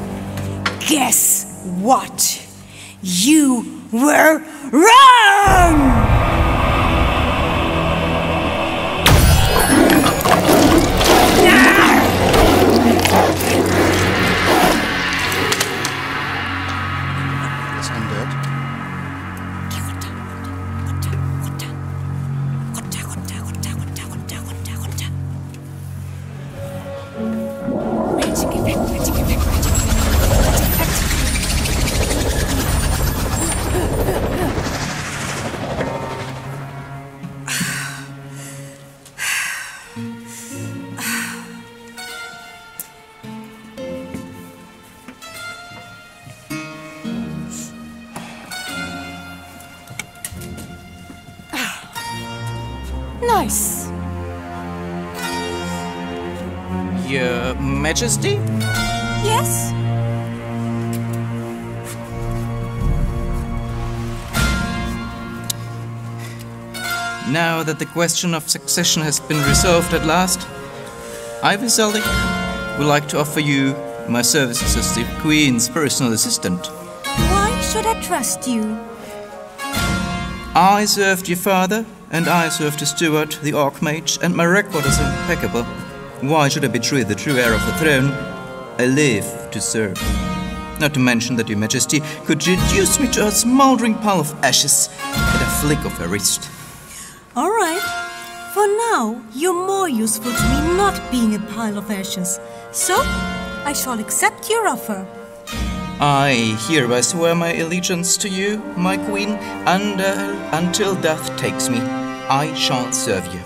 Guess what? You were wrong! Nice. Your Majesty? Yes? Now that the question of succession has been resolved at last, I, Visalik, would like to offer you my services as the Queen's personal assistant. Why should I trust you? I served your father, and I served the steward, the Orc Mage, and my record is impeccable. Why should I betray the true heir of the throne? I live to serve. Not to mention that your Majesty could reduce me to a smouldering pile of ashes at a flick of her wrist. All right. For now, you're more useful to me not being a pile of ashes. So, I shall accept your offer. I hereby swear my allegiance to you, my queen, and until death takes me, I shall serve you.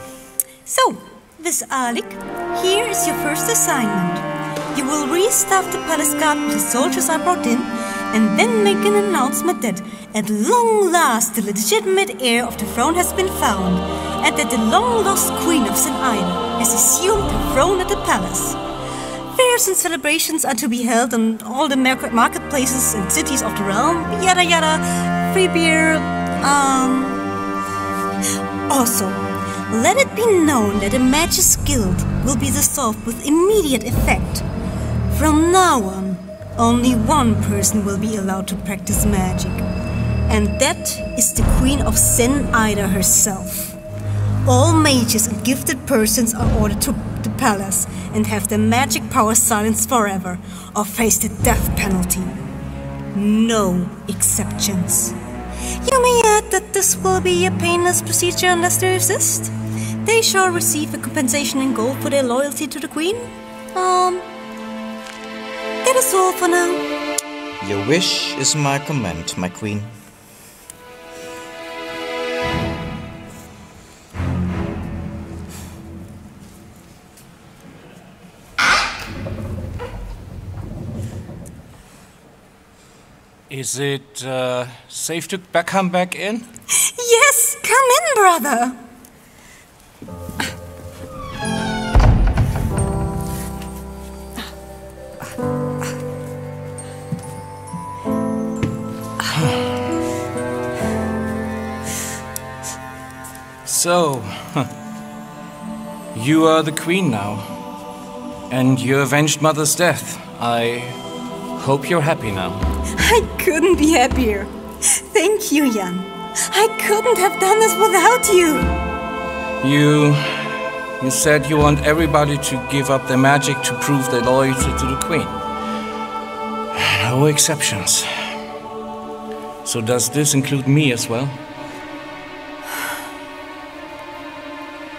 So, Visalik, here is your first assignment. You will restaff the palace guard with the soldiers I brought in, and then make an announcement that, at long last, the legitimate heir of the throne has been found, and that the long-lost queen of St. Ida has assumed her throne at the palace. Fairs and celebrations are to be held on all the marketplaces and cities of the realm, yada yada, free beer, Also, let it be known that the Mage's Guild will be dissolved with immediate effect. From now on, only one person will be allowed to practice magic, and that is the Queen of St. Ida herself. All mages and gifted persons are ordered to the palace and have their magic power silenced forever, or face the death penalty. No exceptions. You may add that this will be a painless procedure unless they resist. They shall receive a compensation in gold for their loyalty to the Queen. That is all for now. Your wish is my command, my queen. Is it safe to come back in? Yes, come in, brother. So, you are the queen now, and you avenged Mother's death. I hope you're happy now. I couldn't be happier. Thank you, Jan. I couldn't have done this without you. You said you want everybody to give up their magic to prove their loyalty to the queen. No exceptions. So does this include me as well?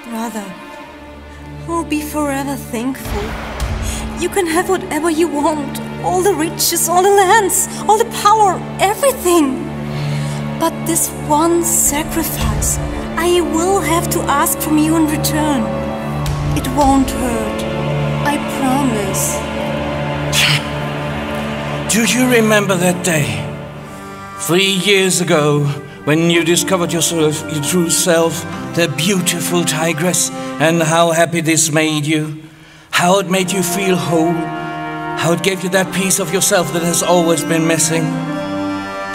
Brother, I'll be forever thankful. You can have whatever you want. All the riches, all the lands, all the power, everything. But this one sacrifice, I will have to ask from you in return. It won't hurt. I promise. Do you remember that day? 3 years ago, when you discovered yourself, your true self, the beautiful tigress, and how happy this made you? How it made you feel whole? How it gave you that piece of yourself that has always been missing?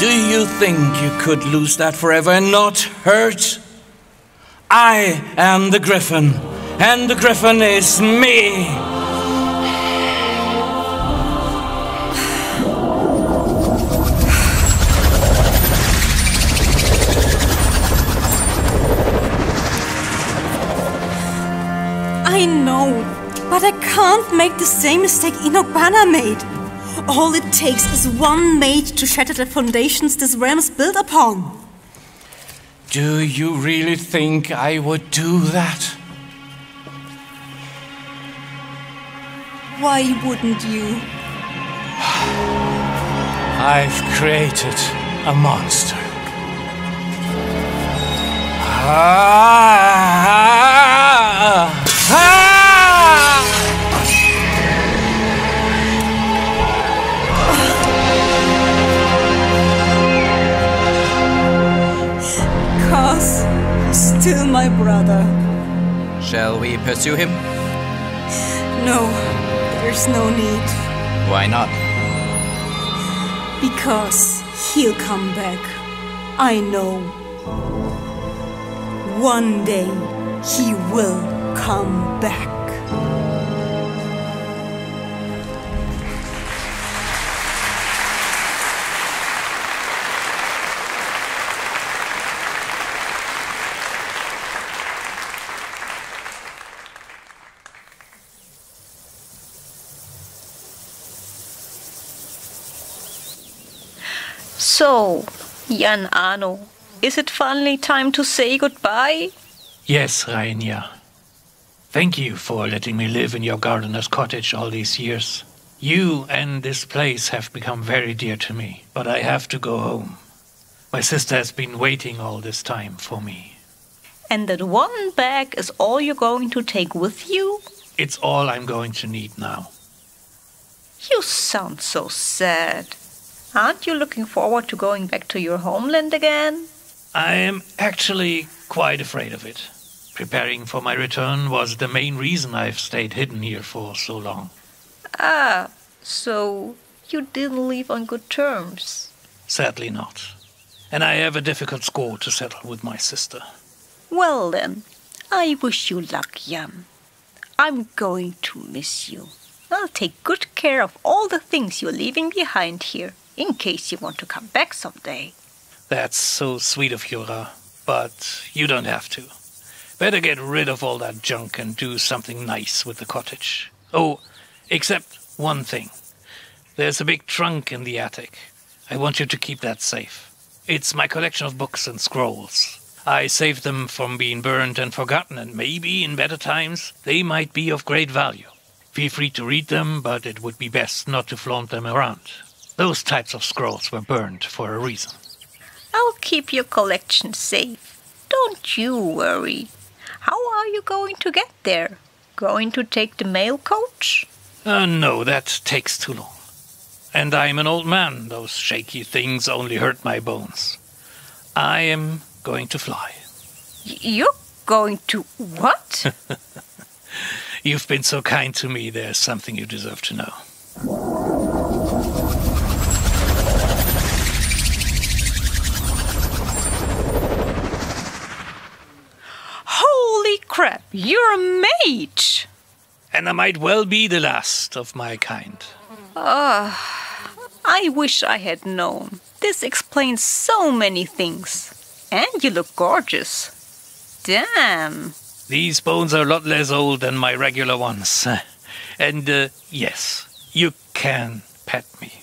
Do you think you could lose that forever and not hurt? I am the Griffin, and the Griffin is me. I know, but I can't make the same mistake Inogbana made. All it takes is one mage to shatter the foundations this realm is built upon. Do you really think I would do that? Why wouldn't you? I've created a monster. Cause he's still my brother. Shall we pursue him? No, there's no need. Why not? Because he'll come back. I know. One day he will come back. So, Jan Arno, is it finally time to say goodbye? Yes, Rainier. Thank you for letting me live in your gardener's cottage all these years. You and this place have become very dear to me, but I have to go home. My sister has been waiting all this time for me. And that one bag is all you're going to take with you? It's all I'm going to need now. You sound so sad. Aren't you looking forward to going back to your homeland again? I am actually quite afraid of it. Preparing for my return was the main reason I've stayed hidden here for so long. Ah, so you didn't leave on good terms? Sadly not. And I have a difficult score to settle with my sister. Well then, I wish you luck, Jan. I'm going to miss you. I'll take good care of all the things you're leaving behind here, in case you want to come back someday. That's so sweet of you, Ra, but you don't have to. Better get rid of all that junk and do something nice with the cottage. Oh, except one thing. There's a big trunk in the attic. I want you to keep that safe. It's my collection of books and scrolls. I saved them from being burned and forgotten, and maybe in better times they might be of great value. Feel free to read them, but it would be best not to flaunt them around. Those types of scrolls were burned for a reason. I'll keep your collection safe. Don't you worry. How are you going to get there? Going to take the mail coach? No, that takes too long. And I'm an old man. Those shaky things only hurt my bones. I am going to fly. You're going to what? You've been so kind to me, there's something you deserve to know. Holy crap, you're a mage! And I might well be the last of my kind. I wish I had known. This explains so many things. And you look gorgeous. Damn. These bones are a lot less old than my regular ones. And, yes, you can pet me.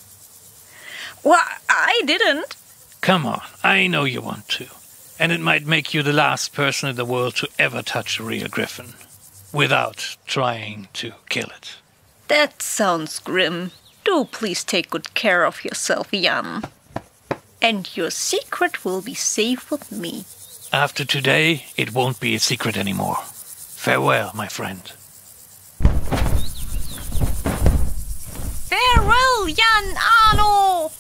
Well, I didn't. Come on, I know you want to. And it might make you the last person in the world to ever touch a real griffin. Without trying to kill it. That sounds grim. Do please take good care of yourself, Jan. And your secret will be safe with me. After today, it won't be a secret anymore. Farewell, my friend. Farewell, Jan Arno!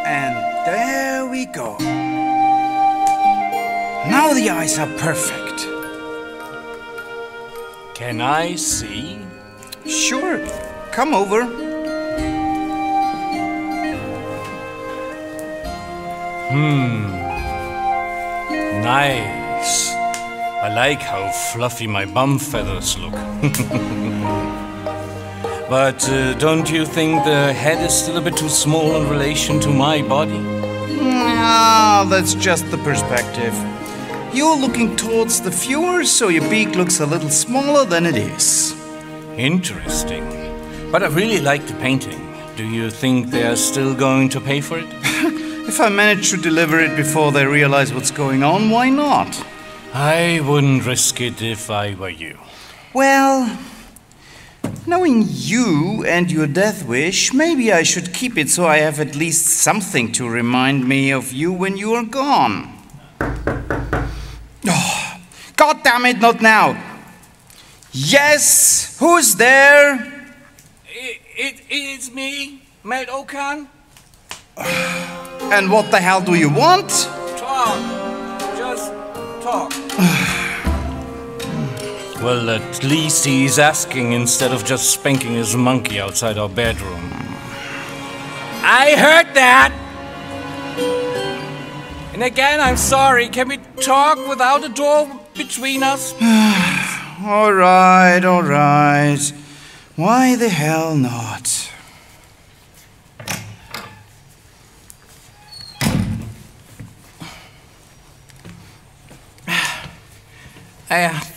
And there we go. Now the eyes are perfect. Can I see? Sure. Come over. Nice. I like how fluffy my bum feathers look. But don't you think the head is still a bit too small in relation to my body? Ah, that's just the perspective. You're looking towards the viewer, so your beak looks a little smaller than it is. Interesting. But I really like the painting. Do you think they are still going to pay for it? If I manage to deliver it before they realize what's going on, why not? I wouldn't risk it if I were you. Well, knowing you and your death wish, maybe I should keep it so I have at least something to remind me of you when you are gone. Oh, God damn it, not now! Yes, who's there? It's me, Melt Okan. And what the hell do you want? Talk. Just talk. Well, at least he's asking instead of just spanking his monkey outside our bedroom. I heard that! And again, I'm sorry. Can we talk without a door between us? All right. Why the hell not?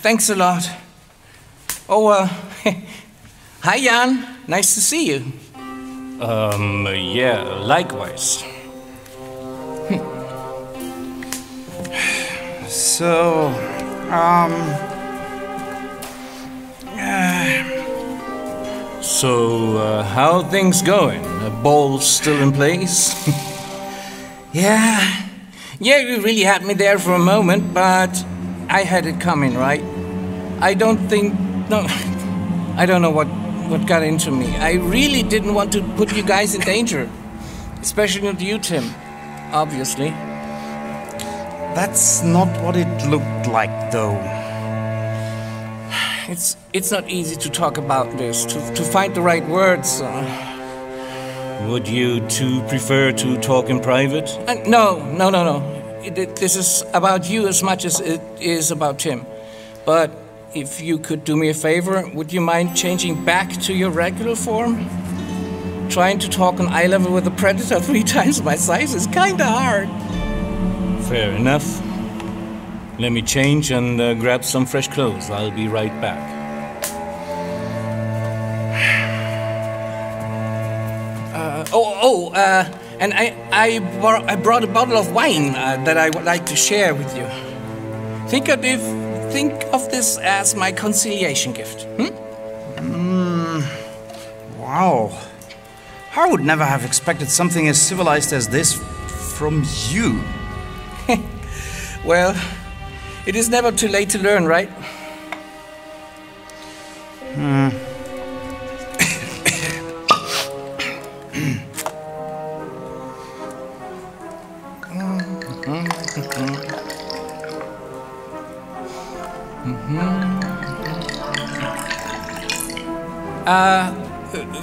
Thanks a lot. Oh, hi Jan. Nice to see you. Yeah, likewise. So, So, how are things going? The ball's still in place? Yeah, you really had me there for a moment, but I had it coming, right? I don't know what got into me. I really didn't want to put you guys in danger. Especially not you, Tim. Obviously. That's not what it looked like, though. It's not easy to talk about this, to find the right words. Would you two prefer to talk in private? No. This is about you as much as it is about Tim. But if you could do me a favor, would you mind changing back to your regular form? Trying to talk on eye level with a predator 3 times my size is kinda hard. Fair enough. Let me change and grab some fresh clothes. I'll be right back. And I brought a bottle of wine that I would like to share with you. Think of this as my conciliation gift. Wow. I would never have expected something as civilized as this from you. Well, it is never too late to learn, right?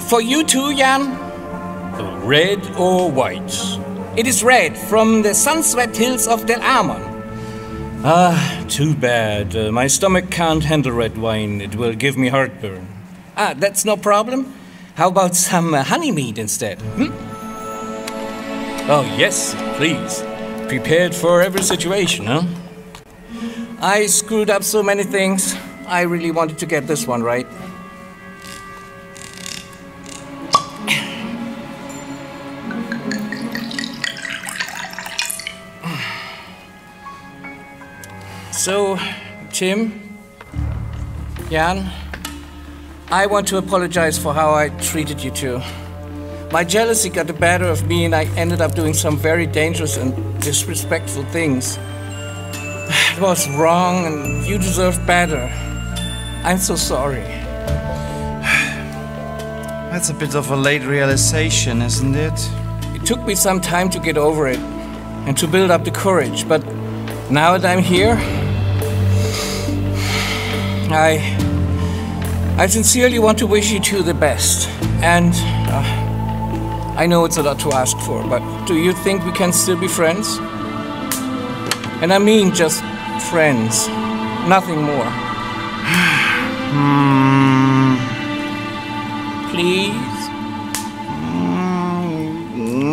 For you too, Jan? Red or white? It is red, from the sun-swept hills of Del Amon. Too bad. My stomach can't handle red wine. It will give me heartburn. That's no problem. How about some honey mead instead? Oh, yes, please. Prepared for every situation, huh? I screwed up so many things. I really wanted to get this one right. So, Tim, Jan, I want to apologize for how I treated you two. My jealousy got the better of me and I ended up doing some very dangerous and disrespectful things. It was wrong and you deserve better. I'm so sorry. That's a bit of a late realization, isn't it? It took me some time to get over it and to build up the courage, but now that I'm here, I sincerely want to wish you two the best. And I know it's a lot to ask for, but do you think we can still be friends? And I mean just friends, nothing more. Please?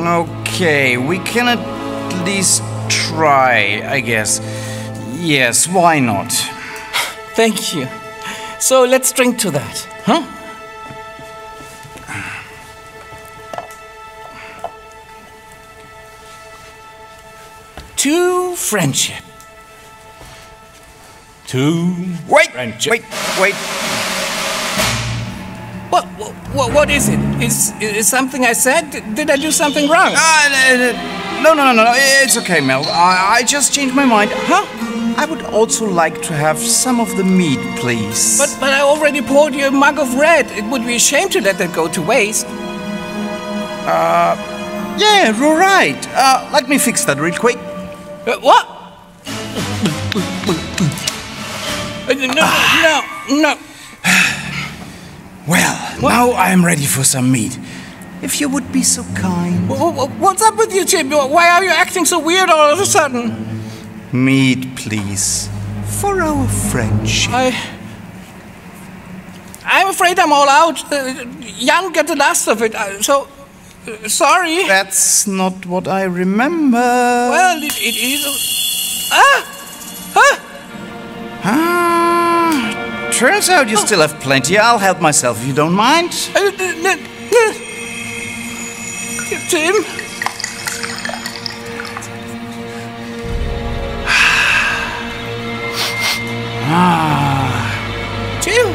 Okay, we can at least try, I guess. Yes, why not? Thank you. So let's drink to that, huh? To friendship. To friendship. Wait. What is it? Is something I said? Did I do something wrong? No. It's okay, Mel. I just changed my mind. Huh? I would also like to have some of the meat, please. But I already poured you a mug of red. It would be a shame to let that go to waste. Yeah, you're right. Let me fix that real quick. What? No. Well, now I'm ready for some meat. If you would be so kind. What's up with you, Tim? Why are you acting so weird all of a sudden? Meat, please. For our friendship. I'm afraid I'm all out. Jan got the last of it, so... sorry. That's not what I remember. Well, it is... Turns out you still have plenty. I'll help myself if you don't mind. Tim? Tim?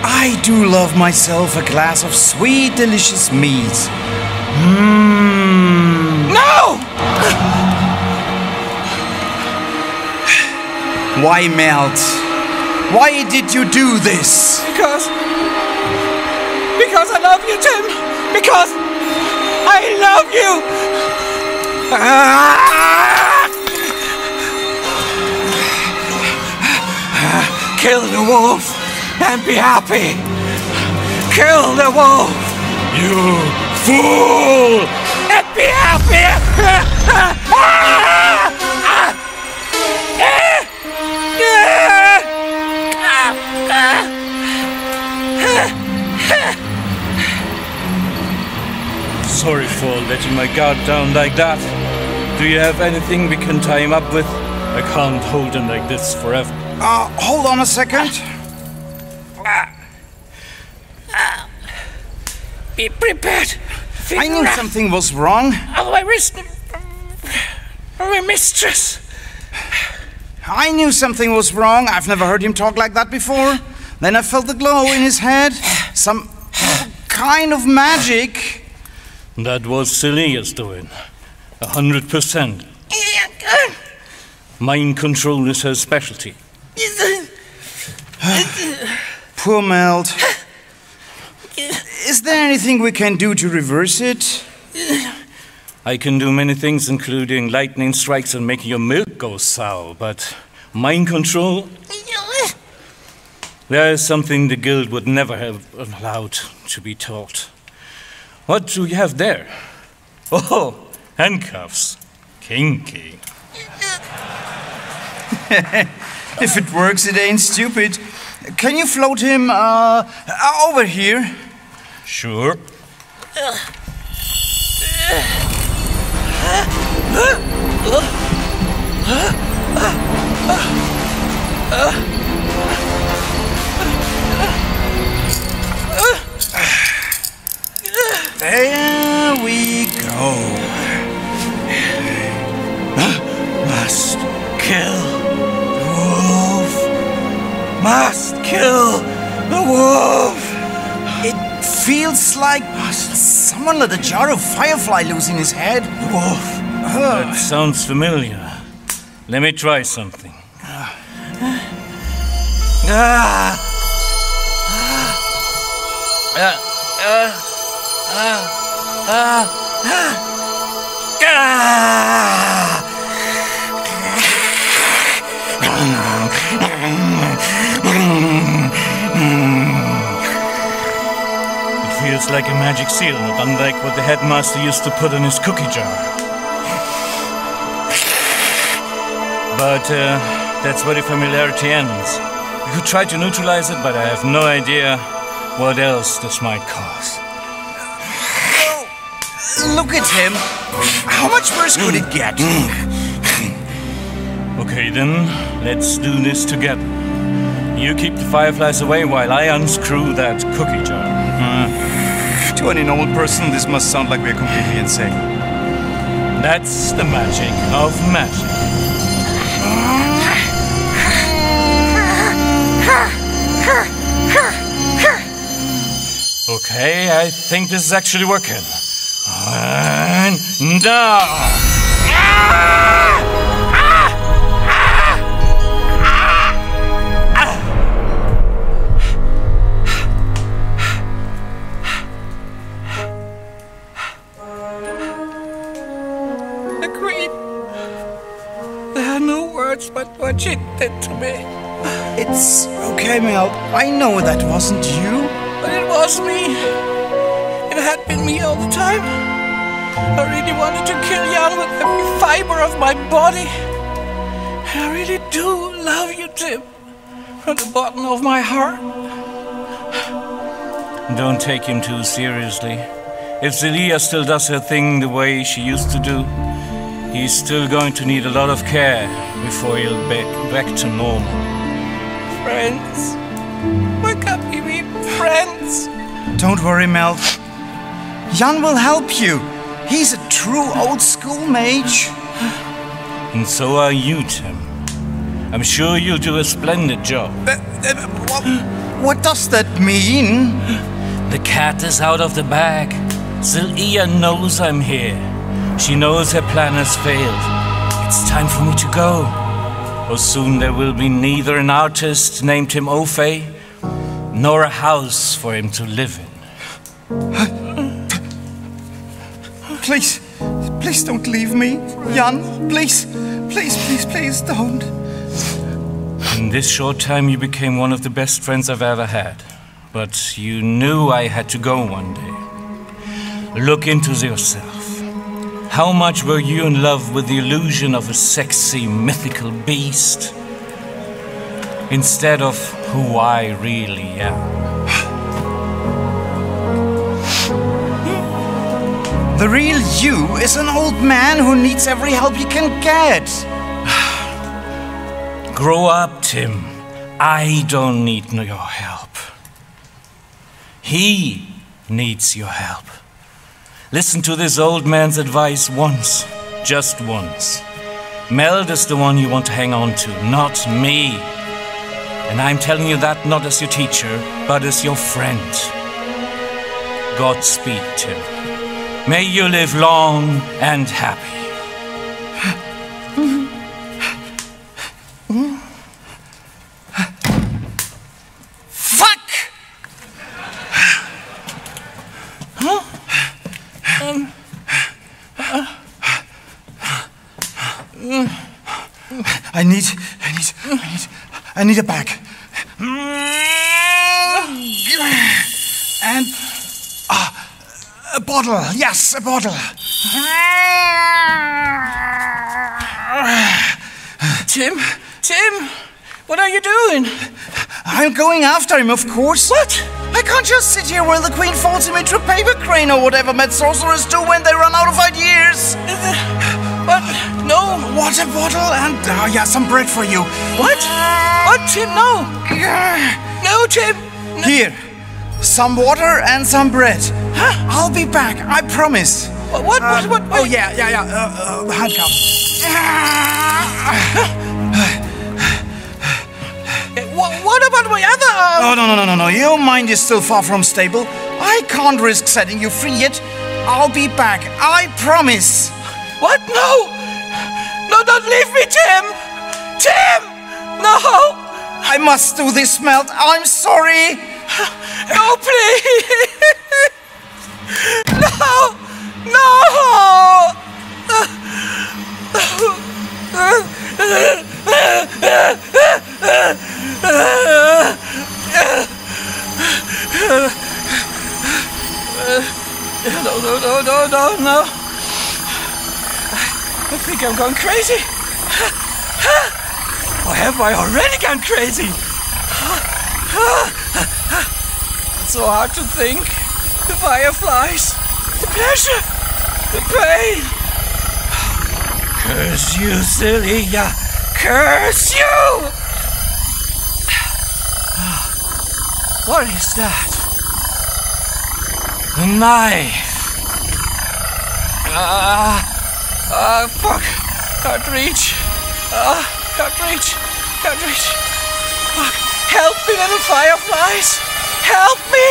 I do love myself a glass of sweet, delicious meat. No! Why, Melt? Why did you do this? Because I love you, Tim. Because I love you. Kill the wolf and be happy. Kill the wolf. You fool! And be happy. Sorry for letting my guard down like that. Do you have anything we can tie him up with? I can't hold him like this forever. Hold on a second. Be prepared. I knew something was wrong. Oh, my wrist. Oh, my mistress. I knew something was wrong. I've never heard him talk like that before. Then I felt the glow in his head. Some kind of magic. That was Celia's doing. 100%. Mind control is her specialty. Poor Meld. Is there anything we can do to reverse it? I can do many things, including lightning strikes and making your milk go sour, but mind control? There is something the guild would never have allowed to be taught. What do you have there? Oh, handcuffs. Kinky. If it works, it ain't stupid. Can you float him over here? Sure. There we go. Must kill the wolf. Must kill the wolf. It feels like someone let a jar of firefly loose in his head. The wolf. That sounds familiar. Let me try something. It feels like a magic seal, not unlike what the headmaster used to put in his cookie jar. But that's where the familiarity ends. You could try to neutralize it, but I have no idea what else this might cause. Look at him. How much worse could it get? Okay then, let's do this together. You keep the fireflies away while I unscrew that cookie jar. To any normal person, this must sound like we're completely insane. That's the magic of magic. Okay, I think this is actually working. And down! The Queen. There are no words but what she did to me. It's okay, Mel. I know that wasn't you. But it was me. It had been me all the time. I really wanted to kill Jan with every fiber of my body. And I really do love you, Tim. From the bottom of my heart. Don't take him too seriously. If Zelia still does her thing the way she used to do, he's still going to need a lot of care before he'll be back to normal. Friends. Why can't we be friends? Don't worry, Mel. Jan will help you. He's a true old-school mage. And so are you, Tim. I'm sure you'll do a splendid job. What does that mean? The cat is out of the bag. Zelia knows I'm here. She knows her plan has failed. It's time for me to go. Or soon there will be neither an artist named him Ophe, nor a house for him to live in. Please, please don't leave me. Jan, please, please, please, please don't. In this short time you became one of the best friends I've ever had. But you knew I had to go one day. Look into yourself. How much were you in love with the illusion of a sexy, mythical beast, instead of who I really am? The real you is an old man who needs every help he can get. Grow up, Tim. I don't need your help. He needs your help. Listen to this old man's advice once, just once. Meld is the one you want to hang on to, not me. And I'm telling you that not as your teacher, but as your friend. Godspeed, Tim. May you live long and happy. Fuck! Huh? I need a bag. And a bottle. Yes, a bottle. Tim, what are you doing? I'm going after him, of course. What? I can't just sit here while the Queen folds him into a paper crane or whatever mad sorcerers do when they run out of ideas. What? No. Water bottle and, some bread for you. What? What, Tim? No. No, Tim. No. Here, some water and some bread. Huh? I'll be back, I promise. What? Oh, yeah. Handcuffs. What about my other arm? No. Your mind is still far from stable. I can't risk setting you free yet. I'll be back, I promise. What? No! No, don't leave me, Tim! Tim! No! I must do this, Melt. I'm sorry. No, please! No. I think I'm going crazy. Or have I already gone crazy? It's so hard to think. The fireflies, the pleasure, the pain. Curse you, Celia. Curse you! What is that? A knife. Fuck. Can't reach. Can't reach. Fuck. Help me, little fireflies. Help me.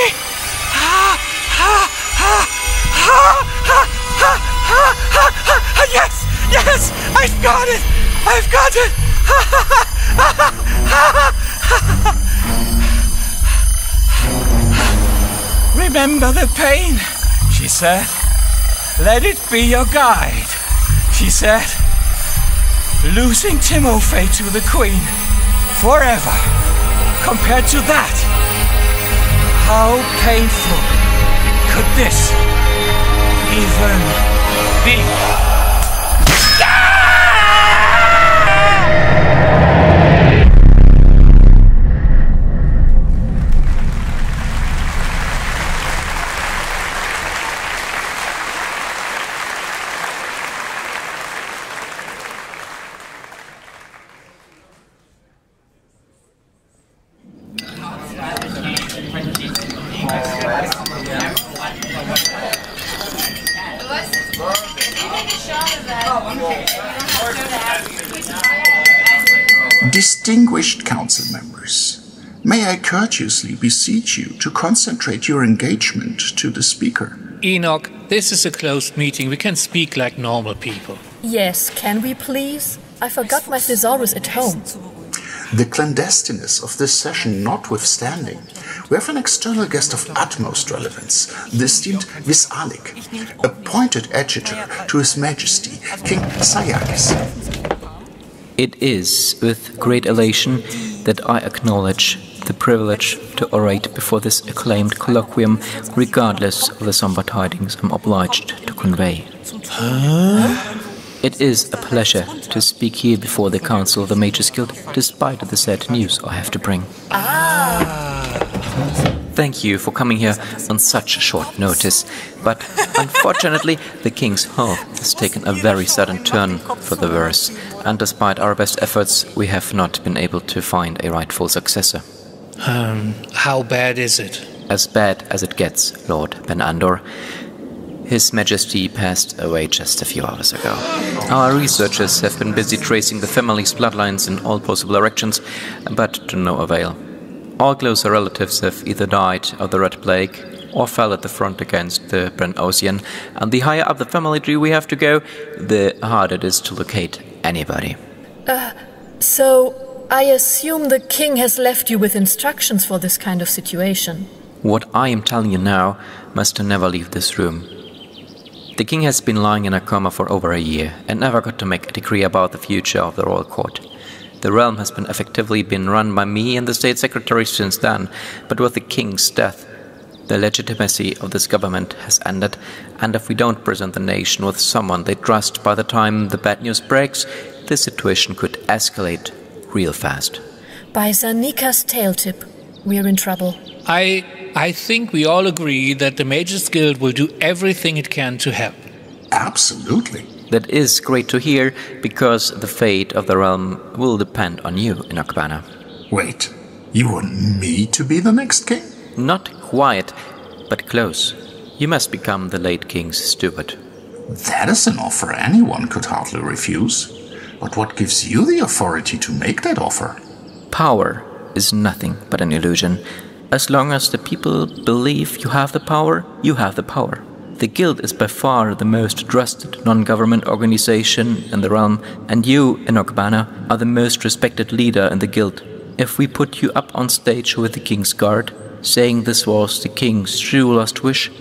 Yes, I've got it. Remember the pain, she said. Let it be your guide, she said. Losing Timofey to the Queen forever. Compared to that, how painful could this even be? Distinguished council members, may I courteously beseech you to concentrate your engagement to the speaker. Enoch, this is a closed meeting. We can speak like normal people. Yes, can we please? I forgot my thesaurus at home. The clandestineness of this session notwithstanding, we have an external guest of utmost relevance, the esteemed Visalik, appointed adjutor to His Majesty, King Sayakis. It is with great elation that I acknowledge the privilege to orate before this acclaimed colloquium, regardless of the somber tidings I'm obliged to convey. It is a pleasure to speak here before the Council of the Mages Guild, despite the sad news I have to bring. Thank you for coming here on such short notice, but unfortunately the King's health has taken a very sudden turn for the worse, and despite our best efforts, we have not been able to find a rightful successor. How bad is it? As bad as it gets, Lord Ben Andor. His Majesty passed away just a few hours ago. Our researchers have been busy tracing the family's bloodlines in all possible directions, but to no avail. All closer relatives have either died of the Red Plague or fell at the front against the Brennosian, and the higher up the family tree we have to go, the harder it is to locate anybody. So I assume the king has left you with instructions for this kind of situation. What I am telling you now must never leave this room. The king has been lying in a coma for over a year and never got to make a decree about the future of the royal court. The realm has been effectively run by me and the state secretary since then, but with the king's death, the legitimacy of this government has ended, and if we don't present the nation with someone they trust by the time the bad news breaks, the situation could escalate real fast. By Zanika's tail tip, we're in trouble. I think we all agree that the Mages Guild will do everything it can to help. Absolutely. That is great to hear, because the fate of the realm will depend on you, Inokbana. Wait, you want me to be the next king? Not quite, but close. You must become the late king's steward. That is an offer anyone could hardly refuse. But what gives you the authority to make that offer? Power is nothing but an illusion. As long as the people believe you have the power, you have the power. The Guild is by far the most trusted non-government organization in the realm, and you, Inokbana, are the most respected leader in the Guild. If we put you up on stage with the King's Guard, saying this was the King's true last wish,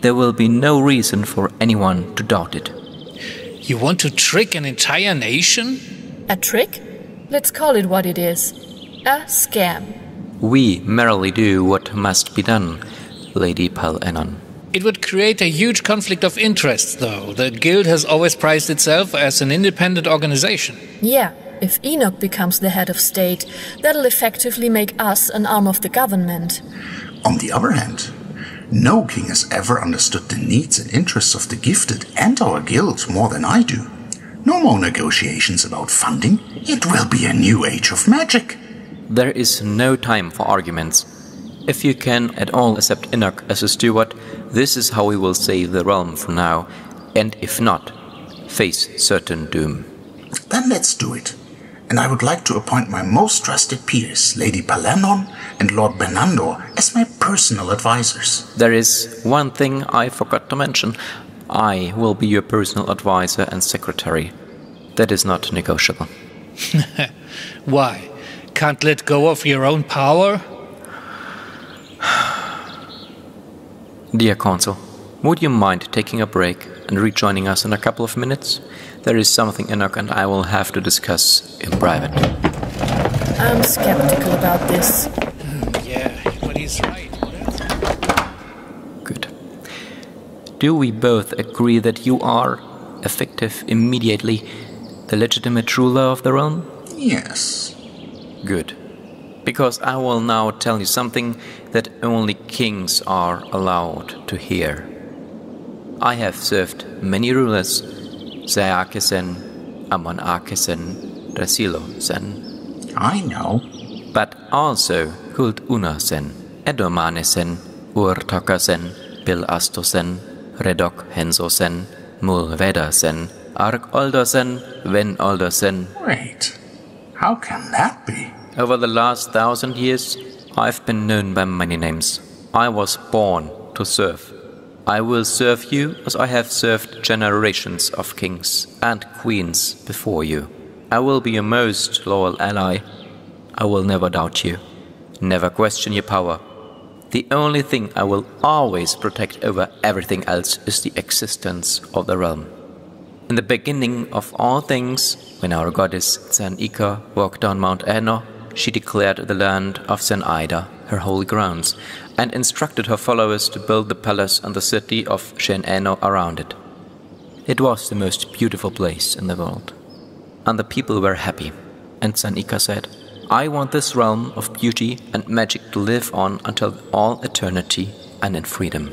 there will be no reason for anyone to doubt it. You want to trick an entire nation? A trick? Let's call it what it is. A scam. We merely do what must be done, Lady Pal-Enon. It would create a huge conflict of interests, though. The guild has always prized itself as an independent organization. Yeah, if Enoch becomes the head of state, that'll effectively make us an arm of the government. On the other hand, no king has ever understood the needs and interests of the gifted and our guild more than I do. No more negotiations about funding. It will be a new age of magic. There is no time for arguments. If you can at all accept Enoch as a steward, this is how we will save the realm for now, and if not, face certain doom. Then let's do it. And I would like to appoint my most trusted peers, Lady Palanon and Lord Benandor, as my personal advisors. There is one thing I forgot to mention. I will be your personal advisor and secretary. That is not negotiable. Why? Can't let go of your own power? Dear Consul, would you mind taking a break and rejoining us in a couple of minutes? There is something Enoch and I will have to discuss in private. I'm skeptical about this. Yeah, but he's right. Good. Do we both agree that you are, effective immediately, the legitimate ruler of the realm? Yes. Good. Because I will now tell you something that only kings are allowed to hear. I have served many rulers, Zeakesen, Amon-Akesen, Resilo-sen. I know. But also Kult-Una-sen, Edomane-sen, Urtoka-sen, Pil-Asto-sen, Redok-Henso-sen, Mulveda-sen, Ark-Older-sen, Ven-Older-sen. Wait, how can that be? Over the last 1,000 years, I've been known by many names. I was born to serve. I will serve you as I have served generations of kings and queens before you. I will be your most loyal ally. I will never doubt you, never question your power. The only thing I will always protect over everything else is the existence of the realm. In the beginning of all things, when our goddess Tsan-Ika walked down Mount Eno, she declared the land of Zen-Ida her holy grounds, and instructed her followers to build the palace and the city of Shen-Eno around it. It was the most beautiful place in the world. And the people were happy, and Tsan-Ika said, I want this realm of beauty and magic to live on until all eternity and in freedom.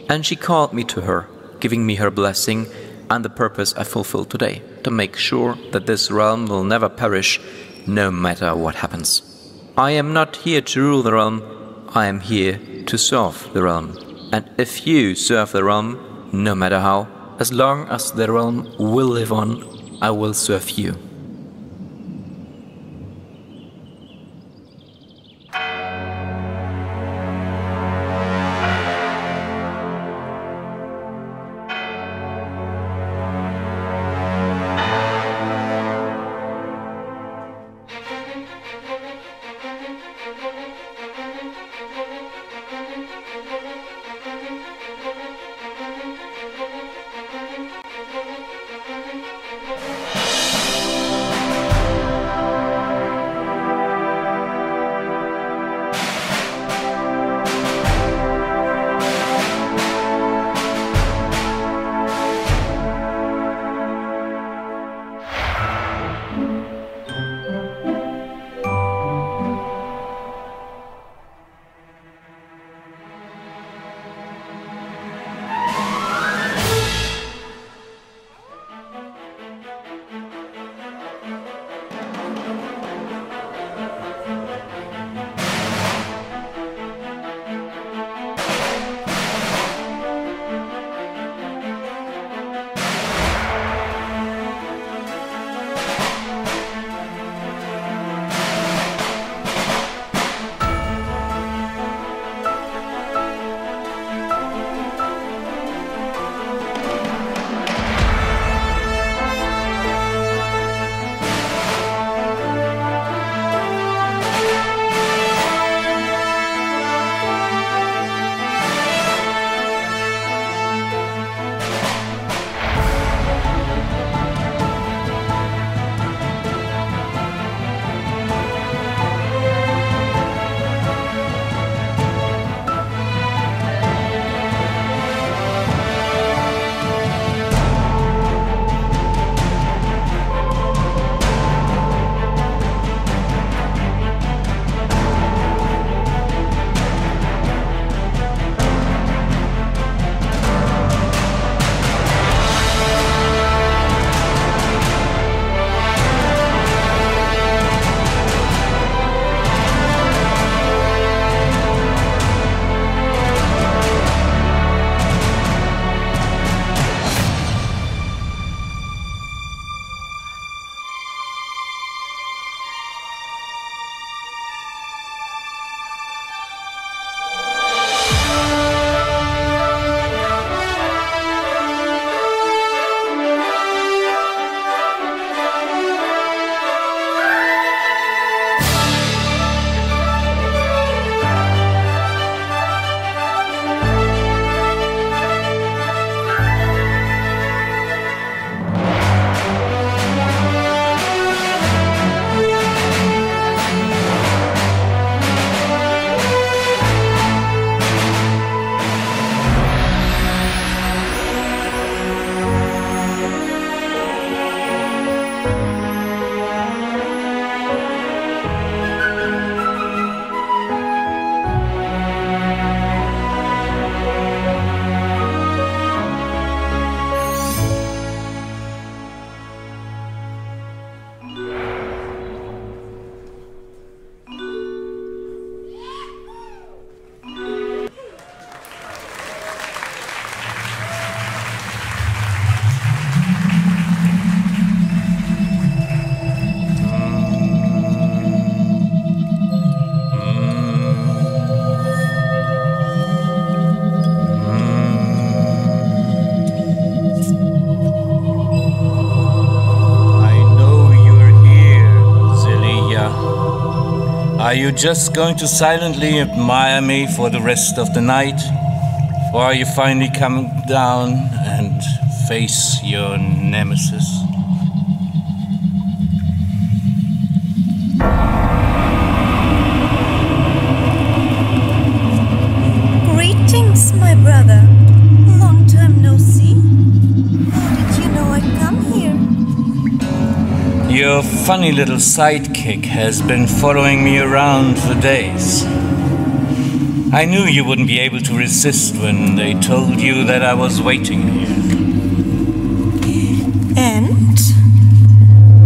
And she called me to her, giving me her blessing and the purpose I fulfill today, to make sure that this realm will never perish, no matter what happens. I am not here to rule the realm, I am here to serve the realm. And if you serve the realm, no matter how, as long as the realm will live on, I will serve you. you just going to silently admire me for the rest of the night? Or are you finally coming down and face your nemesis? Greetings, my brother. Long time no see. How did you know I'd come here? Your funny little sidekick has been following me around for days. I knew you wouldn't be able to resist when they told you that I was waiting here. And?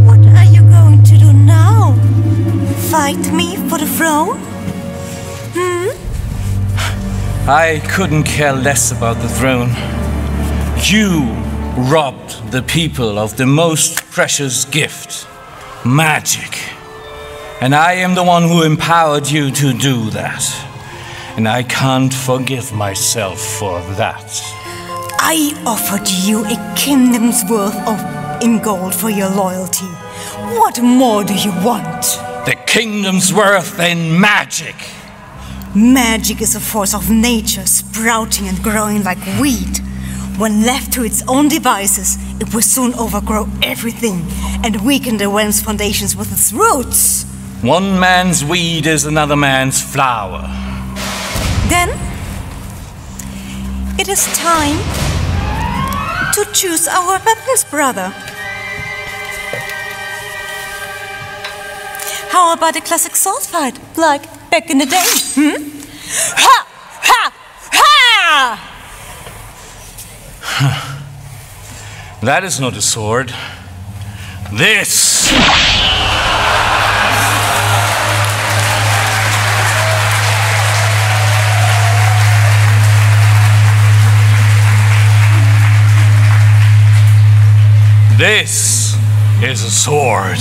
What are you going to do now? Fight me for the throne? I couldn't care less about the throne. You robbed the people of the most precious gift, magic. And I am the one who empowered you to do that. And I can't forgive myself for that. I offered you a kingdom's worth in gold for your loyalty. What more do you want? The kingdom's worth in magic. Magic is a force of nature, sprouting and growing like weed. When left to its own devices, it will soon overgrow everything and weaken the realm's foundations with its roots. One man's weed is another man's flower. Then, it is time to choose our weapons, brother. How about a classic sword fight, like back in the day? Ha! Ha! Ha! That is not a sword. This! This is a sword.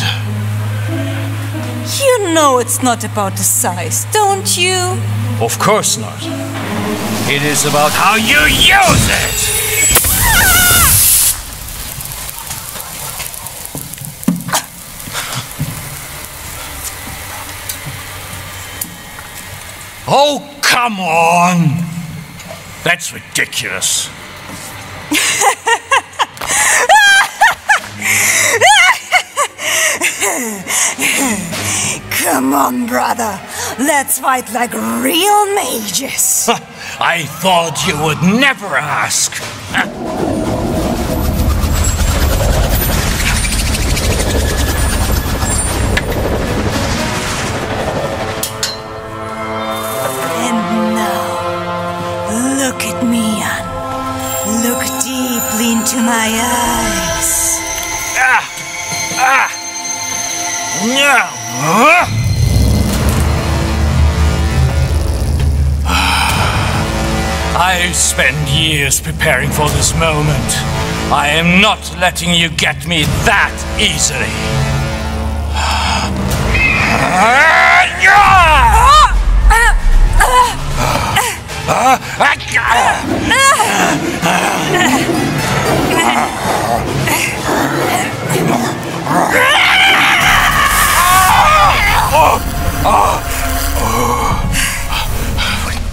You know it's not about the size, don't you? Of course not. It is about how you use it! Oh, come on! That's ridiculous. Come on, brother. Let's fight like real mages. I thought you would never ask. And now, look at me, Jan. Look deeply into my eyes. I spent years preparing for this moment. I am not letting you get me that easily.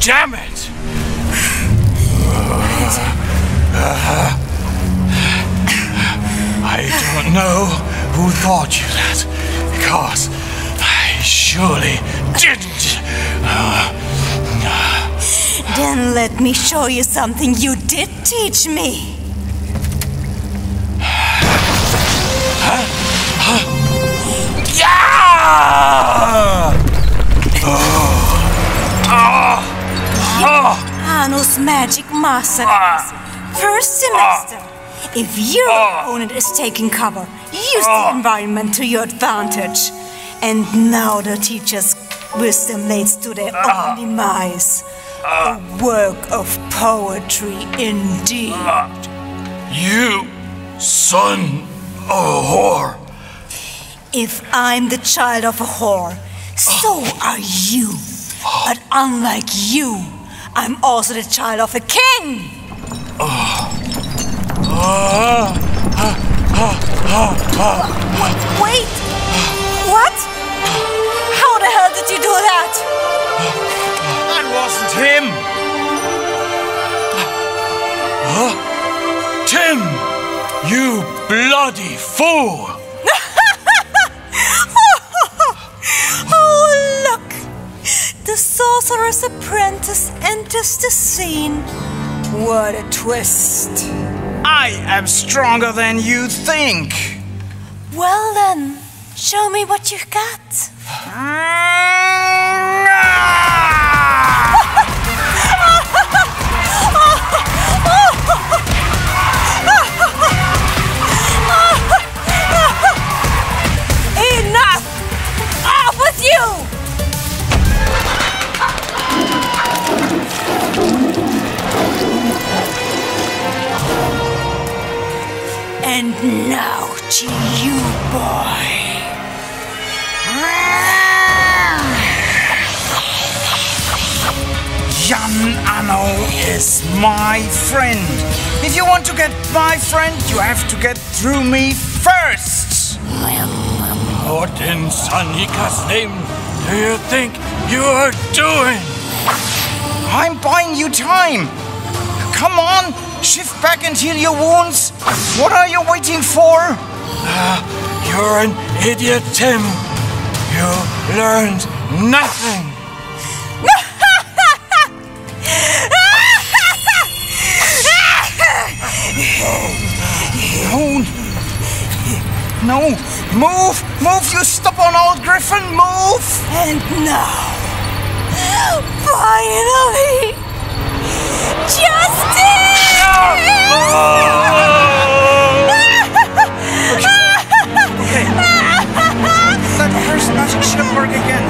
Damn it! I don't know who taught you that, because I surely didn't. Then let me show you something you did teach me. Anus Magic Master Class. First semester. If your opponent is taking cover, use the environment to your advantage. And now the teacher's wisdom leads to their own demise. A work of poetry indeed. You son of a whore. If I'm the child of a whore, so are you. But unlike you, I'm also the child of a king. Wait! What? How the hell did did you do that? That wasn't him! Huh? Tim! You bloody fool! Oh, look! The sorcerer's apprentice enters the scene. What a twist. I am stronger than you think. Well then, show me what you've got. Enough! Off with you! And now to you, boy. Jan Anno is my friend. If you want to get my friend, you have to get through me first. What in Sanika's name do you think you are doing? I'm buying you time. Come on, shift back and heal your wounds. What are you waiting for? You're an idiot, Tim. You learned nothing. No, move, you stubborn old griffin, move! And now, finally, justice! Okay. That first magic should work again.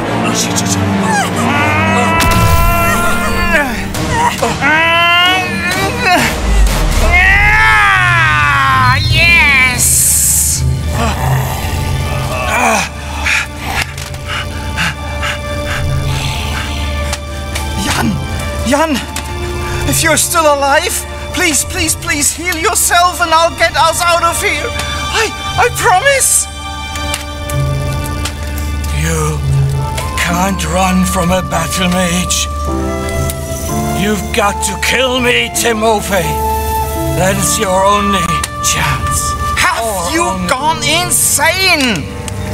Yes! Jan, if you're still alive, please heal yourself and I'll get us out of here. I promise. You can't run from a battle mage. You've got to kill me, Timofey. That is your only chance. Have you gone insane?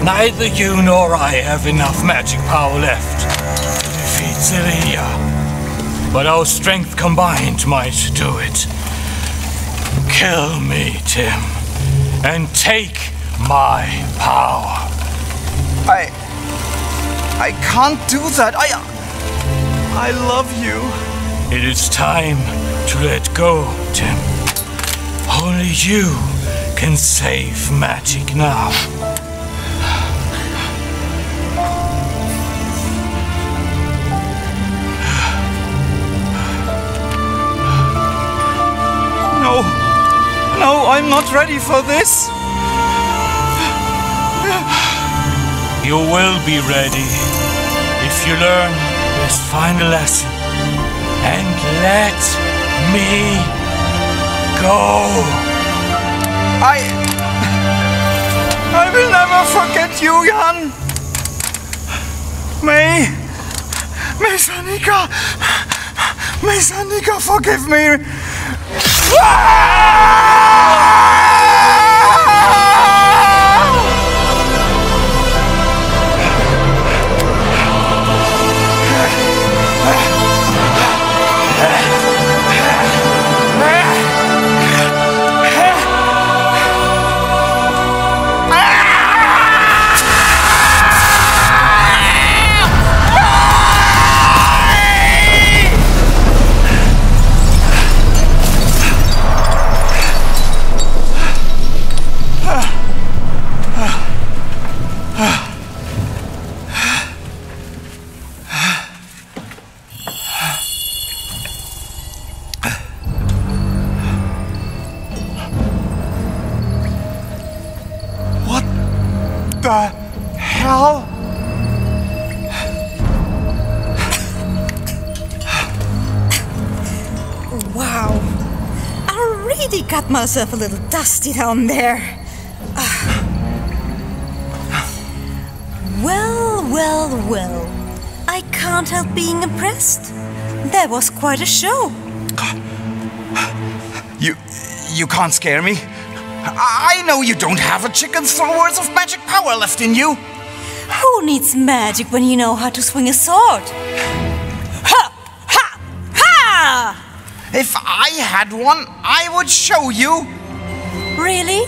Neither you nor I have enough magic power left to defeat Celia. But our strength combined might do it. Kill me, Tim, and take my power. I can't do that. I love you. It is time to let go, Tim. Only you can save magic now. No, I'm not ready for this. You will be ready if you learn this final lesson and let me go. I will never forget you, Jan. May Sanika forgive me. The hell? Wow, I really got myself a little dusty down there. Well. can't help being impressed. That was quite a show. You can't scare me. I know you don't have a chicken's worth of magic power left in you. Who needs magic when you know how to swing a sword? Ha! Ha! Ha! If I had one, I would show you. Really?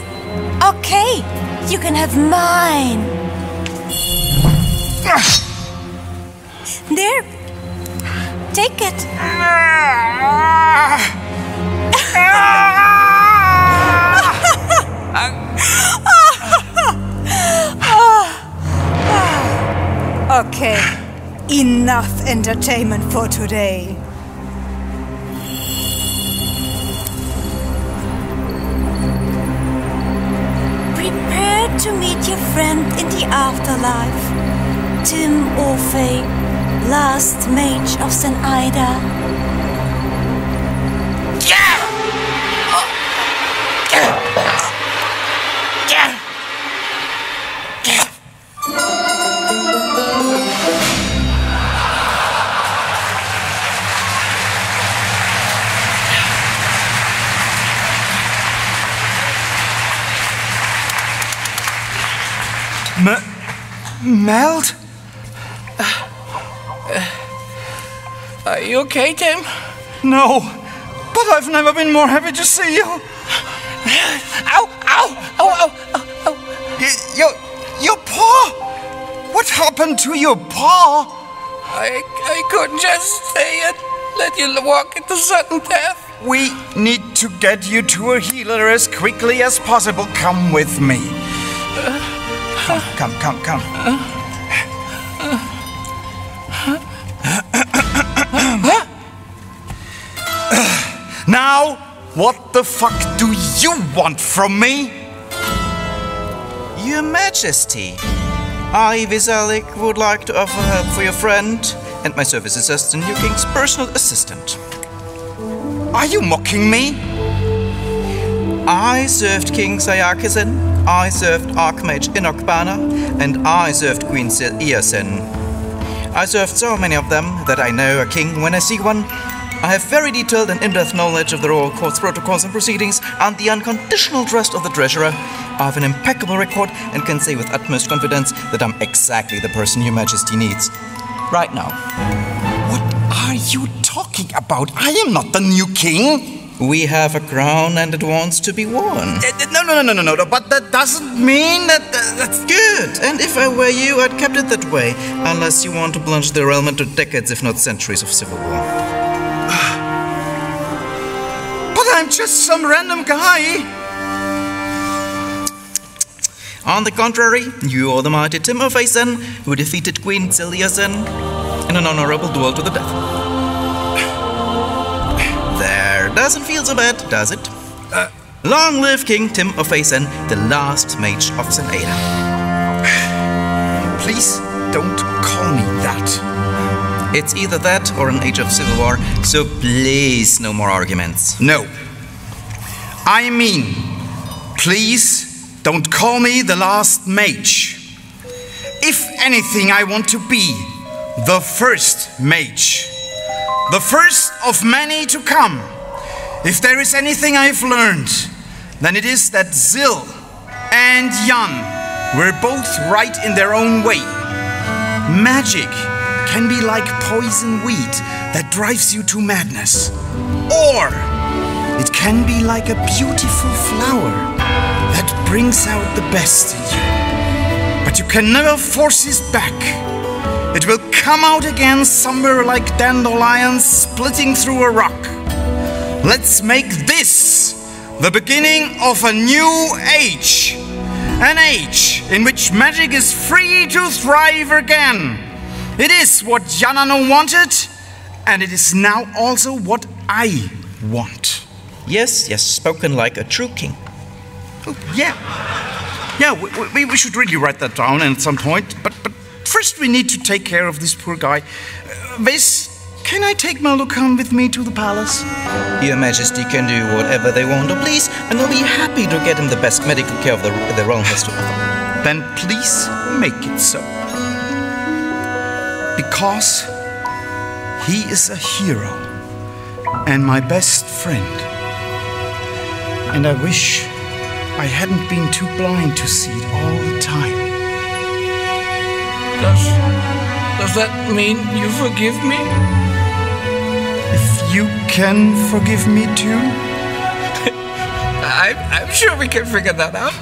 Okay, you can have mine. There. Take it. Okay, enough entertainment for today. Prepare to meet your friend in the afterlife, Tim Orphe, last mage of St. Ida. Meld? Are you okay, Tim? No, but I've never been more happy to see you. Ow! Ow! Ow! Ow! Ow! Your paw? What happened to your paw? I couldn't just stay and let you walk into sudden death. We need to get you to a healer as quickly as possible. Come with me. Come. Now, what the fuck do you want from me? Your Majesty, I, Visalik, would like to offer help for your friend and my service assistant, your king's personal assistant. Are you mocking me? I served King Sayakisen, I served Archmage Inokbana, and I served Queen Iyasen. I served so many of them that I know a king when I see one. I have very detailed and in-depth knowledge of the royal court's protocols and proceedings and the unconditional trust of the treasurer. I have an impeccable record and can say with utmost confidence that I'm exactly the person your Majesty needs. Right now. What are you talking about? I am not the new king. We have a crown and it wants to be worn. No, but that doesn't mean that's good. And if I were you, I'd kept it that way. Unless you want to plunge the realm into decades, if not centuries of civil war. But I'm just some random guy. On the contrary, you are the mighty Tim Orphe, who defeated Queen Iyasen in an honorable duel to the death. There, doesn't feel so bad, does it? Long live King Tim Orphe, the last mage of St. Ada. Please don't call me that. It's either that or an age of civil war, so please no more arguments. No. I mean, please don't call me the last mage. If anything, I want to be the first mage. The first of many to come. If there is anything I've learned, then it is that Zil and Jan were both right in their own way. Magic can be like poison weed that drives you to madness. Or it can be like a beautiful flower that brings out the best in you. But you can never force it back. It will come out again somewhere like dandelions splitting through a rock. Let's make this the beginning of a new age. An age in which magic is free to thrive again. It is what Janano wanted, and it is now also what I want. Yes, spoken like a true king. Oh, yeah, we should really write that down at some point, but first we need to take care of this poor guy. Vis, can I take Malukhan with me to the palace? Your Majesty can do whatever they want to please, and I'll be happy to get him the best medical care the realm has to offer. Then please make it so. Because He is a hero and my best friend. And I wish I hadn't been too blind to see it all the time. Does that mean you forgive me? If you can forgive me too? I'm sure we can figure that out.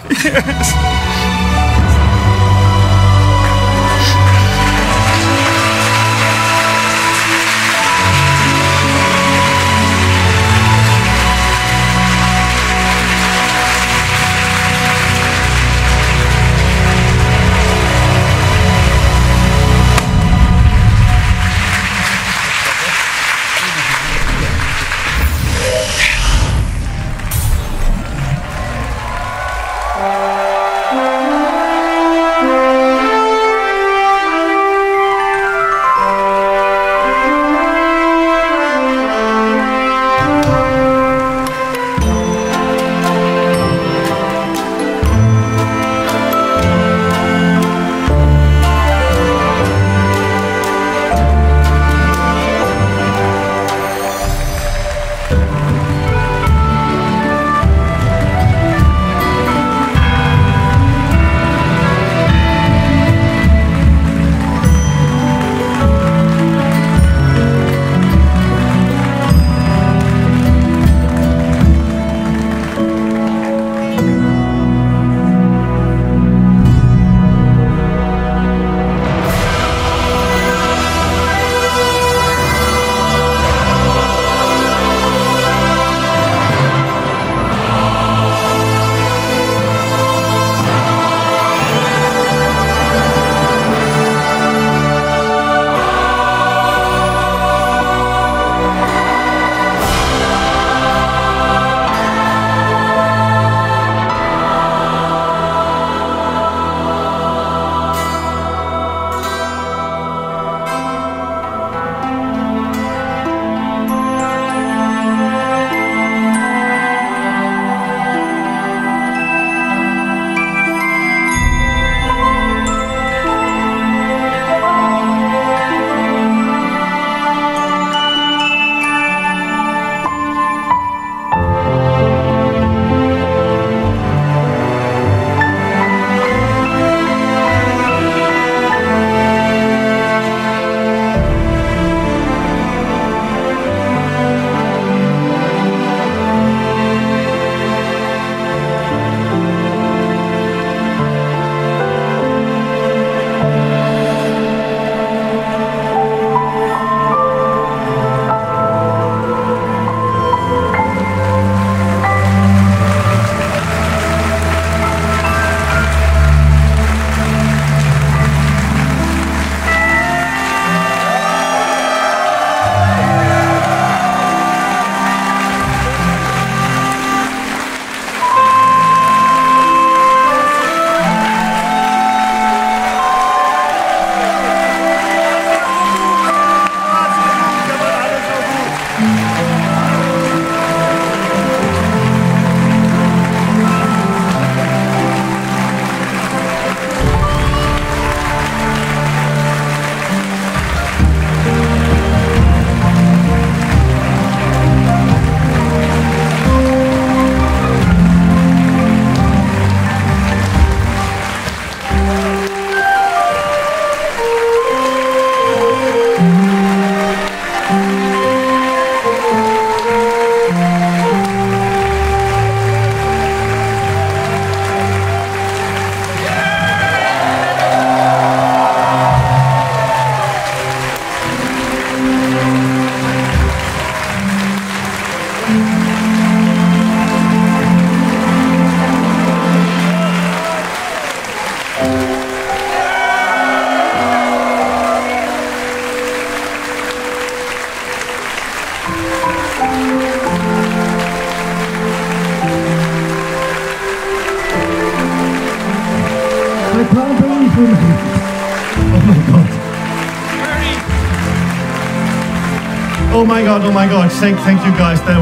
Oh my god, thank you guys, that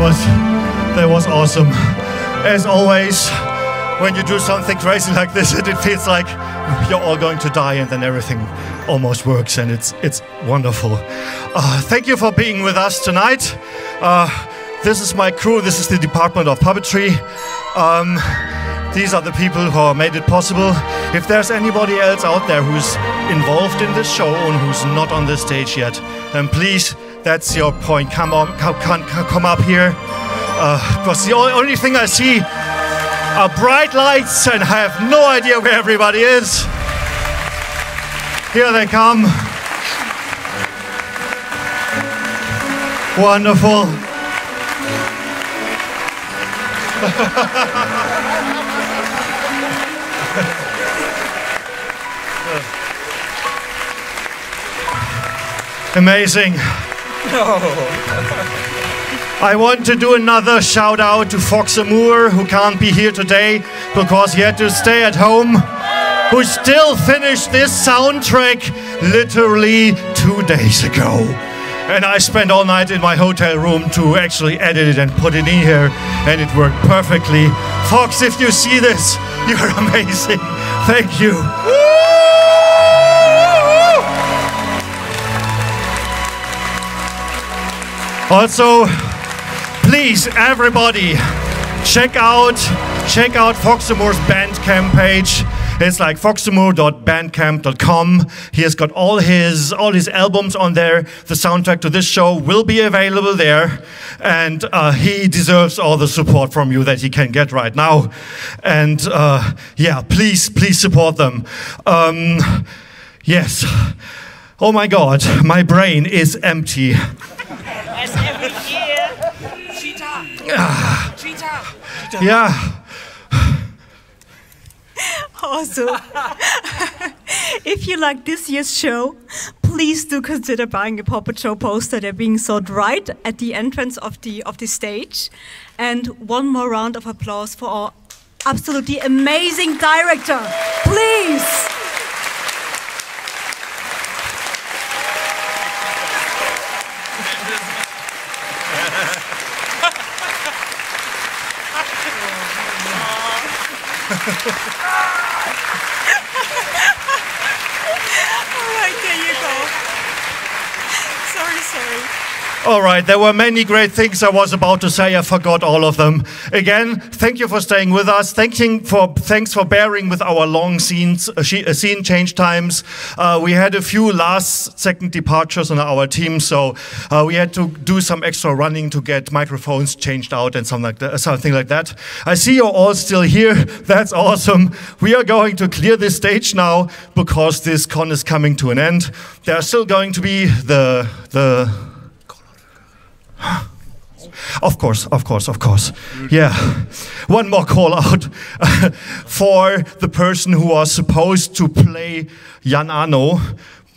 was awesome. As always, when you do something crazy like this, it feels like you're all going to die, and then everything almost works, and it's wonderful. Thank you for being with us tonight. This is my crew. This is the Department of Puppetry. These are the people who made it possible. If there's anybody else out there who's involved in this show and who's not on the stage yet, then please, that's your point. Come on, come up here. Because the only thing I see are bright lights, and I have no idea where everybody is. Here they come. Wonderful. Amazing. I want to do another shout out to Fox Amour, who can't be here today because he had to stay at home, who still finished this soundtrack literally 2 days ago. And I spent all night in my hotel room to actually edit it and put it in here, and it worked perfectly. Fox, if you see this, you're amazing. Thank you. Also, please, everybody, check out Fox Amour's Bandcamp page. It's like foxamour.bandcamp.com. He has got all his albums on there. The soundtrack to this show will be available there, and he deserves all the support from you that he can get right now. And yeah, please support them. Yes. Oh my God, my brain is empty. As every year, Cheetah. Yeah. Also, if you like this year's show, please do consider buying a Puppet Show poster. They're being sold right at the entrance of the stage. And one more round of applause for our absolutely amazing director, please. All right, there you go. Sorry. All right, there were many great things I was about to say. I forgot all of them. Again, thank you for staying with us. Thanks for bearing with our long scene change times. We had a few last-second departures on our team, so we had to do some extra running to get microphones changed out and something like that. I see you're all still here. That's awesome. We are going to clear this stage now because this con is coming to an end. There are still going to be the Of course. Yeah. One more call out for the person who was supposed to play Jan Arno.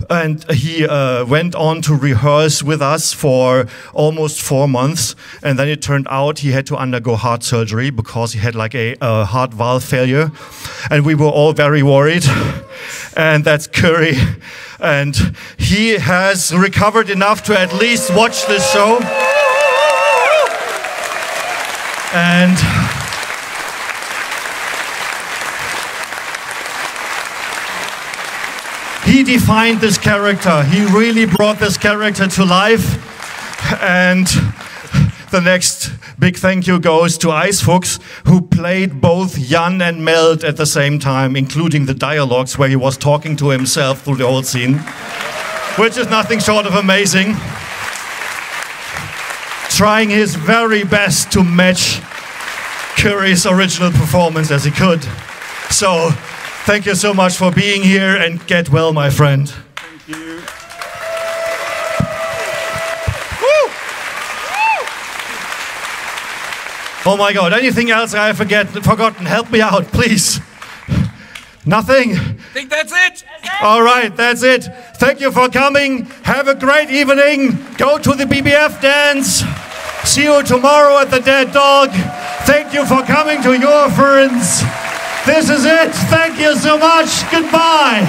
And he went on to rehearse with us for almost 4 months. And then it turned out he had to undergo heart surgery because he had like a heart valve failure. And we were all very worried. And that's Curry. And he has recovered enough to at least watch this show. And he defined this character. He really brought this character to life. And the next big thank you goes to Icefux, who played both Jan and Meld at the same time, including the dialogues where he was talking to himself through the whole scene, which is nothing short of amazing. Trying his very best to match Curry's original performance as he could. So, thank you so much for being here, and get well, my friend. Thank you. Oh my God, anything else I have forgotten? Help me out, please. Nothing? I think that's it. All right, that's it. Thank you for coming. Have a great evening. Go to the BBF dance. See you tomorrow at the Dead Dog. Thank you for coming to Eurofurence. This is it. Thank you so much. Goodbye.